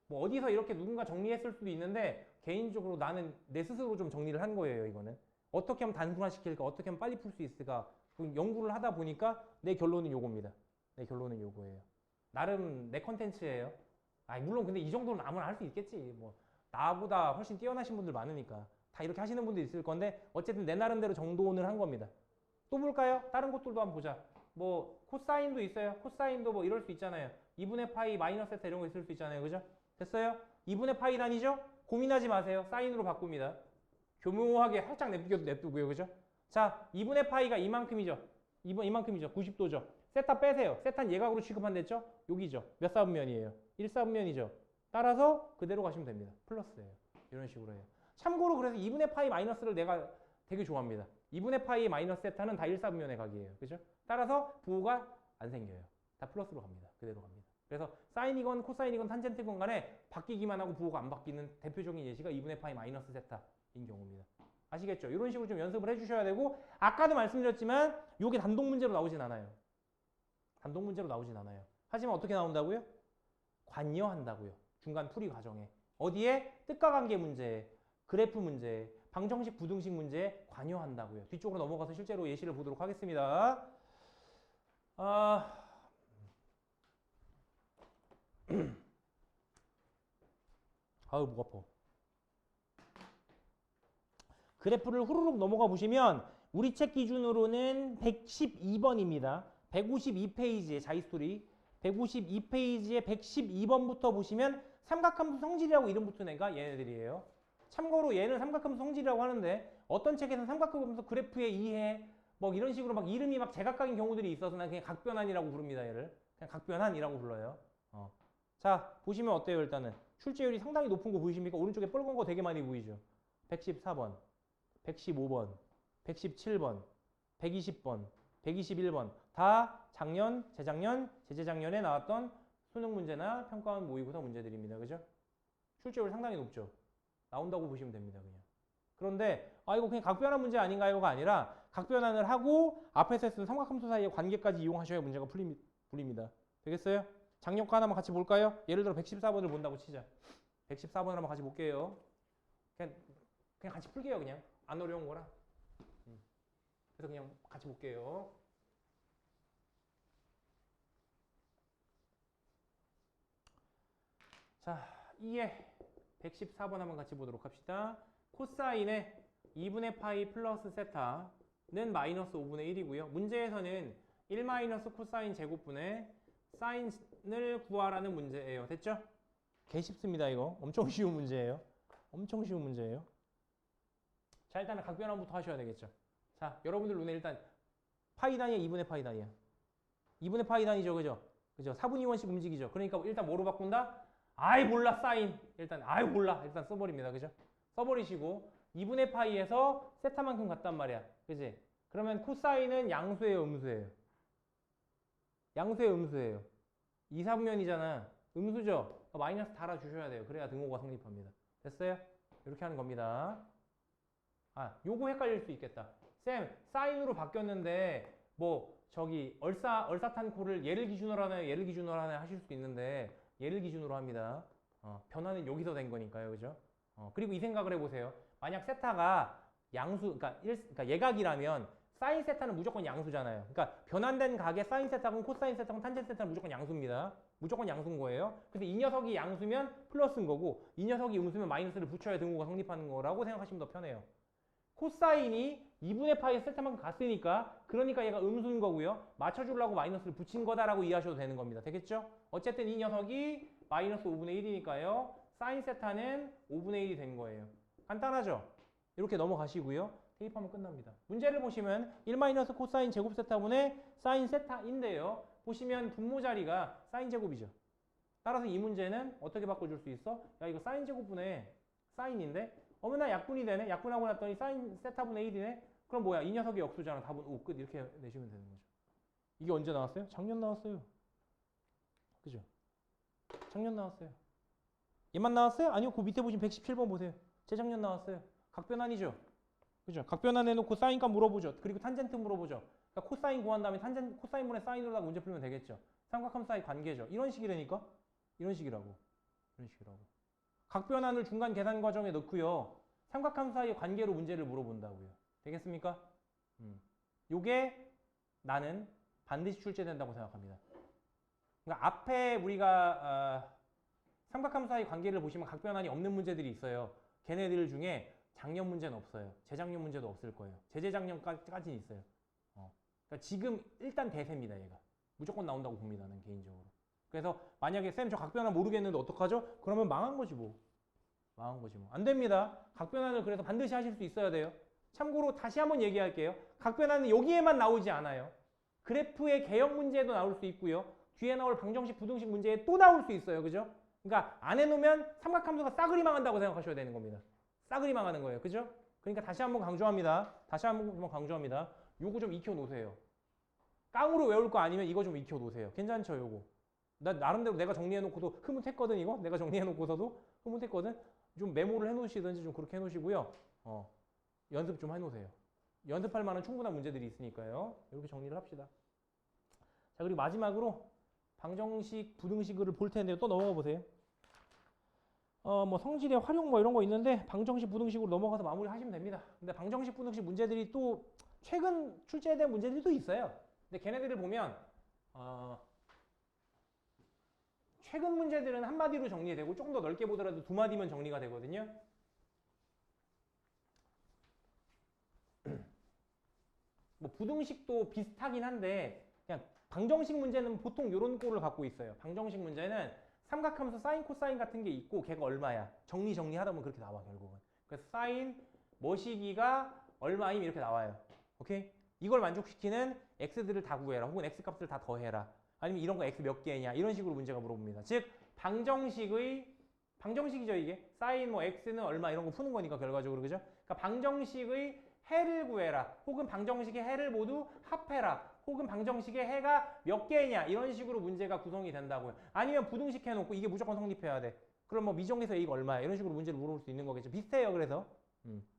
뭐 어디서 이렇게 누군가 정리했을 수도 있는데 개인적으로 나는 내 스스로 좀 정리를 한 거예요. 이거는 어떻게 하면 단순화시킬까, 어떻게 하면 빨리 풀 수 있을까 연구를 하다 보니까 내 결론은 요겁니다. 내 결론은 요거예요. 나름 내 컨텐츠예요. 물론 근데 이 정도는 아무나 할 수 있겠지. 뭐 나보다 훨씬 뛰어나신 분들 많으니까 다 이렇게 하시는 분들 있을 건데 어쨌든 내 나름대로 정돈을 한 겁니다. 또 볼까요? 다른 것들도 한번 보자. 뭐 코사인도 있어요. 코사인도 뭐 이럴 수 있잖아요. 2분의 파이 마이너스 세타 이런 거 있을 수 있잖아요. 그죠? 됐어요? 2분의 파이 단위죠? 고민하지 마세요. 사인으로 바꿉니다. 교묘하게 살짝 냅두겨도 냅두고요. 그죠? 자, 2분의 파이가 이만큼이죠. 이만큼이죠. 90도죠. 세타 빼세요. 세타는 예각으로 취급한댔죠? 여기죠. 몇 사분면이에요? 1사분면이죠. 따라서 그대로 가시면 됩니다. 플러스예요. 이런 식으로 해요. 참고로 그래서 2분의 파이 마이너스를 내가 되게 좋아합니다. 2분의 파이 마이너스 세타는 다 1사분면의 각이에요. 그죠? 따라서 부호가 안 생겨요. 다 플러스로 갑니다. 그대로 갑니다. 그래서 사인이건 코사인이건 탄젠트건 간에 바뀌기만 하고 부호가 안 바뀌는 대표적인 예시가 2분의 파이 마이너스 세타인 경우입니다. 아시겠죠? 이런 식으로 좀 연습을 해주셔야 되고 아까도 말씀드렸지만 이게 단독 문제로 나오진 않아요. 단독 문제로 나오진 않아요. 하지만 어떻게 나온다고요? 관여한다고요. 중간 풀이 과정에. 어디에? 뜻과 관계 문제에, 그래프 문제에, 방정식, 부등식 문제에 관여한다고요. 뒤쪽으로 넘어가서 실제로 예시를 보도록 하겠습니다. 아유, 목 아파. 그래프를 후루룩 넘어가 보시면 우리 책 기준으로는 112번입니다. 152페이지의 자이스토리 152페이지의 112번부터 보시면 삼각함수 성질이라고 이름 붙은 애가 얘네들이에요. 참고로 얘는 삼각함수 성질이라고 하는데 어떤 책에서는 삼각함수 그래프의 이해 뭐 이런 식으로 막 이름이 막 제각각인 경우들이 있어서 난 그냥 각변환이라고 부릅니다. 얘를 그냥 각변환이라고 불러요. 자, 보시면 어때요? 일단은 출제율이 상당히 높은 거 보이십니까? 오른쪽에 빨간 거 되게 많이 보이죠? 114번, 115번, 117번, 120번, 121번 다 작년, 재작년, 재재작년에 나왔던 수능 문제나 평가원 모의고사 문제들입니다. 그죠? 출제율 상당히 높죠? 나온다고 보시면 됩니다. 그냥. 그런데 이거 그냥 각변환 문제 아닌가요가 아니라 각변환을 하고 앞에서 쓴 삼각함수 사이의 관계까지 이용하셔야 문제가 풀립니다. 되겠어요? 작년 거 하나만 같이 볼까요? 예를 들어 114번을 본다고 치자. 114번을 한번 같이 볼게요. 그냥 같이 풀게요. 그냥 안 어려운 거라. 그래서 그냥 같이 볼게요. 자, 2에 114번 한번 같이 보도록 합시다. 코사인의 2분의 파이 플러스 세타는 마이너스 5분의 1이고요. 문제에서는 1 마이너스 코사인 제곱분의 사인을 구하라는 문제예요. 됐죠? 개 쉽습니다. 이거 엄청 쉬운 문제예요. 엄청 쉬운 문제예요. 자, 일단은 각변환부터 하셔야 되겠죠. 자, 여러분들 눈에 일단 파이 단위야, 2분의 파이 단위야. 2분의 파이 단위죠, 그죠? 그죠? 4분의 2원씩 움직이죠. 그러니까 일단 뭐로 바꾼다? 아이 몰라 사인. 일단 아이 몰라. 일단 써버립니다. 그죠? 써버리시고 2분의 파이에서 세타만큼 같단 말이야. 그지? 그러면 코사인은 양수예요, 음수예요? 양수예요, 음수예요? 2, 4분면이잖아. 음수죠? 마이너스 달아주셔야 돼요. 그래야 등호가 성립합니다. 됐어요? 이렇게 하는 겁니다. 요거 헷갈릴 수 있겠다. 쌤, 사인으로 바뀌었는데 뭐 저기 얼사탄코를 얘를 기준으로 하나요? 얘를 기준으로 하나요? 하실 수 있는데 얘를 기준으로 합니다. 변화는 여기서 된 거니까요. 그죠? 그리고 이 생각을 해보세요. 만약 세타가 양수, 그러니까 예각이라면 사인 세타는 무조건 양수잖아요. 그러니까 변환된 각의 사인 세타건 코사인 세타건 탄젠트 세타는 무조건 양수입니다. 무조건 양수인 거예요. 근데 이 녀석이 양수면 플러스인 거고 이 녀석이 음수면 마이너스를 붙여야 등호가 성립하는 거라고 생각하시면 더 편해요. 코사인이 2분의 파이 세타만큼 갔으니까 그러니까 얘가 음수인 거고요. 맞춰주려고 마이너스를 붙인 거다라고 이해하셔도 되는 겁니다. 되겠죠? 어쨌든 이 녀석이 마이너스 5분의 1이니까요. 사인 세타는 5분의 1이 된 거예요. 간단하죠? 이렇게 넘어가시고요. 대입하면 끝납니다. 문제를 보시면 1 마이너스 코사인 제곱 세타분의 사인 세타인데요. 보시면 분모 자리가 사인 제곱이죠. 따라서 이 문제는 어떻게 바꿔줄 수 있어? 야, 이거 사인 제곱분의 사인인데 어머나 약분이 되네. 약분하고 났더니 사인 세타분의 1이네. 그럼 뭐야? 이 녀석이 역수잖아. 답은 5 끝. 이렇게 내시면 되는 거죠. 이게 언제 나왔어요? 작년 나왔어요. 그죠? 작년 나왔어요. 얘만 나왔어요? 아니요. 그 밑에 보시면 117번 보세요. 재작년 나왔어요. 각변환이죠. 그죠? 각변환 해놓고 사인값 물어보죠. 그리고 탄젠트 물어보죠. 그러니까 코사인 구한 다음에 코사인분의 사인으로다가 문제 풀면 되겠죠. 삼각함 사이 관계죠. 이런 식이라니까? 이런 식이라고. 이런 식이라고. 각변환을 중간 계산 과정에 넣고요. 삼각함 사이의 관계로 문제를 물어본다고요. 되겠습니까? 요게 나는 반드시 출제된다고 생각합니다. 그러니까 앞에 우리가 삼각함 사이 관계를 보시면 각변환이 없는 문제들이 있어요. 걔네들 중에 작년 문제는 없어요. 재작년 문제도 없을 거예요. 재재작년까지는 있어요. 그러니까 지금 일단 대세입니다. 얘가. 무조건 나온다고 봅니다. 나는 개인적으로. 그래서 만약에 쌤 저 각변환 모르겠는데 어떡하죠? 그러면 망한 거지 뭐. 망한 거지 뭐. 안 됩니다. 각변환을 그래서 반드시 하실 수 있어야 돼요. 참고로 다시 한번 얘기할게요. 각변환은 여기에만 나오지 않아요. 그래프의 개형 문제도 나올 수 있고요. 뒤에 나올 방정식, 부등식 문제에 또 나올 수 있어요. 그죠? 그러니까 안 해놓으면 삼각함수가 싸그리 망한다고 생각하셔야 되는 겁니다. 싸그리 망하는 거예요. 그죠? 그러니까 다시 한번 강조합니다. 다시 한번 강조합니다. 요거 좀 익혀 놓으세요. 깡으로 외울 거 아니면 이거 좀 익혀 놓으세요. 괜찮죠, 요거? 나 나름대로 내가 정리해 놓고도 흐뭇했거든, 이거? 내가 정리해 놓고서도 흐뭇했거든? 좀 메모를 해 놓으시든지 좀 그렇게 해 놓으시고요. 연습 좀 해 놓으세요. 연습할 만한 충분한 문제들이 있으니까요. 이렇게 정리를 합시다. 자, 그리고 마지막으로 방정식, 부등식을 볼 텐데요. 또 넘어가 보세요. 뭐 성질의 활용 뭐 이런 거 있는데 방정식, 부등식으로 넘어가서 마무리 하시면 됩니다. 근데 방정식, 부등식 문제들이 또 최근 출제된 문제들도 있어요. 근데 걔네들을 보면 최근 문제들은 한마디로 정리되고 조금 더 넓게 보더라도 두 마디면 정리가 되거든요. 뭐 부등식도 비슷하긴 한데 그냥 방정식 문제는 보통 이런 꼴을 갖고 있어요. 방정식 문제는 삼각함수 사인 코사인 같은 게 있고 걔가 얼마야. 정리하다 보면 그렇게 나와 결국은. 그래서 사인 뭐시기가 얼마임 이렇게 나와요. 오케이? 이걸 만족시키는 x들을 다 구해라. 혹은 x값을 다 더해라. 아니면 이런 거 x 몇 개냐 이런 식으로 문제가 물어봅니다. 즉 방정식이죠 이게. 사인 뭐 x는 얼마 이런 거 푸는 거니까 결과적으로. 그죠? 그러니까 방정식의 해를 구해라. 혹은 방정식의 해를 모두 합해라. 혹은 방정식의 해가 몇 개냐 이런 식으로 문제가 구성이 된다고요. 아니면 부등식 해놓고 이게 무조건 성립해야 돼. 그럼 뭐 미정에서 a가 얼마야 이런 식으로 문제를 물어볼 수 있는 거겠죠. 비슷해요. 그래서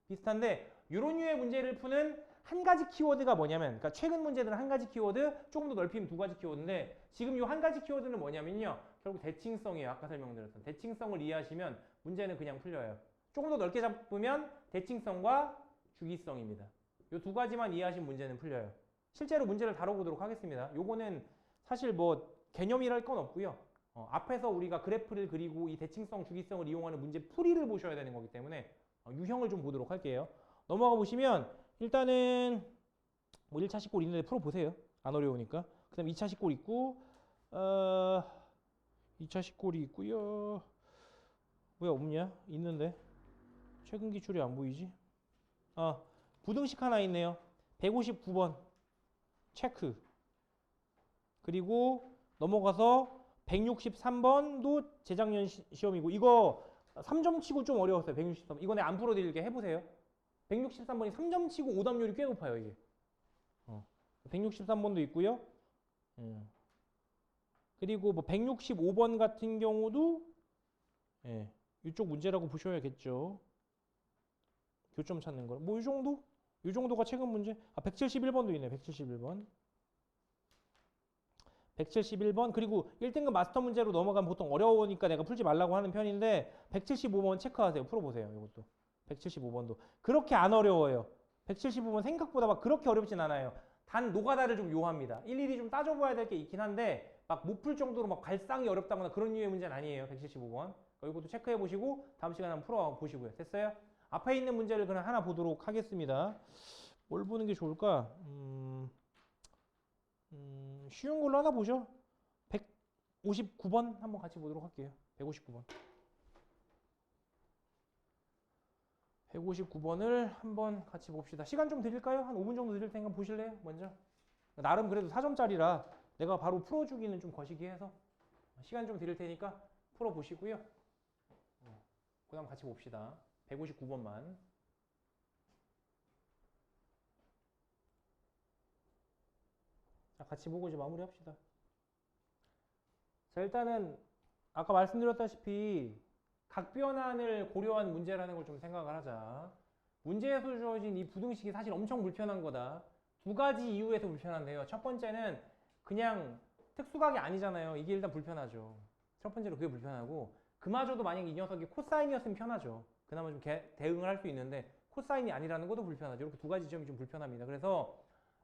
비슷한데 이런 류의 문제를 푸는 한 가지 키워드가 뭐냐면, 그러니까 최근 문제들은 한 가지 키워드, 조금 더 넓히면 두 가지 키워드인데 지금 이 한 가지 키워드는 뭐냐면요. 결국 대칭성이에요. 아까 설명드렸던 대칭성을 이해하시면 문제는 그냥 풀려요. 조금 더 넓게 잡으면 대칭성과 주기성입니다. 이 두 가지만 이해하시면 문제는 풀려요. 실제로 문제를 다뤄보도록 하겠습니다. 요거는 사실 뭐 개념이랄 건 없고요. 앞에서 우리가 그래프를 그리고 이 대칭성, 주기성을 이용하는 문제 풀이를 보셔야 되는 거기 때문에 유형을 좀 보도록 할게요. 넘어가 보시면 일단은 뭐 1차 식골 있는데 풀어보세요. 안 어려우니까. 그 다음에 2차 식골 있고 2차 식골이 있고요. 왜 없냐? 있는데 최근 기출이 안 보이지? 부등식 하나 있네요. 159번 체크. 그리고 넘어가서 163번도 재작년 시험이고 이거 3점 치고 좀 어려웠어요. 163번. 이거 내가 안 풀어드릴게. 해보세요. 163번이 3점 치고 오답률이 꽤 높아요. 이게. 163번도 있고요. 그리고 뭐 165번 같은 경우도 이쪽 문제라고 보셔야겠죠. 교점 찾는 거. 뭐 이 정도? 이 정도가 최근 문제. 171번도 있네. 171번. 171번. 그리고 1등급 마스터 문제로 넘어가면 보통 어려우니까 내가 풀지 말라고 하는 편인데 175번 체크하세요. 풀어보세요. 이것도. 175번도. 그렇게 안 어려워요. 175번 생각보다 막 그렇게 어렵진 않아요. 단 노가다를 좀 요합니다. 일일이 좀 따져봐야 될 게 있긴 한데 막 못 풀 정도로 막 갈상이 어렵다거나 그런 류의 문제는 아니에요. 175번. 이것도 체크해 보시고 다음 시간에 한번 풀어 보시고요. 됐어요? 앞에 있는 문제를 그냥 하나 보도록 하겠습니다. 뭘 보는 게 좋을까? 쉬운 걸로 하나 보죠. 159번 한번 같이 보도록 할게요. 159번. 159번을 한번 같이 봅시다. 시간 좀 드릴까요? 한 5분 정도 드릴 테니까 보실래요? 먼저. 나름 그래도 4점짜리라 내가 바로 풀어주기는 좀 거시기 해서 시간 좀 드릴 테니까 풀어보시고요. 그 다음 같이 봅시다. 159번만. 자, 같이 보고 이제 마무리합시다. 자, 일단은 아까 말씀드렸다시피 각변환을 고려한 문제라는 걸 좀 생각을 하자. 문제에서 주어진 이 부등식이 사실 엄청 불편한 거다. 두 가지 이유에서 불편한데요. 첫 번째는 그냥 특수각이 아니잖아요. 이게 일단 불편하죠. 첫 번째로 그게 불편하고, 그마저도 만약에 이 녀석이 코사인이었으면 편하죠. 그나마 좀 대응을 할 수 있는데 코사인이 아니라는 것도 불편하죠. 이렇게 두 가지 점이 좀 불편합니다. 그래서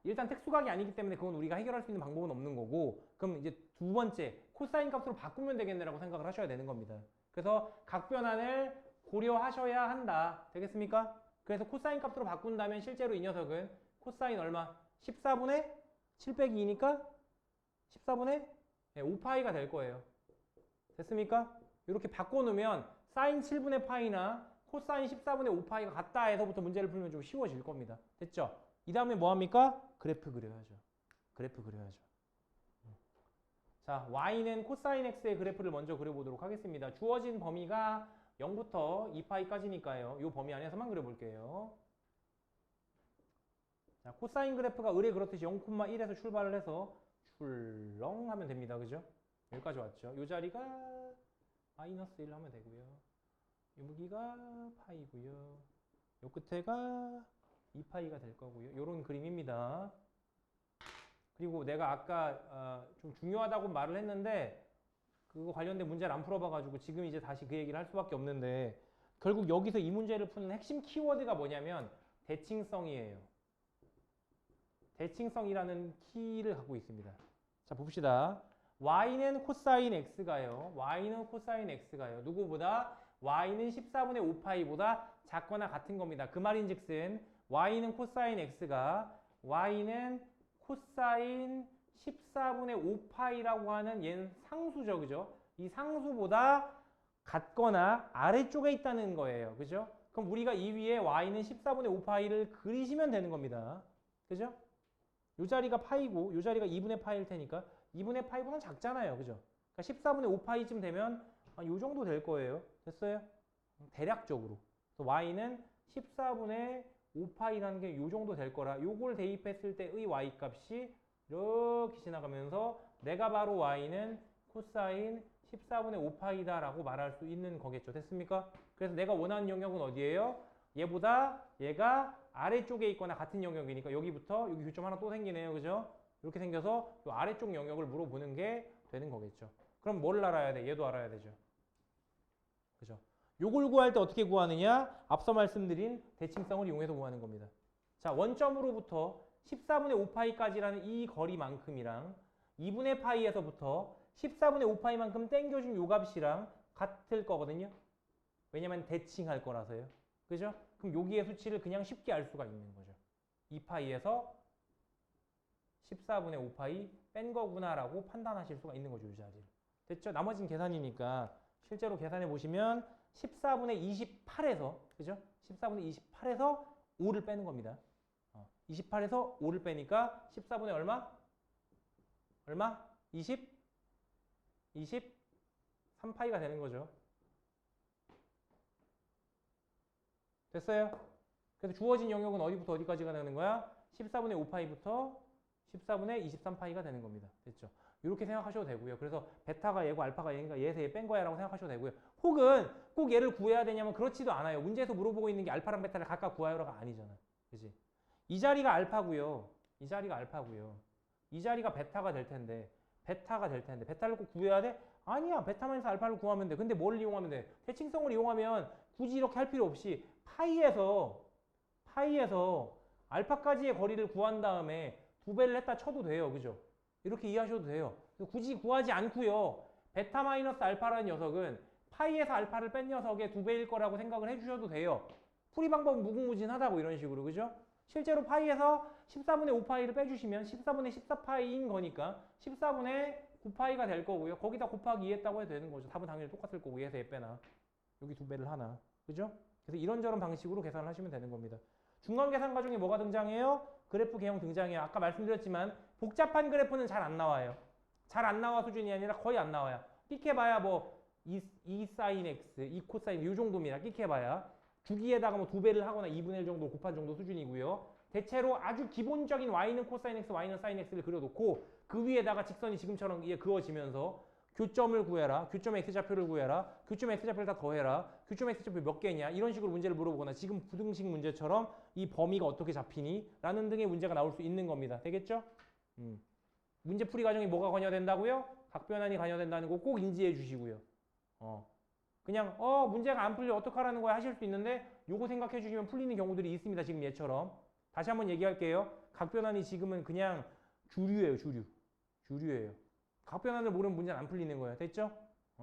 일단 특수각이 아니기 때문에 그건 우리가 해결할 수 있는 방법은 없는 거고, 그럼 이제 두 번째 코사인 값으로 바꾸면 되겠네라고 생각을 하셔야 되는 겁니다. 그래서 각변환을 고려하셔야 한다. 되겠습니까? 그래서 코사인 값으로 바꾼다면 실제로 이 녀석은 코사인 얼마? 14분의 7 빼기 2니까 14분의 5파이가 될 거예요. 됐습니까? 이렇게 바꿔놓으면 사인 7분의 파이나 코사인 14분의 5파이가 같다 해서부터 문제를 풀면 좀 쉬워질 겁니다. 됐죠? 이 다음에 뭐 합니까? 그래프 그려야죠. 그래프 그려야죠. 자, y는 코사인 x의 그래프를 먼저 그려보도록 하겠습니다. 주어진 범위가 0부터 2파이까지니까요. 이 범위 안에서만 그려볼게요. 자, 코사인 그래프가 의뢰 그렇듯이 0,1에서 출발을 해서 출렁 하면 됩니다. 그죠? 여기까지 왔죠. 이 자리가 마이너스 1 하면 되고요. 여기가 파이고요. 요 끝에가 2파이가 될 거고요. 요런 그림입니다. 그리고 내가 아까 좀 중요하다고 말을 했는데 그거 관련된 문제를 안 풀어봐가지고 지금 이제 다시 그 얘기를 할 수밖에 없는데, 결국 여기서 이 문제를 푸는 핵심 키워드가 뭐냐면 대칭성이에요. 대칭성이라는 키를 갖고 있습니다. 자, 봅시다. y는 코사인 x가요. y는 코사인 x가요. 누구보다? y는 14분의 5파이보다 작거나 같은 겁니다. 그 말인즉슨 y는 코사인 x가 y는 코사인 14분의 5파이라고 하는 얘는 상수죠. 그죠? 이 상수보다 같거나 아래쪽에 있다는 거예요. 그죠? 그럼 우리가 이 위에 y는 14분의 5파이를 그리시면 되는 겁니다. 그죠? 이 자리가 파이고 이 자리가 2분의 파이일 테니까 2분의 파이보다는 작잖아요. 그죠? 그러니까 14분의 5파이쯤 되면 이 정도 될 거예요. 됐어요? 대략적으로. y는 14분의 5파이라는 게 이 정도 될 거라. 요걸 대입했을 때의 y 값이 이렇게 지나가면서 내가 바로 y는 코사인 14분의 5파이다 라고 말할 수 있는 거겠죠. 됐습니까? 그래서 내가 원하는 영역은 어디예요? 얘보다 얘가 아래쪽에 있거나 같은 영역이니까 여기부터 여기 교점 하나 또 생기네요. 그죠? 이렇게 생겨서 이 아래쪽 영역을 물어보는 게 되는 거겠죠. 그럼 뭘 알아야 돼? 얘도 알아야 되죠. 그죠? 요걸 구할 때 어떻게 구하느냐? 앞서 말씀드린 대칭성을 이용해서 구하는 겁니다. 자, 원점으로부터 14분의 5파이까지라는 이 거리만큼이랑 2분의 파이에서부터 14분의 5파이만큼 땡겨준 요 값이랑 같을 거거든요. 왜냐면 대칭할 거라서요. 그죠? 그럼 여기의 수치를 그냥 쉽게 알 수가 있는 거죠. 2파이에서 14분의 5파이 뺀 거구나라고 판단하실 수가 있는 거죠. 이 자리를. 됐죠? 나머지는 계산이니까 실제로 계산해 보시면 14분의 28에서 그죠? 14분의 28에서 5를 빼는 겁니다. 28에서 5를 빼니까 14분의 얼마? 얼마? 23파이가 되는 거죠. 됐어요? 그래서 주어진 영역은 어디부터 어디까지가 되는 거야? 14분의 5파이부터 14분의 23파이가 되는 겁니다. 됐죠? 이렇게 생각하셔도 되고요. 그래서 베타가 얘고 알파가 얘니까 얘에서 얘 뺀 거야 라고 생각하셔도 되고요. 혹은 꼭 얘를 구해야 되냐면 그렇지도 않아요. 문제에서 물어보고 있는 게 알파랑 베타를 각각 구하여라가 아니잖아. 그치? 이 자리가 알파고요. 이 자리가 알파고요. 이 자리가 베타가 될 텐데 베타를 꼭 구해야 돼? 아니야. 베타만에서 알파를 구하면 돼. 근데 뭘 이용하면 돼? 대칭성을 이용하면 굳이 이렇게 할 필요 없이 파이에서 알파까지의 거리를 구한 다음에 2배를 했다 쳐도 돼요. 그죠? 이렇게 이해하셔도 돼요. 굳이 구하지 않고요. 베타 마이너스 알파라는 녀석은 파이에서 알파를 뺀 녀석의 2배일 거라고 생각을 해주셔도 돼요. 풀이 방법은 무궁무진하다고 이런 식으로. 그죠? 실제로 파이에서 14분의 5파이를 빼주시면 14분의 14파이인 거니까 14분의 9파이가 될 거고요. 거기다 곱하기 2 했다고 해도 되는 거죠. 답은 당연히 똑같을 거고 얘에서 얘 빼나. 여기 2배를 하나. 그죠? 그래서 이런저런 방식으로 계산을 하시면 되는 겁니다. 중간 계산 과정에 뭐가 등장해요? 그래프 개형 등장해요. 아까 말씀드렸지만 복잡한 그래프는 잘 안 나와요. 잘 안 나와 수준이 아니라 거의 안 나와요. 끽해봐야 뭐 2 사인 x, 2 코사인 이 정도입니다. 끽해봐야. 주기에다가 뭐 2배를 하거나 2분의 1 정도 곱한 정도 수준이고요. 대체로 아주 기본적인 y는 코사인 x, y는 사인 x를 그려놓고 그 위에다가 직선이 지금처럼 이게 그어지면서 교점을 구해라. 교점 x좌표를 구해라. 교점 x좌표를 다 더해라. 교점 x좌표 몇 개냐. 이런 식으로 문제를 물어보거나 지금 부등식 문제처럼 이 범위가 어떻게 잡히니? 라는 등의 문제가 나올 수 있는 겁니다. 되겠죠? 문제 풀이 과정이 뭐가 관여된다고요? 각변환이 관여된다는 거 꼭 인지해 주시고요. 그냥 문제가 안 풀려 어떡하라는 거야 하실 수 있는데 요거 생각해 주시면 풀리는 경우들이 있습니다. 지금 얘처럼. 다시 한번 얘기할게요. 각변환이 지금은 그냥 주류예요. 주류예요. 각변환을 모르면 문제는 안 풀리는 거예요. 됐죠?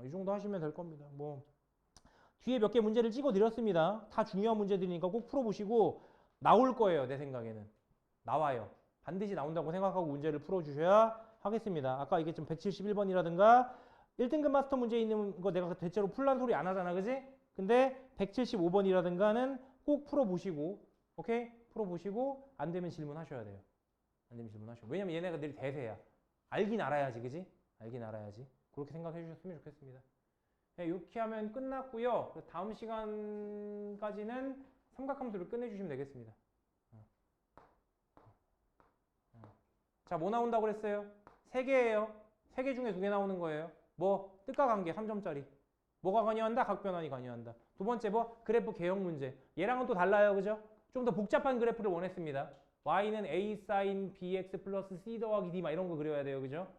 이 정도 하시면 될 겁니다. 뭐 뒤에 몇 개 문제를 찍어 드렸습니다. 다 중요한 문제들이니까 꼭 풀어보시고 나올 거예요. 내 생각에는. 나와요. 반드시 나온다고 생각하고 문제를 풀어주셔야 하겠습니다. 아까 이게 좀 171번이라든가 1등급 마스터 문제 있는 거 내가 대체로 풀란 소리 안 하잖아. 그지? 근데 175번이라든가는 꼭 풀어보시고 오케이? 풀어보시고 안 되면 질문하셔야 돼요. 안 되면 질문하셔야 돼요. 왜냐면 얘네가들이 대세야. 알긴 알아야지. 그지? 알긴 알아야지. 그렇게 생각해 주셨으면 좋겠습니다. 네, 이렇게 하면 끝났고요. 다음 시간까지는 삼각함수를 끝내주시면 되겠습니다. 자, 뭐 나온다고 그랬어요? 3개예요. 3개 중에 2개 나오는 거예요. 뭐? 뜻과 관계 3점짜리. 뭐가 관여한다? 각변환이 관여한다. 두 번째 뭐? 그래프 개형 문제. 얘랑은 또 달라요. 그죠? 좀 더 복잡한 그래프를 원했습니다. y는 a sin bx 플러스 c 더하기 d 막 이런 거 그려야 돼요. 그죠?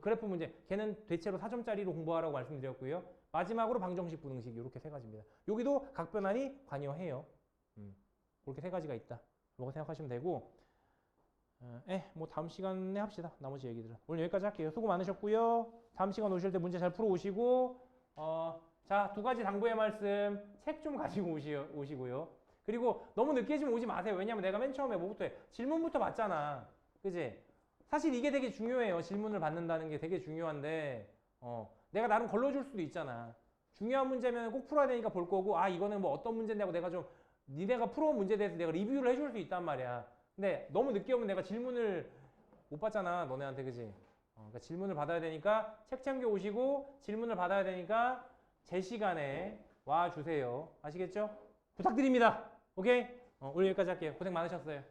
그래프 문제. 걔는 대체로 4점짜리로 공부하라고 말씀드렸고요. 마지막으로 방정식, 부등식 이렇게 3가지입니다. 여기도 각변환이 관여해요. 그렇게 3가지가 있다. 그렇게 생각하시면 되고 뭐 다음 시간에 합시다. 나머지 얘기들은. 오늘 여기까지 할게요. 수고 많으셨고요. 다음 시간 오실 때 문제 잘 풀어 오시고 자, 2가지 당부의 말씀. 책 좀 가지고 오시고요. 그리고 너무 늦게 좀 오지 마세요. 왜냐면 내가 맨 처음에 뭐부터 해? 질문부터 받잖아. 그지? 사실 이게 되게 중요해요. 질문을 받는다는 게 되게 중요한데 내가 나름 걸러줄 수도 있잖아. 중요한 문제면 꼭 풀어야 되니까 볼 거고 이거는 뭐 어떤 문제인데 하고 내가 좀 니네가 풀어온 문제에 대해서 내가 리뷰를 해줄 수 있단 말이야. 근데 너무 늦게 오면 내가 질문을 못 받잖아. 너네한테. 그지? 그러니까 질문을 받아야 되니까 책 챙겨 오시고 질문을 받아야 되니까 제 시간에 와주세요. 아시겠죠? 부탁드립니다. 오케이? 오늘 여기까지 할게요. 고생 많으셨어요.